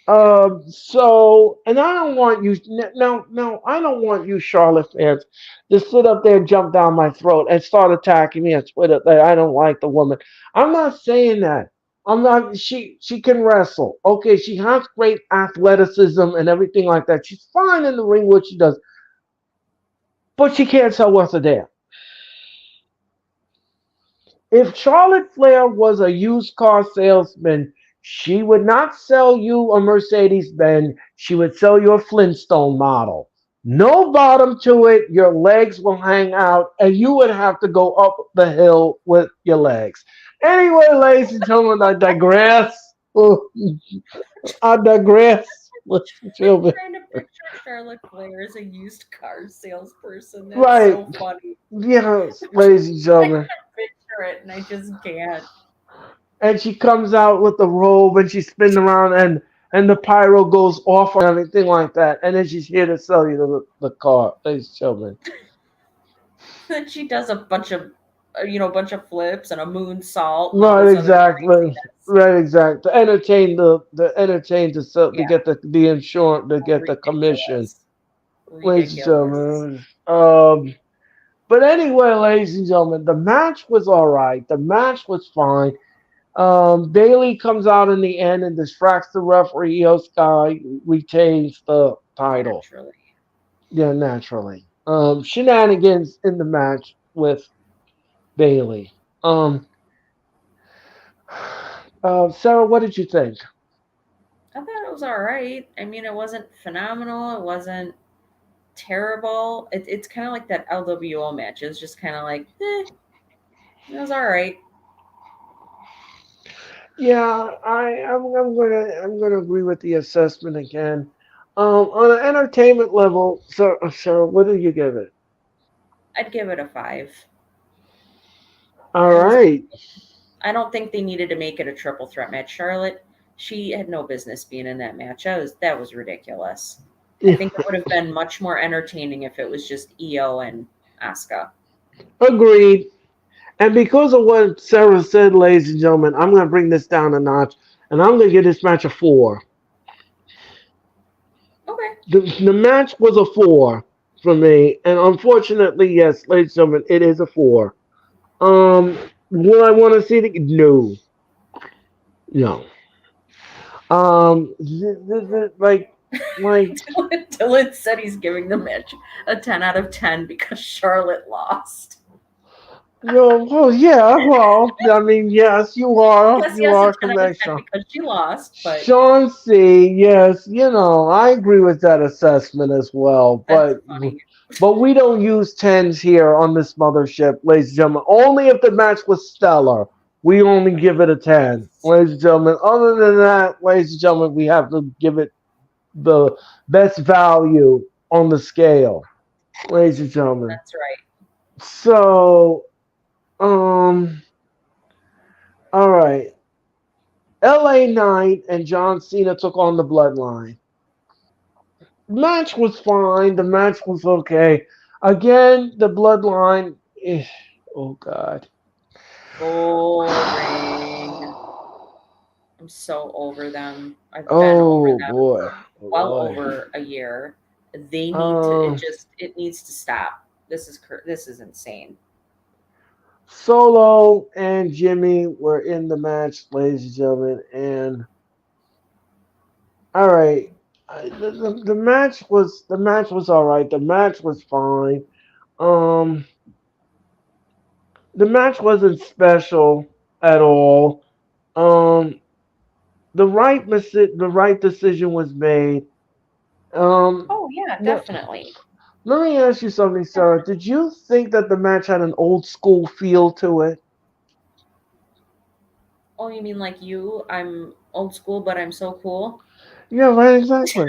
And I don't want you, no, I don't want you Charlotte fans to sit up there and jump down my throat and start attacking me on Twitter that I don't like the woman. I'm not saying that. I'm not. She can wrestle. Okay, she has great athleticism and everything like that. She's fine in the ring, what she does, but she can't sell worth a damn. If Charlotte Flair was a used car salesman, she would not sell you a Mercedes Benz. She would sell you a Flintstone model. No bottom to it. Your legs will hang out, and you would have to go up the hill with your legs. Anyway, ladies and gentlemen, I digress. I digress. Ladies and I'm gentlemen. trying to picture Charlotte Flair as a used car salesperson. That's Right. so funny. Yes, ladies and I gentlemen. can picture it, and I just can't. And she comes out with the robe and she's spinning around and the pyro goes off and everything like that. And then she's here to sell you the car, ladies and gentlemen. Then she does a bunch of, bunch of flips and a moonsault and all Right, this other exactly. craziness. Right, exactly. To entertain the entertain to sell to Yeah, get the insurance to get the commission, ridiculous, ladies and ridiculous. gentlemen. But anyway, ladies and gentlemen, the match was all right. The match was fine. Bailey comes out in the end and distracts the referee. Io Sky retains the title. Naturally. Yeah, naturally. Shenanigans in the match with Bailey. Sarah, what did you think? I thought it was all right. I mean, it wasn't phenomenal. It wasn't terrible. It's kind of like that LWO match. It was just kind of like, it was all right. Yeah, I'm gonna agree with the assessment again. On an entertainment level, so Sarah, what do you give it? I'd give it a 5. All It was. right. I don't think they needed to make it a triple threat match. Charlotte, she had no business being in that match. That was ridiculous. I think it would have been much more entertaining if it was just Io and Asuka. Agreed. And because of what Sarah said, ladies and gentlemen, I'm going to bring this down a notch, and I'm going to give this match a 4. Okay. The match was a 4 for me, and unfortunately, yes, ladies and gentlemen, it is a 4. Um, will I want to see it? No, no. Like, like, Dylan said he's giving the match a 10 out of 10 because Charlotte lost. no. Well, yeah. Well, I mean, yes, Yes, you yes, a are 10 out of correct, 10 Sean. because she lost, but Sean C. Yes, I agree with that assessment as well. that's funny. But we don't use tens here on this mothership, ladies and gentlemen. Only if the match was stellar. We only give it a 10, Yes, ladies and gentlemen. Other than that, ladies and gentlemen, we have to give it the best value on the scale, ladies and gentlemen. that's right. So, um, all right. LA Knight and John Cena took on the Bloodline. Match was fine. The match was okay. Again, the Bloodline. Oh God. Boring. I'm so over them. I've been over Oh them boy. for Oh well boy. over a year. They need to. Um, It needs to stop. This is insane. Solo and Jimmy were in the match, ladies and gentlemen, and all right. The match was all right. The match was fine. Um, the match wasn't special at all. Um, the right decision was made. Um, Oh yeah, no, definitely. let me ask you something, Sarah. Did you think that the match had an old school feel to it? Oh, you mean like you? I'm old school, but I'm so cool. Yeah, right, exactly.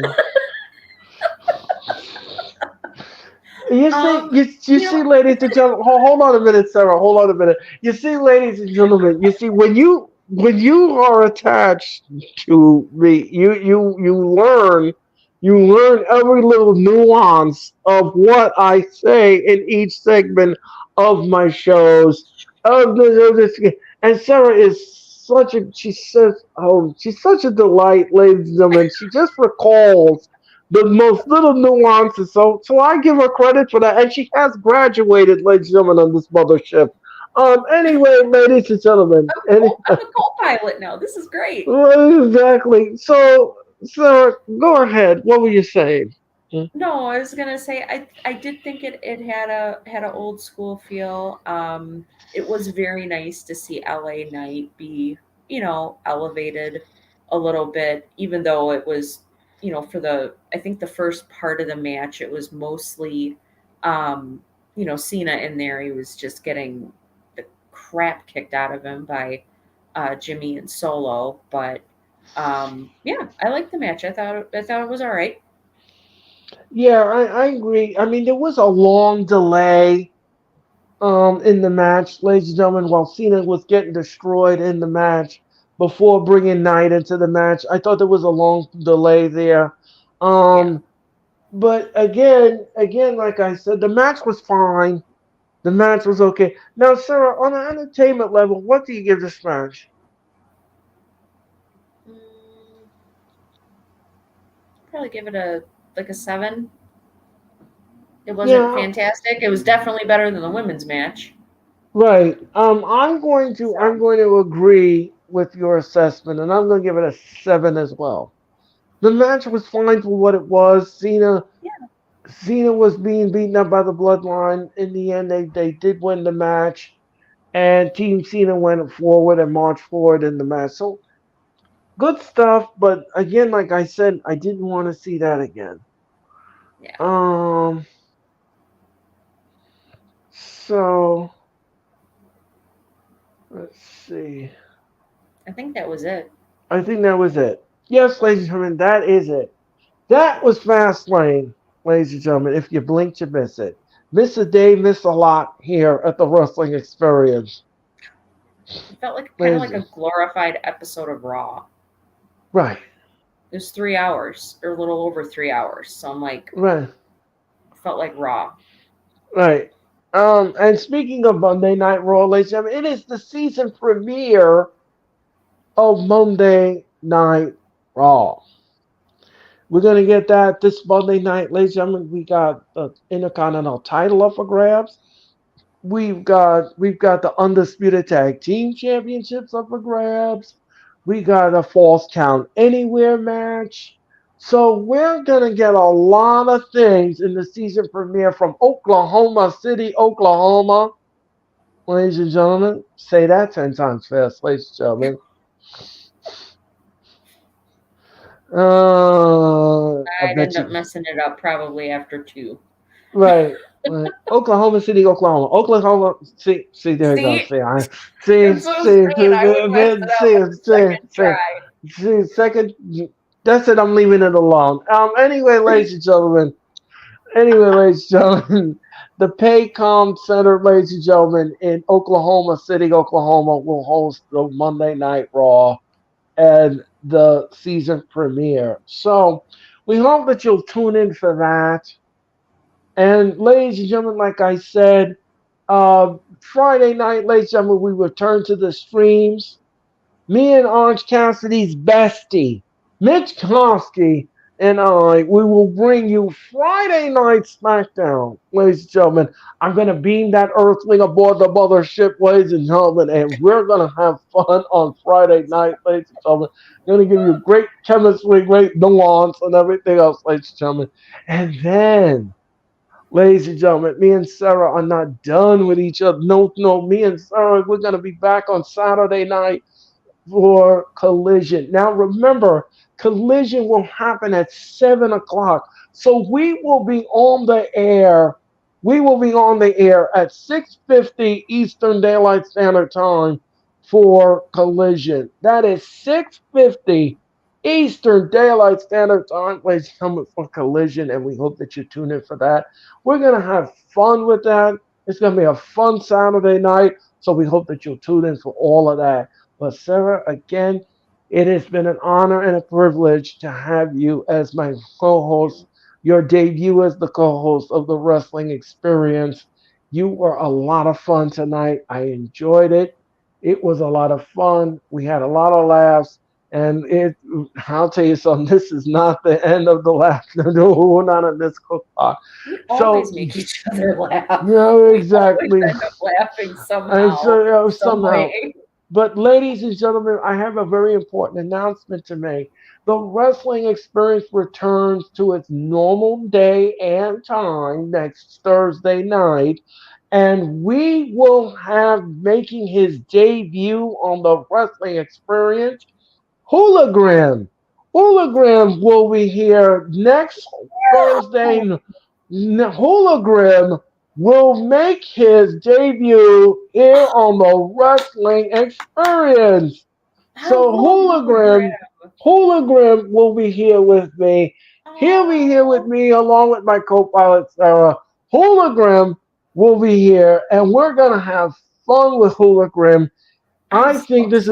Um, You you know, see, ladies and gentlemen, hold on a minute, Sarah. Hold on a minute. You see, ladies and gentlemen, you see when you are attached to me, you learn every little nuance of what I say in each segment of my shows. Of this, and Sarah is such a she's such a delight, ladies and gentlemen. She just recalls the most little nuances. So I give her credit for that, and she has graduated, ladies and gentlemen, on this mothership. Anyway, ladies and gentlemen, I'm cool. I'm a co-pilot now. This is great. exactly. So go ahead. What were you saying? Hmm? No, I was gonna say I did think it had a old school feel. It was very nice to see LA Knight be, elevated a little bit, even though it was, for I think the first part of the match it was mostly um, Cena in there. He was just getting the crap kicked out of him by Jimmy and Solo. But yeah, I liked the match. I thought it was all right. Yeah, I agree. I mean, there was a long delay in the match, ladies and gentlemen, while Cena was getting destroyed in the match before bringing Knight into the match. I thought there was a long delay there. Yeah. Um, but again, like I said, the match was fine. The match was okay. Now, Sarah, on an entertainment level, what do you give this match? Mm, probably give it a 7. It wasn't Yeah, fantastic. It was definitely better than the women's match. right. I'm So going to agree with your assessment, and I'm going to give it a 7 as well. The match was fine for what it was. yeah, Cena was being beaten up by the Bloodline. In the end, they did win the match, and Team Cena went forward and marched forward in the match. So good stuff, but again, like I said, I didn't want to see that again. yeah. Um, so let's see. I think that was it. I think that was it. Yes, ladies and gentlemen, that is it. That was Fastlane, ladies and gentlemen. If you blink, you miss it. Miss a day, miss a lot here at the Wrestling Experience. It felt like kind of like Ladies, a glorified episode of Raw. right, It was 3 hours or a little over 3 hours. So I'm like, right, felt like Raw. right. And speaking of Monday Night Raw, ladies and gentlemen, it is the season premiere of Monday Night Raw. We're gonna get that this Monday night, ladies and gentlemen. We got the Intercontinental title up for grabs. We've got the undisputed tag team championships up for grabs. We got a false count anywhere match. So we're gonna get a lot of things in the season premiere from Oklahoma City, Oklahoma. Ladies and gentlemen, say that 10 times fast, ladies and gentlemen. I I'd bet end up you. messing it up probably after 2. Right, right. Oklahoma City, Oklahoma. Oklahoma. See, there you go. See, See, that's what I'm saying. I would mess it up at the second try. second. That's it. I'm leaving it alone. Anyway, ladies and gentlemen. Anyway, ladies and gentlemen. The Paycom Center, ladies and gentlemen, in Oklahoma City, Oklahoma, will host the Monday Night Raw and the season premiere. So we hope that you'll tune in for that. And ladies and gentlemen, like I said, Friday night, ladies and gentlemen, we return to the streams. Me and Orange Cassidy's bestie, Mitch Kosky, and we will bring you Friday Night SmackDown, ladies and gentlemen. I'm going to beam that Earthling aboard the mothership, ladies and gentlemen, and we're going to have fun on Friday night, ladies and gentlemen. I'm going to give you great chemistry, great nuance, and everything else, ladies and gentlemen. And then ladies and gentlemen, me and Sarah are not done with each other. No, no, me and Sarah, we're going to be back on Saturday night for Collision. Now, remember, Collision will happen at 7 o'clock. So we will be on the air. We will be on the air at 6:50 Eastern Daylight Standard Time for Collision. That is 6:50 Eastern Daylight Standard Time, ladies and gentlemen, for Collision, and we hope that you tune in for that. We're going to have fun with that. It's going to be a fun Saturday night, so we hope that you'll tune in for all of that. But Sarah, again, it has been an honor and a privilege to have you as my co-host, your debut as the co-host of the Wrestling Experience. You were a lot of fun tonight. I enjoyed it. It was a lot of fun. We had a lot of laughs. And I'll tell you something, this is not the end of the laugh. No, we're not on this cookbook. We So, always make each other laugh. no, We always exactly. end up laughing And somehow, so, some somehow, way. but ladies and gentlemen, I have a very important announcement to make. The wrestling experience returns to its normal day and time next Thursday night, and we will have making his debut on the wrestling experience. Hologram. Hologram will be here next Thursday. Hologram will make his debut here on the Wrestling Experience. I So love hologram. Hologram will be here with me. He'll be here with Oh, me along with my co-pilot Sarah. Hologram will be here, and we're gonna have fun with Hologram. I'm I so think excited.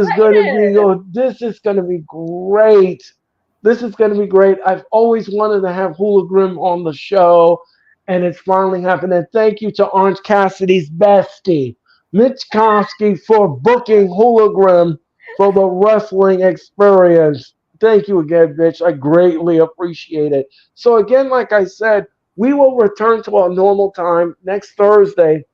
this is going to be great. This is going to be great. I've always wanted to have Hologram on the show, and it's finally happened. And thank you to Orange Cassidy's bestie, Mitch Kosky, for booking Hologram for the wrestling experience. Thank you again, Mitch. I greatly appreciate it. So again, like I said, we will return to our normal time next Thursday,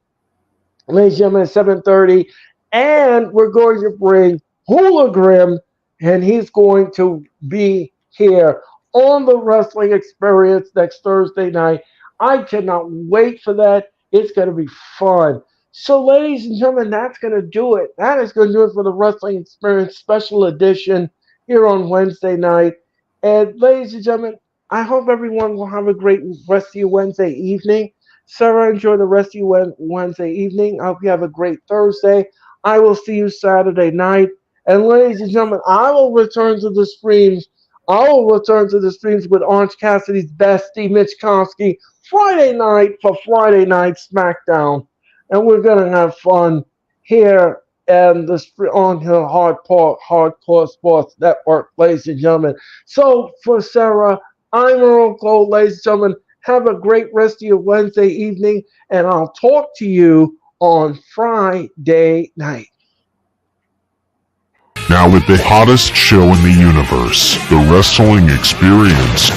ladies and gentlemen, at 7:30. And we're going to bring Hologram, and he's going to be here on the Wrestling Experience next Thursday night. I cannot wait for that. It's going to be fun. So, ladies and gentlemen, that's going to do it. That is going to do it for the Wrestling Experience Special Edition here on Wednesday night. And, ladies and gentlemen, I hope everyone will have a great rest of your Wednesday evening. Sarah, enjoy the rest of your Wednesday evening. I hope you have a great Thursday. I will see you Saturday night. And ladies and gentlemen, I will return to the streams. I will return to the streams with Orange Cassidy's bestie, Mitch Konsky, Friday night for Friday Night SmackDown. And we're going to have fun here and on the Hardcore Sports Network, ladies and gentlemen. So for Sarah, I'm Earl Cole, ladies and gentlemen. Have a great rest of your Wednesday evening, and I'll talk to you on Friday night. Now with the hottest show in the universe, The Wrestling Experience,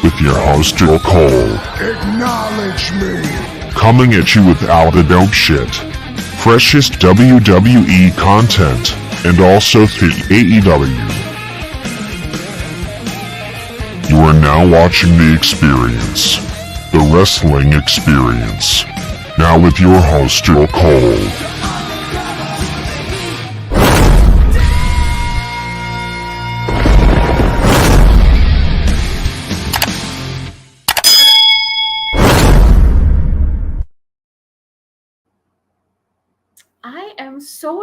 with your host, Earl Cole. Acknowledge me. Coming at you with all the dope shit, freshest WWE content, and also the AEW. You are now watching The Experience, The Wrestling Experience. Now with your host, Earl Cole. I am so